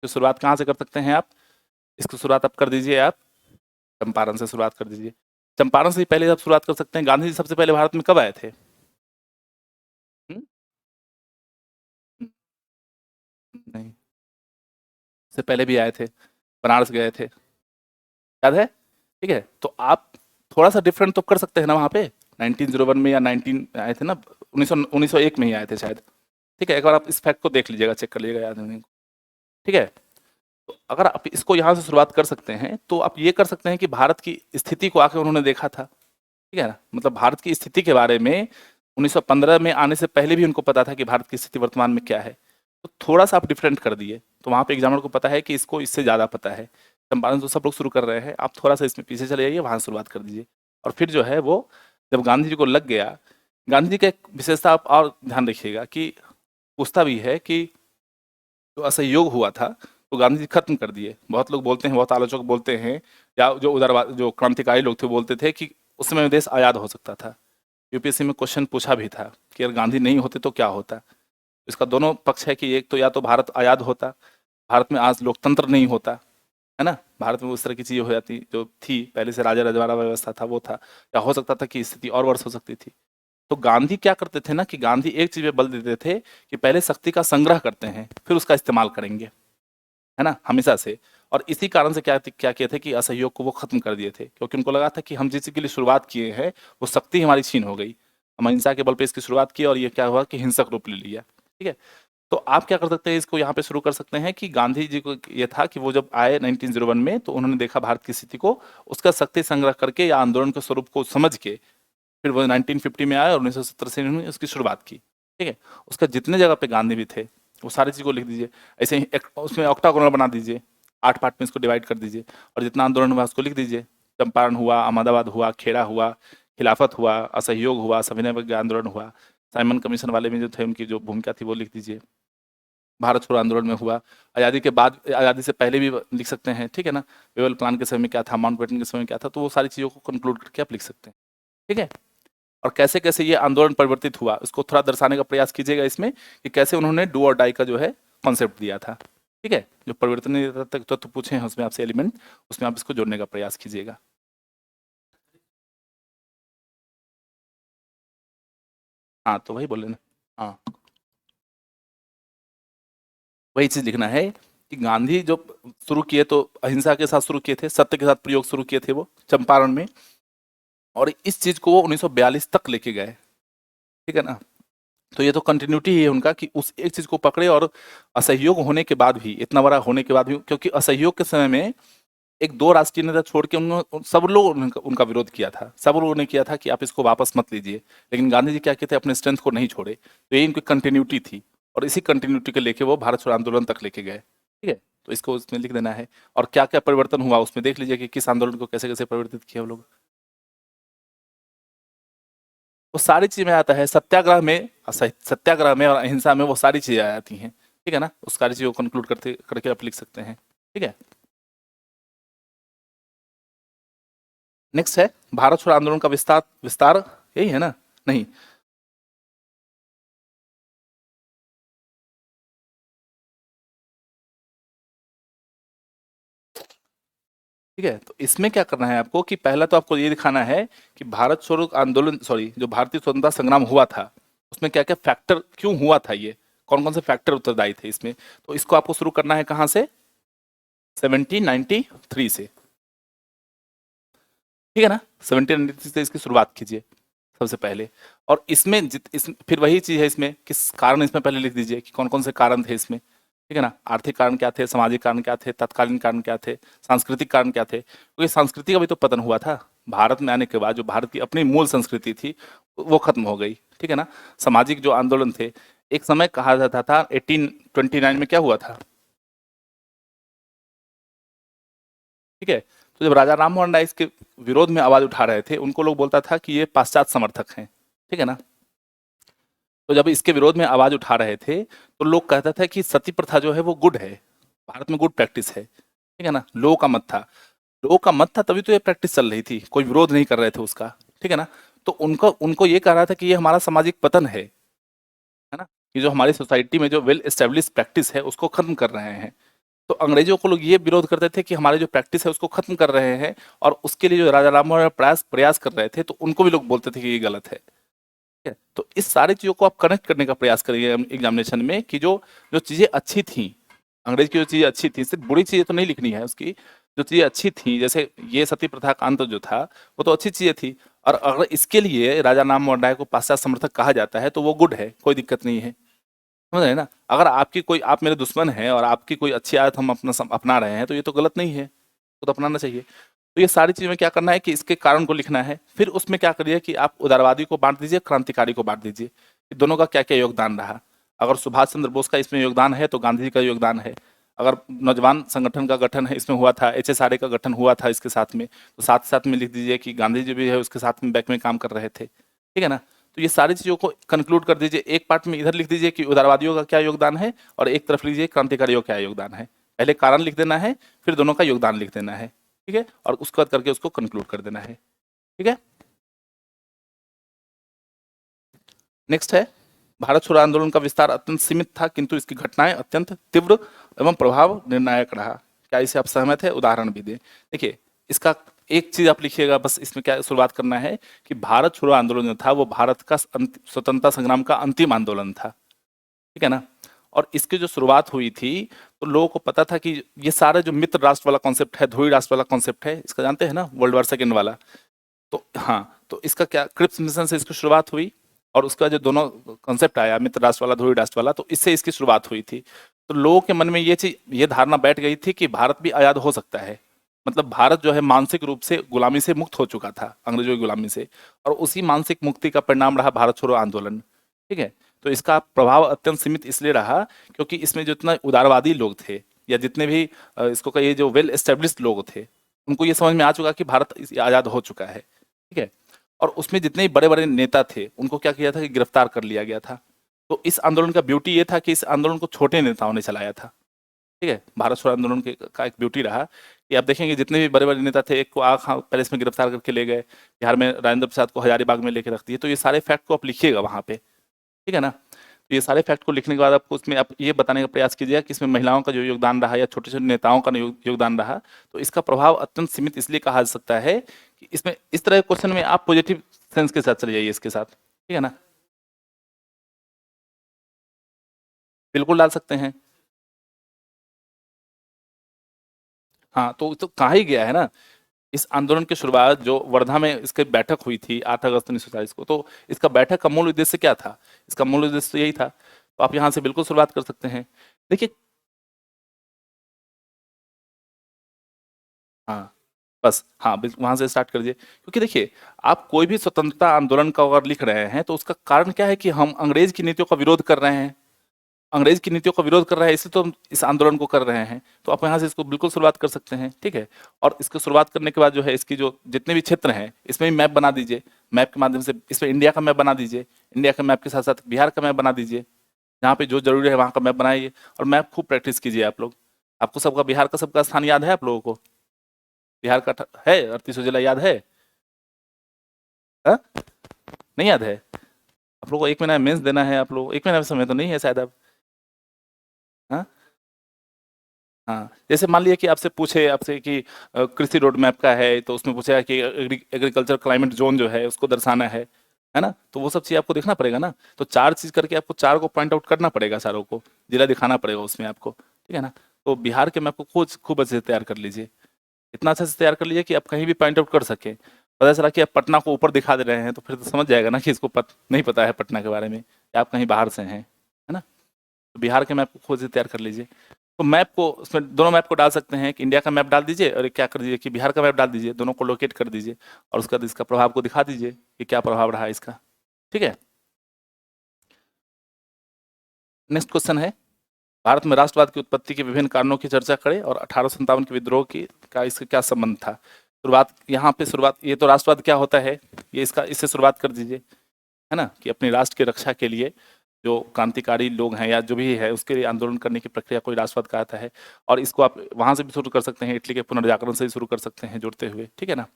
तो शुरुआत कहाँ से कर सकते हैं आप? इसकी शुरुआत आप कर दीजिए, आप चंपारण से शुरुआत कर दीजिए। चंपारण से पहले आप शुरुआत कर सकते हैं। गांधी जी सबसे पहले भारत में कब आए थे? हम्म? नहीं, से पहले भी आए थे, बनारस गए थे, याद है? ठीक है, तो आप थोड़ा सा डिफरेंट तो कर सकते हैं ना वहाँ पे। 1901 में या 19 आए थे ना, 1901 में ही आए थे शायद। ठीक है, एक बार आप इस फैक्ट को देख लीजिएगा, चेक कर लीजिएगा, याद नहीं। ठीक है, तो अगर आप इसको यहाँ से शुरुआत कर सकते हैं तो आप ये कर सकते हैं कि भारत की स्थिति को आके उन्होंने देखा था। ठीक है ना, मतलब भारत की स्थिति के बारे में 1915 में आने से पहले भी उनको पता था कि भारत की स्थिति वर्तमान में क्या है। तो थोड़ा सा आप डिफरेंट कर दिए, तो वहाँ पे एग्जामिनर को पता है कि इसको इससे ज़्यादा पता है। चंपारण तो सब लोग शुरू कर रहे हैं, आप थोड़ा सा इसमें पीछे चले जाइए, वहाँ शुरुआत कर दीजिए। और फिर जो है वो जब गांधी जी को लग गया, गांधी जी का एक विशेषता आप और ध्यान रखिएगा कि पूछता भी है कि जो असहयोग हुआ था तो गांधी जी खत्म कर दिए। बहुत लोग बोलते हैं, बहुत आलोचक बोलते हैं, या जो उदारवाद जो क्रांतिकारी लोग थे बोलते थे कि उस समय देश आज़ाद हो सकता था। यूपीएससी में क्वेश्चन पूछा भी था कि अगर गांधी नहीं होते तो क्या होता। इसका दोनों पक्ष है कि एक तो या तो भारत आज़ाद होता, भारत में आज लोकतंत्र नहीं होता, है ना, भारत में उस तरह की चीज़ें हो जाती जो थी पहले से, राजा रजवाड़ा व्यवस्था था वो था, या हो सकता था कि स्थिति और वर्ष हो सकती थी। तो गांधी क्या करते थे ना, कि गांधी एक चीज़ पे बल देते थे कि पहले शक्ति का संग्रह करते हैं फिर उसका इस्तेमाल करेंगे, है ना, हमेशा से। और इसी कारण से क्या किए थे कि असहयोग को वो खत्म कर दिए थे, क्योंकि उनको लगा था कि हम जिस के लिए शुरुआत किए हैं वो शक्ति हमारी छीन हो गई। हम अहिंसा के बल पे इसकी शुरुआत की और ये क्या हुआ कि हिंसक रूप ले लिया। ठीक है, तो आप क्या कर सकते हैं, इसको यहाँ पे शुरू कर सकते हैं कि गांधी जी को ये था कि वो जब आए 1901 में तो उन्होंने देखा भारत की स्थिति को, उसका शक्ति संग्रह करके या आंदोलन के स्वरूप को समझ के फिर वो 1950 में आए और 1970 से इन्होंने उसकी शुरुआत की। ठीक है, उसका जितने जगह पे गांधी भी थे वो सारी चीज़ को लिख दीजिए। ऐसे ही उसमें ऑक्टागोनल बना दीजिए, 8 पार्ट में इसको डिवाइड कर दीजिए, और जितना आंदोलन हुआ उसको लिख दीजिए। चंपारण हुआ, अहमदाबाद हुआ, खेड़ा हुआ, खिलाफत हुआ, असहयोग हुआ, सविनय अवज्ञा आंदोलन हुआ, साइमन कमीशन वाले में जो थे उनकी जो भूमिका थी वो लिख दीजिए, भारत छोड़ो आंदोलन में हुआ, आज़ादी के बाद, आज़ादी से पहले भी लिख सकते हैं। ठीक है ना, वेवल प्लान के समय में क्या था, माउंटबेटन के समय में क्या था, तो वो सारी चीज़ों को कंक्लूड करके आप लिख सकते हैं। ठीक है, और कैसे कैसे ये आंदोलन परिवर्तित हुआ उसको थोड़ा दर्शाने का प्रयास कीजिएगा इसमें, कि कैसे उन्होंने डू और डाई का जो है कॉन्सेप्ट दिया था। ठीक है, जो परिवर्तनीय तत्व तो पूछे हैं उसमें आपसे एलिमेंट, उसमें आप इसको जोड़ने का प्रयास कीजिएगा। हाँ, तो वही बोले ना। हाँ, वही चीज़ लिखना है कि गांधी जो शुरू किए तो अहिंसा के साथ शुरू किए थे, सत्य के साथ प्रयोग शुरू किए थे वो चंपारण में, और इस चीज़ को वो 1942 तक लेके गए। ठीक है ना, तो ये तो कंटिन्यूटी ही है उनका कि उस एक चीज को पकड़े, और असहयोग होने के बाद भी, इतना बड़ा होने के बाद भी, क्योंकि असहयोग के समय में एक दो राष्ट्रीय नेता छोड़ के सब लोग उनका विरोध किया था, सब लोगों ने किया था कि आप इसको वापस मत लीजिए, लेकिन गांधी जी क्या किए थे, अपने स्ट्रेंथ को नहीं छोड़े, तो ये इनकी कंटिन्यूटी थी, और इसी कंटिन्यूटी को लेके वो भारत छोड़ो आंदोलन तक लेके गए। ठीक है, तो इसको उसमें लिख देना है, और क्या क्या परिवर्तन हुआ उसमें देख लीजिए कि किस आंदोलन को कैसे कैसे परिवर्तित किया वो लोग। वो सारी चीज में आता है, सत्याग्रह में, सत्याग्रह में और अहिंसा में वो सारी चीजें आ जाती हैं। ठीक है ना, उस सारी चीजों को कंक्लूड करते करके आप लिख सकते हैं। ठीक है, नेक्स्ट है भारत छोड़ो आंदोलन का विस्तार, विस्तार यही है ना? नहीं, ठीक है, तो इसमें क्या करना है आपको कि पहला तो आपको ये दिखाना है कि भारत छोड़ो आंदोलन, सॉरी, जो भारतीय स्वतंत्रता संग्राम हुआ था उसमें क्या क्या फैक्टर, क्यों हुआ था, ये कौन कौन से फैक्टर उत्तरदायी थे इसमें। तो इसको आपको शुरू करना है कहाँ से, 1793 से, ठीक है ना। 1793 से इसकी शुरुआत कीजिए सबसे पहले। और इसमें फिर वही चीज है, इसमें किस कारण, इसमें पहले लिख दीजिए कि कौन कौन से कारण थे इसमें, ठीक है ना। आर्थिक कारण क्या थे, सामाजिक कारण क्या थे, तत्कालीन कारण क्या थे, सांस्कृतिक कारण क्या थे, क्योंकि संस्कृति का भी तो पतन हुआ था। भारत में आने के बाद जो भारत की अपनी मूल संस्कृति थी वो खत्म हो गई, ठीक है ना। सामाजिक जो आंदोलन थे, एक समय कहा जाता था 1829 में क्या हुआ था, ठीक है। तो जब राजा राम मोहन राय इसके विरोध में आवाज उठा रहे थे, उनको लोग बोलता था कि ये पाश्चात्य समर्थक हैं, ठीक है ना। तो जब इसके विरोध में आवाज उठा रहे थे तो लोग कहता था कि सती प्रथा जो है वो गुड है, भारत में गुड प्रैक्टिस है, ठीक है ना। लोगों का मत था, लोगों का मत था, तभी तो ये प्रैक्टिस चल रही थी, कोई विरोध नहीं कर रहे थे उसका, ठीक है ना। तो उनको उनको ये कह रहा था कि ये हमारा सामाजिक पतन है ना, कि जो हमारी सोसाइटी में जो वेल एस्टेब्लिश प्रैक्टिस है उसको खत्म कर रहे हैं। तो अंग्रेजों को लोग ये विरोध करते थे कि हमारी जो प्रैक्टिस है उसको खत्म कर रहे हैं, और उसके लिए जो राजा राम मोहन राय प्रयास प्रयास कर रहे थे, तो उनको भी लोग बोलते थे कि ये गलत है, ठीक है। तो इस सारी चीजों को आप कनेक्ट करने का प्रयास करिए एग्जामिनेशन में, कि जो जो चीजें अच्छी थी, अंग्रेज की जो चीजें अच्छी थी, सिर्फ बुरी चीजें तो नहीं लिखनी है उसकी, जो चीजें अच्छी थी, जैसे ये सती प्रथा का अंत जो था वो तो अच्छी चीजें थी। और अगर इसके लिए राजा राम मोहन राय को पाश्चात्य समर्थक कहा जाता है तो वो गुड है, कोई दिक्कत नहीं है, समझ रहे हैं ना। अगर आपकी कोई, आप मेरे दुश्मन हैं और आपकी कोई अच्छी आदत हम अपना रहे हैं तो ये तो गलत नहीं है, तो अपनाना चाहिए। तो ये सारी चीज़ में क्या करना है कि इसके कारण को लिखना है, फिर उसमें क्या करिए कि आप उदारवादी को बांट दीजिए, क्रांतिकारी को बांट दीजिए, कि दोनों का क्या क्या योगदान रहा। अगर सुभाष चंद्र बोस का इसमें योगदान है तो गांधी जी का योगदान है। अगर नौजवान संगठन का गठन है इसमें हुआ था, HSRA का गठन हुआ था इसके साथ में, तो साथ साथ में लिख दीजिए कि गांधी जी भी है उसके साथ में बैक में काम कर रहे थे, ठीक है ना। तो ये सारी चीज़ों को कंक्लूड कर दीजिए, एक पार्ट में इधर लिख दीजिए कि उदारवादियों का क्या योगदान है, और एक तरफ लीजिए क्रांतिकारियों का क्या योगदान है। पहले कारण लिख देना है, फिर दोनों का योगदान लिख देना है, ठीक है, और उसके बाद करके उसको कंक्लूड कर देना है, ठीक है। नेक्स्ट है, भारत छोड़ो आंदोलन का विस्तार अत्यंत सीमित था किंतु इसकी घटनाएं अत्यंत तीव्र एवं प्रभाव निर्णायक रहा। क्या इसे आप सहमत है, उदाहरण भी दें। देखिए, इसका एक चीज आप लिखिएगा बस, इसमें क्या शुरुआत करना है कि भारत छोड़ो आंदोलन जो था वो भारत का स्वतंत्रता संग्राम का अंतिम आंदोलन था, ठीक है ना। और इसकी जो शुरुआत हुई थी तो लोगों को पता था कि ये सारे जो मित्र राष्ट्र वाला कॉन्सेप्ट है, ध्रुवीय राष्ट्र वाला कॉन्सेप्ट है, इसका जानते हैं ना, वर्ल्ड वार सेकेंड वाला। तो हाँ, तो इसका क्या, क्रिप्स मिशन से इसकी शुरुआत हुई, और उसका जो दोनों कॉन्सेप्ट आया, मित्र राष्ट्र वाला, ध्रुवीय राष्ट्र वाला, तो इससे इसकी शुरुआत हुई थी। तो लोगों के मन में ये चीज, ये धारणा बैठ गई थी कि भारत भी आजाद हो सकता है, मतलब भारत जो है मानसिक रूप से गुलामी से मुक्त हो चुका था, अंग्रेजों की गुलामी से, और उसी मानसिक मुक्ति का परिणाम रहा भारत छोड़ो आंदोलन, ठीक है। तो इसका प्रभाव अत्यंत सीमित इसलिए रहा क्योंकि इसमें जितना उदारवादी लोग थे, या जितने भी इसको कहिए जो वेल एस्टेब्लिश्ड लोग थे, उनको ये समझ में आ चुका कि भारत आजाद हो चुका है, ठीक है। और उसमें जितने बड़े बड़े नेता थे उनको क्या किया था कि गिरफ्तार कर लिया गया था। तो इस आंदोलन का ब्यूटी ये था कि इस आंदोलन को छोटे नेताओं ने चलाया था, ठीक है। भारत छोड़ो आंदोलन का एक ब्यूटी रहा कि आप देखेंगे जितने भी बड़े बड़े नेता थे, एक को आग पैलेस में गिरफ्तार करके ले गए, बिहार में राजेंद्र प्रसाद को हजारीबाग में लेके रख दिए। तो ये सारे फैक्ट को आप लिखिएगा वहाँ पे, ठीक है ना। तो ये सारे फैक्ट को लिखने के बाद आपको उसमें आप ये बताने का प्रयास कीजिएगा कि इसमें महिलाओं का जो योगदान रहा या छोटे छोटे नेताओं का योगदान रहा, तो इसका प्रभाव अत्यंत सीमित इसलिए कहा जा सकता है कि इसमें इस तरह के क्वेश्चन में आप पॉजिटिव सेंस के साथ चले जाइए इसके साथ, ठीक है ना। बिल्कुल डाल सकते हैं। हाँ, तो कहा ही गया है ना, इस आंदोलन की शुरुआत जो वर्धा में इसकी बैठक हुई थी 8 अगस्त 1940 को, तो इसका बैठक का मूल उद्देश्य क्या था, इसका मूल उद्देश्य तो यही था। तो आप यहाँ से बिल्कुल शुरुआत कर सकते हैं। देखिए, हाँ, बस हाँ, वहां से स्टार्ट कर दीजिए, क्योंकि देखिए, आप कोई भी स्वतंत्रता आंदोलन का अगर लिख रहे हैं तो उसका कारण क्या है कि हम अंग्रेज की नीतियों का विरोध कर रहे हैं, अंग्रेज की नीतियों का विरोध कर रहे हैं, इसलिए तो हम इस आंदोलन को कर रहे हैं। तो आप यहाँ से इसको बिल्कुल शुरुआत कर सकते हैं, ठीक है। और इसको शुरुआत करने के बाद जो है इसकी जो जितने भी क्षेत्र हैं इसमें भी मैप बना दीजिए, मैप के माध्यम से इसमें इंडिया का मैप बना दीजिए, इंडिया के मैप के साथ साथ बिहार का मैप बना दीजिए, जहाँ पे जो जरूरी है वहाँ का मैप बनाइए, और मैप खूब प्रैक्टिस कीजिए आप लोग। आपको सबका बिहार का सबका स्थान याद है आप लोगों को, बिहार का है 38 जिला याद है? हाँ? नहीं याद है? आप लोगों को 1 महीना मेंस देना है, आप लोग 1 महीना समय तो नहीं है शायद अब। हाँ, हाँ, जैसे मान लिया कि आपसे पूछे आपसे कि कृषि रोड मैप का है, तो उसमें पूछा कि एग्रीकल्चर क्लाइमेट जोन जो है उसको दर्शाना है ना? तो वो सब चीज़ आपको देखना पड़ेगा ना। तो 4 चीज़ करके आपको 4 को पॉइंट आउट करना पड़ेगा चारों को, जिला दिखाना पड़ेगा उसमें आपको, ठीक है ना? तो बिहार के मैप को खूब खूब अच्छे से तैयार कर लीजिए। इतना अच्छे से तैयार कर लीजिए कि आप कहीं भी पॉइंट आउट कर सकें। पता चला कि आप पटना को ऊपर दिखा दे रहे हैं, तो फिर तो समझ जाएगा ना कि इसको नहीं पता है पटना के बारे में, या आप कहीं बाहर से हैं, है ना? तो बिहार के मैप को खुद से तैयार कर लीजिए। तो मैप को उसमें दोनों मैप को डाल सकते हैं, कि इंडिया का मैप डाल दीजिए और एक क्या कर दीजिए कि बिहार का मैप डाल दीजिए, दोनों को लोकेट कर दीजिए और उसका इसका प्रभाव को दिखा दीजिए कि क्या प्रभाव रहा है इसका। ठीक है। नेक्स्ट क्वेश्चन है, भारत में राष्ट्रवाद की उत्पत्ति के विभिन्न कारणों की चर्चा करें और 1857 के विद्रोह की का इसका क्या संबंध था। शुरुआत यहाँ पे शुरुआत, ये तो राष्ट्रवाद क्या होता है ये इसका इससे शुरुआत कर दीजिए, है ना? कि अपने राष्ट्र की रक्षा के लिए जो क्रांतिकारी लोग हैं या जो भी है उसके लिए आंदोलन करने की प्रक्रिया को ही राष्ट्रवाद कहता है। और इसको आप वहां से भी शुरू कर सकते हैं, इटली के पुनर्जागरण से ही शुरू कर सकते हैं जोड़ते हुए, ठीक है ना?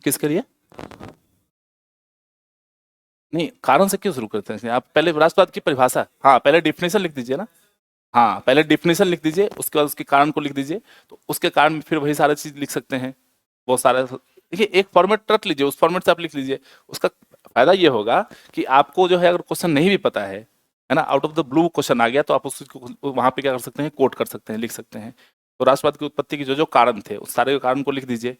किसके लिए? नहीं, कारण से क्यों शुरू करते हैं? आप पहले राष्ट्रवाद की परिभाषा, हाँ पहले डिफिनेशन लिख दीजिए ना। हाँ पहले डिफिनेशन लिख दीजिए, उसके बाद उसके कारण को लिख दीजिए, तो उसके कारण में फिर वही सारी चीज लिख सकते हैं। बहुत सारे देखिए, एक फॉर्मेट रख लीजिए, उस फॉर्मेट से आप लिख लीजिए। उसका फायदा ये होगा कि आपको जो है अगर क्वेश्चन नहीं भी पता है ना, out of the blue question आ गया, तो आप उसको वहां पे क्या कर सकते हैं, कोट कर सकते हैं, लिख सकते हैं। तो राष्ट्रवाद की उत्पत्ति के जो जो कारण थे उस सारे कारण को लिख दीजिए।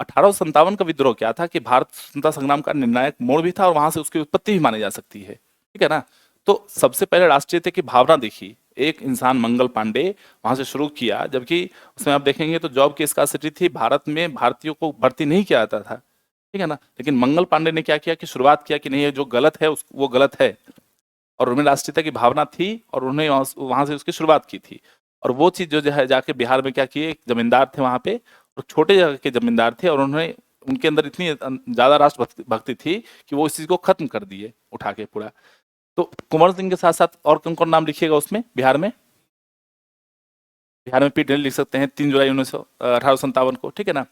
1857 का विद्रोह क्या था कि भारत स्वतंत्रता संग्राम का निर्णायक मोड़ भी था और वहां से उसकी उत्पत्ति भी मानी जा सकती है, ठीक है ना? तो सबसे पहले राष्ट्रीयता की भावना देखी, एक इंसान मंगल पांडे वहां से शुरू किया, जबकि उसमें आप देखेंगे तो जॉब की स्कार्सिटी थी, भारत में भारतीयों को भर्ती नहीं किया जाता था, ठीक है ना? लेकिन मंगल पांडे ने क्या किया कि शुरुआत किया कि नहीं, ये जो गलत है वो गलत है, और उनमें राष्ट्रीयता की भावना थी और उन्होंने वहां से उसकी शुरुआत की थी। और वो चीज जो है जाके बिहार में क्या किए, एक जमींदार थे वहां पे, और छोटे जगह के जमींदार थे, और उन्होंने उनके अंदर इतनी ज्यादा राष्ट्र भक्ति थी कि वो इस चीज को खत्म कर दिए उठा के पूरा। तो कुंवर सिंह के साथ साथ और कौन कौन नाम लिखिएगा उसमें बिहार में? बिहार में पीट लिख सकते हैं, 3 जुलाई 1857 को, ठीक है ना?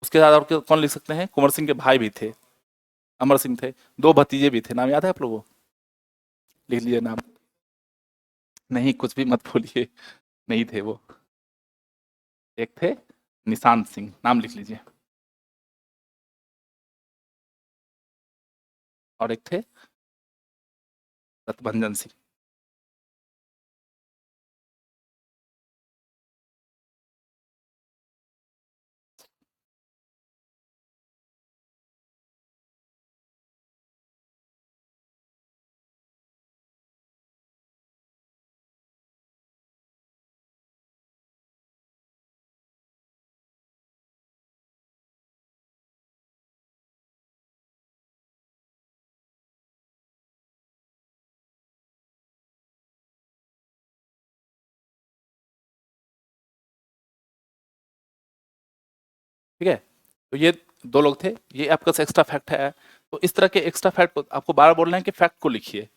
उसके साथ और कौन लिख सकते हैं? कुंवर सिंह के भाई भी थे, अमर सिंह थे, 2 भतीजे भी थे, नाम याद है आप लोगों को? लिख लीजिए नाम। नहीं, कुछ भी मत बोलिए, नहीं थे वो। एक थे निशांत सिंह, नाम लिख लीजिए, और एक थे रतभंजन सिंह। ठीक है, तो ये 2 लोग थे, ये आपका एक्स्ट्रा फैक्ट है। तो इस तरह के एक्स्ट्रा फैक्ट को आपको बार बोलना है कि फैक्ट को लिखिए।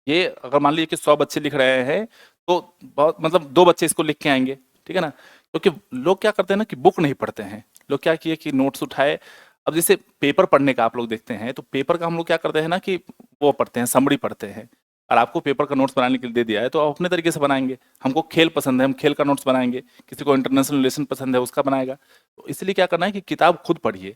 ये अगर मान लीजिए कि 100 बच्चे लिख रहे हैं, तो बहुत मतलब 2 बच्चे इसको लिख के आएंगे, ठीक है ना? क्योंकि लोग क्या करते हैं ना कि बुक नहीं पढ़ते हैं। लोग क्या किए कि नोट्स उठाए। अब जैसे पेपर पढ़ने का आप लोग देखते हैं, तो पेपर का हम लोग क्या करते हैं ना कि वो पढ़ते हैं, समरी पढ़ते हैं। और आपको पेपर का नोट्स बनाने के लिए दे दिया है, तो आप अपने तरीके से बनाएंगे। हमको खेल पसंद है, हम खेल का नोट्स बनाएंगे। किसी को इंटरनेशनल रिलेशन पसंद है, उसका बनाएगा। तो इसलिए क्या करना है कि किताब खुद पढ़िए,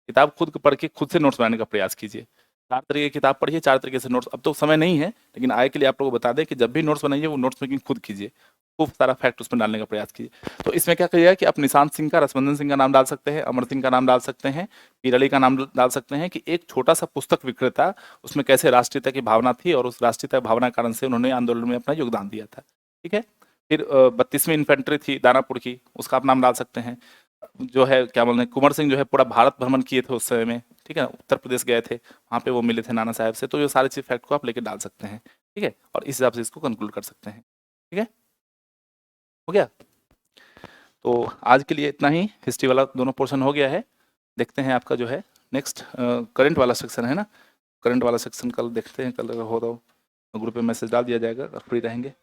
किताब खुद पढ़ के खुद से नोट्स बनाने का प्रयास कीजिए। 4 तरीके की किताब पढ़िए, 4 तरीके से नोट्स। अब तो समय नहीं है, लेकिन आगे के लिए आप लोगों को बता दें कि जब भी नोट्स बनाइए वो नोट्स मेकिंग खुद कीजिए, खूब सारा फैक्ट उसमें डालने का प्रयास कीजिए। तो इसमें क्या करिएगा कि आप निशांत सिंह का, रसवंदन सिंह का नाम डाल सकते हैं, अमर सिंह का नाम डाल सकते हैं, पीरली का नाम डाल सकते हैं, कि एक छोटा सा पुस्तक विक्रेता, उसमें कैसे राष्ट्रीयता की भावना थी और उस राष्ट्रीयता की भावना के कारण से उन्होंने आंदोलन में अपना योगदान दिया था, ठीक है? फिर 32वीं इन्फेंट्री थी दानापुर की, उसका आप नाम डाल सकते हैं। जो है क्या बोलते हैं, कुंवर सिंह जो है पूरा भारत भ्रमण किए थे उस समय में, ठीक है? उत्तर प्रदेश गए थे, वहाँ पे वो मिले थे नाना साहब से। तो ये सारे चीज फैक्ट को आप लेके डाल सकते हैं, ठीक है? और इस हिसाब से इसको कंक्लूड कर सकते हैं, ठीक है? हो गया? तो आज के लिए इतना ही, हिस्ट्री वाला दोनों पोर्शन हो गया है। देखते हैं आपका जो है नेक्स्ट करंट वाला सेक्शन है ना, करंट वाला सेक्शन कल देखते हैं, कल अगर हो तो ग्रुप में मैसेज डाल दिया जाएगा अगर फ्री रहेंगे।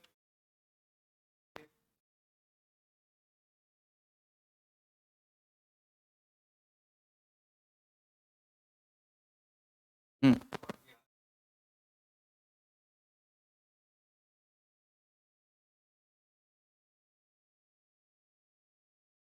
हम्म।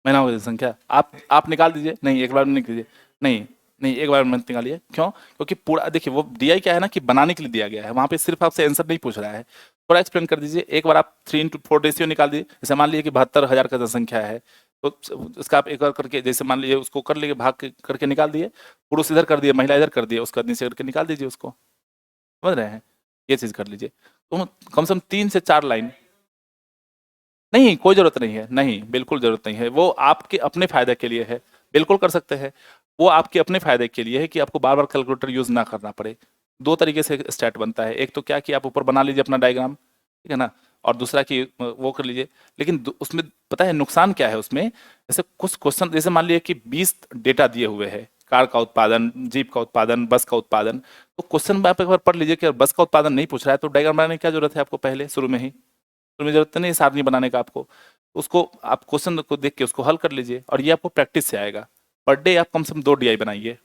महीनाओं की संख्या आप निकाल दीजिए, नहीं एक बार में निकालिए, नहीं नहीं एक बार में मत निकालिए, क्यों? क्योंकि पूरा देखिए वो डीआई क्या है ना कि बनाने के लिए दिया गया है, वहाँ पे सिर्फ आपसे आंसर नहीं पूछ रहा है। थोड़ा एक्सप्लेन कर दीजिए। एक बार आप 3:4 रेशियो निकाल दीजिए। जैसे मान लीजिए कि 72,000 का जनसंख्या है, तो उसका आप एक बार करके, जैसे मान लीजिए उसको कर लीजिए, करके निकाल दिए, पुरुष इधर कर दिए, महिला इधर कर दिए, उसका नीचे करके निकाल दीजिए उसको। समझ रहे हैं? ये चीज़ कर लीजिए। तो कम से कम 3 से 4 लाइन। नहीं, कोई ज़रूरत नहीं है, नहीं, बिल्कुल ज़रूरत नहीं है। वो आपके अपने फ़ायदे के लिए है, बिल्कुल कर सकते हैं। वो आपके अपने फ़ायदे के लिए है कि आपको बार-बार कैलकुलेटर यूज़ ना करना पड़े। 2 तरीके से स्टैट बनता है, एक तो क्या कि आप ऊपर बना लीजिए अपना डायग्राम, ठीक है ना? और दूसरा कि वो कर लीजिए। लेकिन उसमें पता है नुकसान क्या है उसमें? जैसे कुछ क्वेश्चन, जैसे मान लीजिए कि 20 डेटा दिए हुए हैं, कार का उत्पादन, जीप का उत्पादन, बस का उत्पादन। तो क्वेश्चन में आप एक बार पढ़ लीजिए कि अगर बस का उत्पादन नहीं पूछ रहा है, तो डायग्राम बनाने की क्या ज़रूरत है आपको पहले शुरू में ही? में जरूरत नहीं है सारणी बनाने का आपको। उसको आप क्वेश्चन को देख के उसको हल कर लीजिए, और ये आपको प्रैक्टिस से आएगा। पर डे आप कम से कम 2 डीआई बनाइए।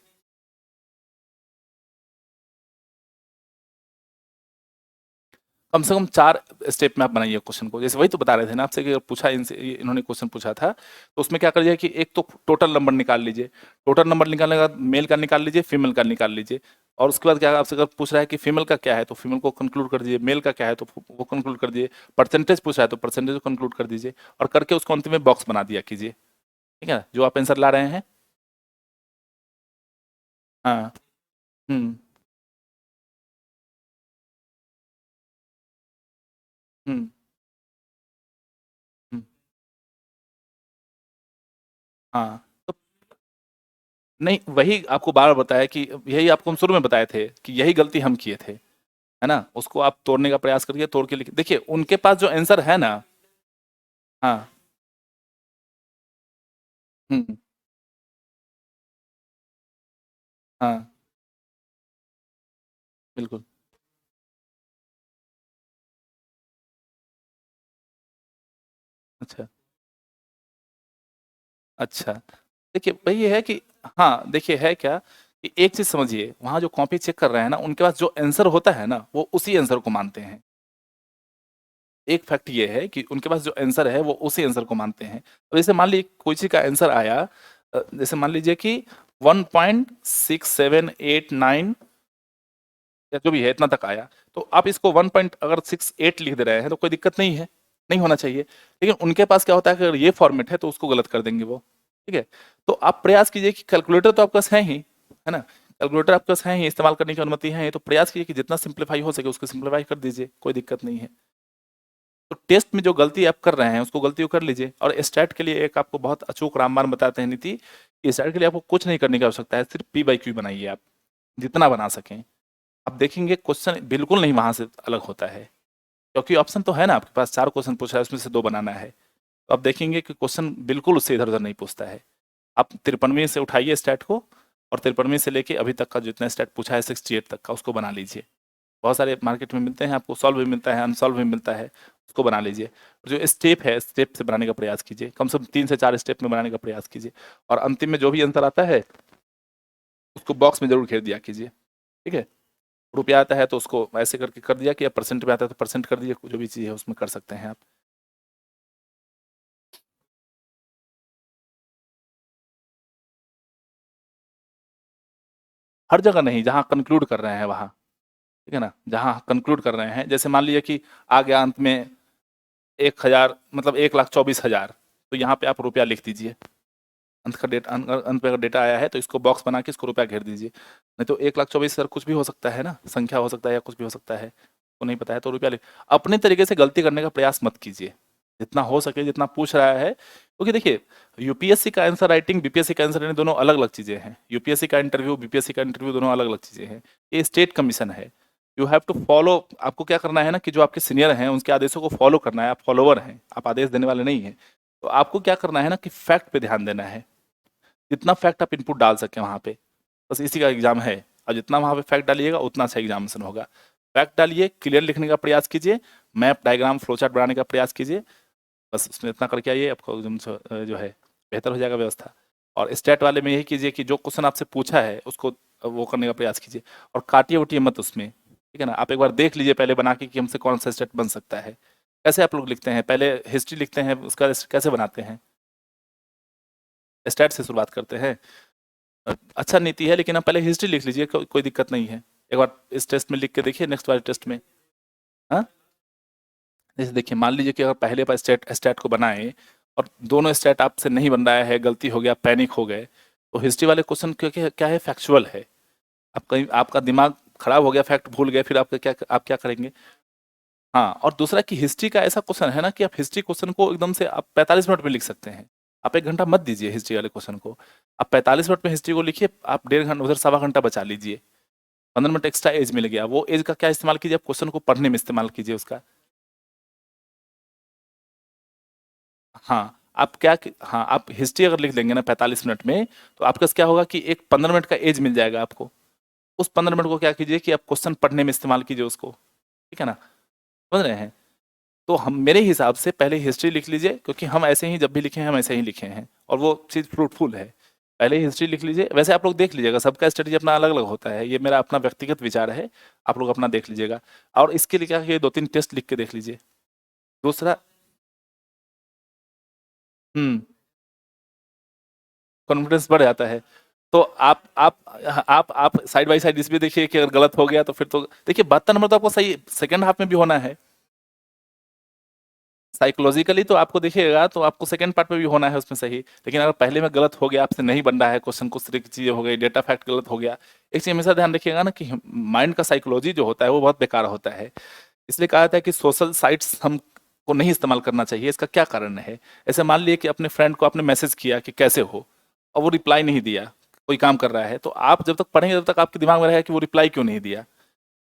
कम से कम 4 स्टेप में आप बनाइए क्वेश्चन को। जैसे वही तो बता रहे थे ना आपसे कि अगर पूछा इनसे, इन्होंने क्वेश्चन पूछा था, तो उसमें क्या करिए कि एक तो टोटल नंबर निकाल लीजिए। टोटल नंबर निकालने के बाद मेल का निकाल लीजिए, फीमेल का निकाल लीजिए। और उसके बाद क्या आपसे अगर पूछ रहा है कि फीमेल का क्या है, तो फीमेल को कंक्लूड कर दीजिए, मेल का क्या है तो वो कंक्लूड कर दीजिए, परसेंटेज पूछ रहा है तो परसेंटेज को कंक्लूड कर दीजिए, और करके उसको अंतिम में बॉक्स बना दिया कीजिए। ठीक है ना? जो आप आंसर ला रहे हैं। हाँ। हुँ, हुँ, हुँ। हाँ, तो नहीं, वही आपको बार-बार बताया कि यही आपको हम शुरू में बताए थे कि यही गलती हम किए थे, है ना? उसको आप तोड़ने का प्रयास करिए, तोड़ के लिखिए। देखिए, उनके पास जो आंसर है ना। हाँ, हुँ, हाँ, बिल्कुल। अच्छा, अच्छा। देखिए, वही है कि हाँ, देखिए है क्या कि एक चीज़ समझिए, वहाँ जो कॉपी चेक कर रहे हैं ना, उनके पास जो आंसर होता है ना, वो उसी आंसर को मानते हैं। एक फैक्ट ये है कि उनके पास जो आंसर है वो उसी आंसर को मानते हैं। तो जैसे मान लीजिए कोई चीज़ का आंसर आया, जैसे मान लीजिए कि 1.6789 या जो भी है इतना तक आया, तो आप इसको 1 पॉइंट अगर 68 लिख दे रहे हैं तो कोई दिक्कत नहीं है, नहीं होना चाहिए। लेकिन उनके पास क्या होता है कि अगर ये फॉर्मेट है तो उसको गलत कर देंगे वो। ठीक है? तो आप प्रयास कीजिए कि कैलकुलेटर तो आपके पास है ही, है ना? कैलकुलेटर आपके पास है ही, इस्तेमाल करने की अनुमति है ही, तो प्रयास कीजिए कि जितना सिंप्लीफाई हो सके उसको सिंप्लीफाई कर दीजिए, कोई दिक्कत नहीं है। तो टेस्ट में जो गलती आप कर रहे हैं उसको गलती को कर लीजिए। और स्टैट के लिए एक आपको बहुत अचूक रामबाण बताते हैं नीति, कि स्टैट के लिए आपको कुछ नहीं करने की आवश्यकता है, सिर्फ पी बाई क्यू बनाइए आप, जितना बना सकें। आप देखेंगे क्वेश्चन बिल्कुल नहीं वहां से अलग होता है, क्योंकि ऑप्शन तो है ना आपके पास, 4 क्वेश्चन पूछा है उसमें से 2 बनाना है। तो आप देखेंगे कि क्वेश्चन बिल्कुल उससे इधर उधर नहीं पूछता है। आप 53वीं से उठाइए स्टैट को, और 53वीं से लेके अभी तक का जितना स्टैट पूछा है 68 तक का, उसको बना लीजिए। बहुत सारे मार्केट में मिलते हैं, आपको सॉल्व भी मिलता है, अनसॉल्व भी मिलता है, उसको बना लीजिए। जो स्टेप है, स्टेप से बनाने का प्रयास कीजिए, कम से कम 3 से 4 स्टेप में बनाने का प्रयास कीजिए। और अंतिम में जो भी आंसर आता है उसको बॉक्स में जरूर घेर दिया कीजिए। ठीक है? रुपया आता है तो उसको ऐसे करके कर दिया कि, या परसेंट में आता है तो परसेंट कर दिया, जो भी चीज़ है उसमें कर सकते हैं आप। हर जगह नहीं, जहाँ कंक्लूड कर रहे हैं वहाँ। ठीक है ना? जहाँ कंक्लूड कर रहे हैं, जैसे मान लीजिए कि आ गया अंत में 1,000, मतलब 1,24,000, तो यहाँ पे आप रुपया लिख दीजिए। अंत का डेट अंत पे अगर डेटा आया है तो इसको बॉक्स बना के इसको रुपया घेर दीजिए। नहीं तो 1,24,000 कुछ भी हो सकता है ना, संख्या हो सकता है या कुछ भी हो सकता है, तो नहीं पता है तो रुपया लिख। अपने तरीके से गलती करने का प्रयास मत कीजिए, जितना हो सके, जितना पूछ रहा है, क्योंकि देखिए यूपीएससी का आंसर राइटिंग, बीपीएससी का आंसर राइटिंग दोनों अलग अलग चीज़ें हैं। यूपीएससी का इंटरव्यू, बीपीएससी का इंटरव्यू दोनों अलग अलग चीज़ें हैं। ये स्टेट कमीशन है। You have to follow. आपको क्या करना है ना कि जो आपके सीनियर हैं उनके आदेशों को फॉलो करना है। आप फॉलोवर हैं, आप आदेश देने वाले नहीं हैं। तो आपको क्या करना है ना कि फैक्ट पे ध्यान देना है, जितना फैक्ट आप इनपुट डाल सकें वहाँ पे, बस इसी का एग्जाम है। और जितना वहाँ पे फैक्ट डालिएगा उतना अच्छा एग्जामिनेशन होगा। फैक्ट डालिए, क्लियर लिखने का प्रयास कीजिए, मैप डायग्राम फ्लो चार्ट बनाने का प्रयास कीजिए। बस उसमें इतना करके आइए, आपको एकदम जो है बेहतर हो जाएगा व्यवस्था। और स्टेट वाले में यही कीजिए कि जो क्वेश्चन आपसे पूछा है उसको वो करने का प्रयास कीजिए, और काटिए उटिए मत उसमें। ठीक है ना? आप एक बार देख लीजिए पहले बना के कि हमसे कौन सा स्टेट बन सकता है। कैसे आप लोग लिखते हैं? पहले हिस्ट्री लिखते हैं, उसका कैसे बनाते हैं? स्टैट से शुरुआत करते हैं। अच्छा नीति है, लेकिन आप पहले हिस्ट्री लिख लीजिए, कोई दिक्कत नहीं है। एक बार इस टेस्ट में लिख के देखिए, नेक्स्ट वाले टेस्ट में। हाँ, जैसे देखिए, मान लीजिए कि अगर पहले बार स्टेट स्टेट को बनाए और दोनों स्टेट आपसे नहीं बन रहा है, गलती हो गया, पैनिक हो गए, तो हिस्ट्री वाले क्वेश्चन क्योंकि क्या है, फैक्चुअल है। आप कहीं आपका दिमाग खराब हो गया, फैक्ट भूल गए, फिर आप क्या करेंगे? हाँ, और दूसरा कि हिस्ट्री का ऐसा क्वेश्चन है ना कि आप हिस्ट्री क्वेश्चन को एकदम से आप 45 मिनट में लिख सकते हैं। आप 1 घंटा मत दीजिए हिस्ट्री वाले क्वेश्चन को। आप 45 मिनट में हिस्ट्री को लिखिए, आप 1.5 घंटा उधर सवा घंटा बचा लीजिए। 15 मिनट एक्स्ट्रा एज मिल गया, वो एज का क्या इस्तेमाल कीजिए, आप क्वेश्चन को पढ़ने में इस्तेमाल कीजिए उसका। हाँ, हाँ, आप हिस्ट्री अगर लिख देंगे ना 45 मिनट में, तो आपका क्या होगा कि एक 15 मिनट का एज मिल जाएगा आपको। उस 15 मिनट को क्या कीजिए कि आप क्वेश्चन पढ़ने में इस्तेमाल कीजिए उसको। ठीक है ना? समझ रहे हैं? तो हम मेरे हिसाब से पहले हिस्ट्री लिख लीजिए, क्योंकि हम ऐसे ही जब भी लिखे हैं हम ऐसे ही लिखे हैं, और वो चीज़ फ्रूटफुल है। पहले हिस्ट्री लिख लीजिए। वैसे आप लोग देख लीजिएगा, सबका स्ट्रेटेजी अपना अलग अलग होता है, ये मेरा अपना व्यक्तिगत विचार है। आप लोग अपना देख लीजिएगा। और इसके लिए क्या है, 2-3 टेस्ट लिख के देख लीजिए। दूसरा, हम्म, कॉन्फिडेंस बढ़ जाता है। तो आप साइड बाय साइड इसमें देखिए कि अगर गलत हो गया तो फिर तो देखिए, 72 नंबर तो आपको सही सेकंड हाफ में भी होना है। साइकोलॉजिकली तो आपको देखिएगा तो आपको सेकंड पार्ट में भी होना है उसमें सही, लेकिन अगर पहले में गलत हो गया, आपसे नहीं बन रहा है क्वेश्चन, कुछ तरह की चीजें हो गई, डेटा फैक्ट गलत हो गया। एक चीज हमेशा ध्यान रखिएगा ना कि माइंड का साइकोलॉजी जो होता है वो बहुत बेकार होता है। इसलिए कहा जाता है कि सोशल साइट्स हमको नहीं इस्तेमाल करना चाहिए। इसका क्या कारण है? ऐसे मान लिए कि अपने फ्रेंड को आपने मैसेज किया कि कैसे हो, और वो रिप्लाई नहीं दिया, कोई काम कर रहा है, तो आप जब तक पढ़ेंगे तब तक आपके दिमाग में रहेगा कि वो रिप्लाई क्यों नहीं दिया।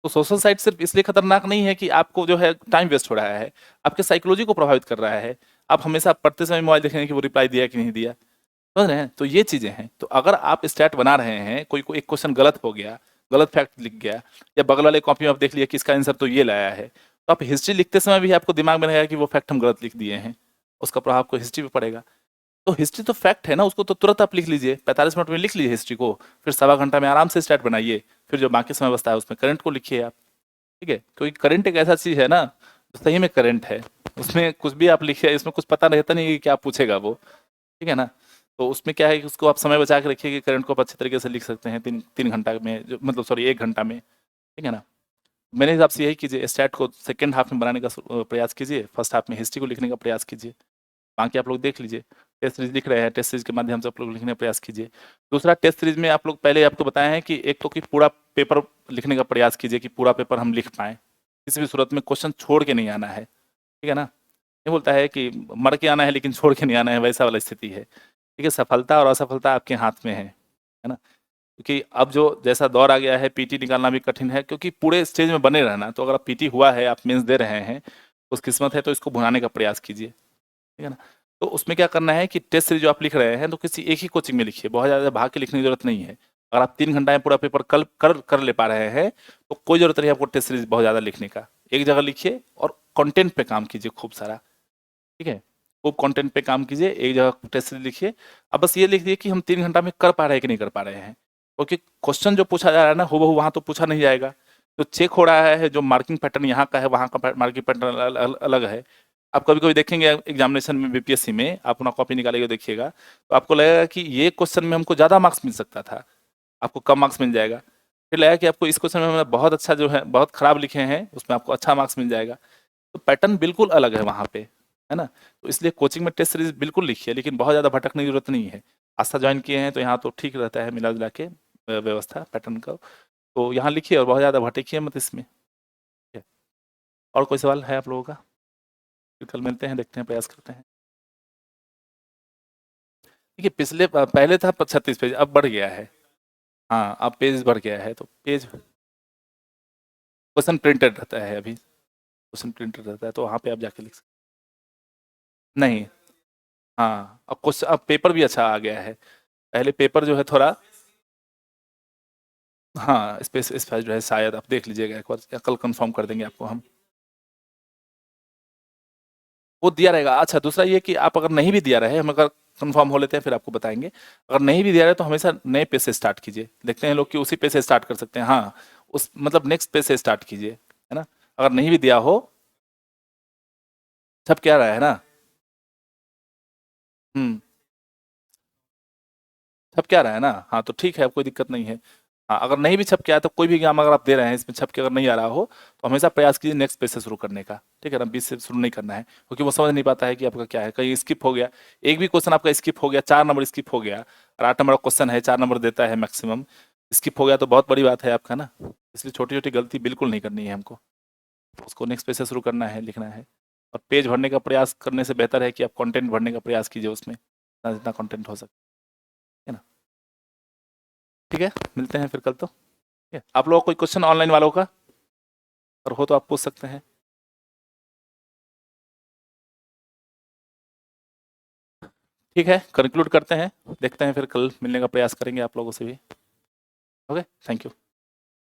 तो सोशल साइट सिर्फ इसलिए खतरनाक नहीं है कि आपको जो है टाइम वेस्ट हो रहा है, आपके साइकोलॉजी को प्रभावित कर रहा है। आप हमेशा पढ़ते समय मोबाइल देखेंगे कि वो रिप्लाई दिया कि नहीं दिया। समझ रहे हैं? तो ये चीजें हैं। तो अगर आप स्टैट बना रहे हैं, कोई कोई एक क्वेश्चन गलत हो गया, गलत फैक्ट लिख गया, या बगल वाले कॉपी में आप देख लिया कि इसका आंसर तो ये लाया है, तो आप हिस्ट्री लिखते समय भी आपको दिमाग में रहेगा कि वो फैक्ट हम गलत लिख दिए हैं, उसका प्रभाव आपको हिस्ट्री पे पड़ेगा। तो हिस्ट्री तो फैक्ट है ना, उसको तो तुरंत आप लिख लीजिए, 45 मिनट में लिख लीजिए हिस्ट्री को। फिर सवा घंटा में आराम से स्टार्ट बनाइए। फिर जो बाकी समय बचता है उसमें करंट को लिखिए आप। ठीक है? क्योंकि करंट एक ऐसा चीज है ना, जो सही में करंट है। उसमें कुछ भी आप लिखिए, इसमें कुछ पता रहता नहीं कि क्या पूछेगा वो। ठीक है ना? तो उसमें क्या है कि उसको आप समय बचा के रखिए कि करंट को आप अच्छे तरीके से लिख सकते हैं 3 घंटा में, जो मतलब सॉरी 1 घंटा में। ठीक है ना? मेरे हिसाब से यही कीजिए, स्टैट को सेकंड हाफ में बनाने का प्रयास कीजिए, फर्स्ट हाफ में हिस्ट्री को लिखने का प्रयास कीजिए। बाकी आप लोग देख लीजिए। टेस्ट सीरीज लिख रहे हैं, टेस्ट सीरीज के माध्यम से आप लोग लिखने का प्रयास कीजिए। दूसरा, टेस्ट सीरीज में आप लोग पहले आपको बताए हैं कि एक तो कि पूरा पेपर लिखने का प्रयास कीजिए, कि पूरा पेपर हम लिख पाएँ। किसी भी सूरत में क्वेश्चन छोड़ के नहीं आना है। ठीक है ना? नहीं बोलता है कि मर के आना है लेकिन छोड़ के नहीं आना है, वैसा वाला स्थिति है। ठीक है? सफलता और असफलता आपके हाथ में है ना? क्योंकि अब जो जैसा दौर आ गया है, पीटी निकालना भी कठिन है, क्योंकि पूरे स्टेज में बने रहना। तो अगर पीटी हुआ है, आप मेंस दे रहे हैं, कुछ किस्मत है, तो इसको भुनाने का प्रयास कीजिए। ठीक है ना? तो उसमें क्या करना है कि टेस्ट सीरीज जो आप लिख रहे हैं, तो किसी एक ही कोचिंग में लिखिए, बहुत ज़्यादा भाग के लिखने की जरूरत नहीं है। अगर आप 3 घंटा में पूरा पेपर कल कर ले पा रहे हैं, तो कोई जरूरत नहीं है आपको टेस्ट सीरीज बहुत ज़्यादा लिखने का। एक जगह लिखिए और कंटेंट पे काम कीजिए खूब सारा। ठीक है? खूब कंटेंट पे काम कीजिए, एक जगह टेस्ट सीरीज लिखिए। अब बस ये लिख दिए कि हम 3 घंटा में कर पा रहे हैं कि नहीं कर पा रहे हैं, क्योंकि क्वेश्चन जो पूछा जा रहा है ना, हूबहू वहाँ तो पूछा नहीं जाएगा। तो चेक हो रहा है, जो मार्किंग पैटर्न यहाँ का है, वहाँ का मार्किंग पैटर्न अलग है। आप कभी कभी देखेंगे एग्जामिनेशन में, बीपीएससी में, आप अपना कॉपी निकालेंगे देखिएगा, तो आपको लगेगा कि ये क्वेश्चन में हमको ज़्यादा मार्क्स मिल सकता था, आपको कम मार्क्स मिल जाएगा। फिर लगेगा कि आपको इस क्वेश्चन में हमने बहुत अच्छा जो है, बहुत खराब लिखे हैं, उसमें आपको अच्छा मार्क्स मिल जाएगा। तो पैटर्न बिल्कुल अलग है वहाँ पे, है ना? तो इसलिए कोचिंग में टेस्ट सीरीज बिल्कुल लिखिए, लेकिन बहुत ज़्यादा भटकने की जरूरत नहीं है। आस्था ज्वाइन किए हैं तो यहाँ तो ठीक रहता है, मिला जुला के व्यवस्था पैटर्न का। तो यहाँ लिखिए और बहुत ज़्यादा भटकिए मत इसमें। ठीक है? और कोई सवाल है आप लोगों का? फिर कल मिलते हैं, देखते हैं, प्रयास करते हैं। देखिए, पहले था 36 पेज, अब बढ़ गया है। हाँ, अब पेज बढ़ गया है, तो पेज क्वेश्चन प्रिंटेड रहता है अभी। क्वेश्चन प्रिंटेड रहता है, तो वहाँ पे आप जाके लिख सकते नहीं। हाँ, अब क्वेश्चन, अब पेपर भी अच्छा आ गया है। पहले पेपर जो है थोड़ा, हाँ, स्पेस जो है, शायद आप देख लीजिएगा एक बार, या कल कंफर्म कर देंगे आपको हम। वो दिया रहेगा। अच्छा, दूसरा ये कि आप अगर नहीं भी दिया रहे, हम अगर कंफर्म हो लेते हैं फिर आपको बताएंगे। अगर नहीं भी दिया रहे तो हमेशा नए पेज से स्टार्ट कीजिए। देखते हैं लोग कि उसी पेज से स्टार्ट कर सकते हैं। हाँ, उस मतलब नेक्स्ट पेज से स्टार्ट कीजिए, है ना? अगर नहीं भी दिया हो, छप क्या रहा है ना। हम्म। छप क्या रहा है ना, हाँ तो ठीक है, कोई दिक्कत नहीं है। हाँ, अगर नहीं भी छप के आया तो कोई भी एग्जाम अगर आप दे रहे हैं इसमें छप के अगर नहीं आ रहा हो तो हमेशा प्रयास कीजिए नेक्स्ट पेज से शुरू करने का, ठीक है ना, 20 से शुरू नहीं करना है, क्योंकि वो समझ नहीं पाता है कि आपका क्या है, कहीं स्किप हो गया, एक भी क्वेश्चन आपका स्किप हो गया, 4 नंबर स्किप हो गया, और 8 नंबर का क्वेश्चन है, 4 नंबर देता है मैक्सिमम, स्किप हो गया तो बहुत बड़ी बात है आपका ना। इसलिए छोटी छोटी गलती बिल्कुल नहीं करनी है हमको, उसको नेक्स्ट पेज से शुरू करना है, लिखना है। और पेज भरने का प्रयास करने से बेहतर है कि आप कंटेंट भरने का प्रयास कीजिए उसमें, जितना जितना कंटेंट हो सके, है ना। ठीक है, मिलते हैं फिर कल तो, ठीक है। आप लोगों को कोई क्वेश्चन ऑनलाइन वालों का और हो तो आप पूछ सकते हैं। ठीक है, कंक्लूड करते हैं, देखते हैं फिर कल मिलने का प्रयास करेंगे आप लोगों से भी। Okay, thank you.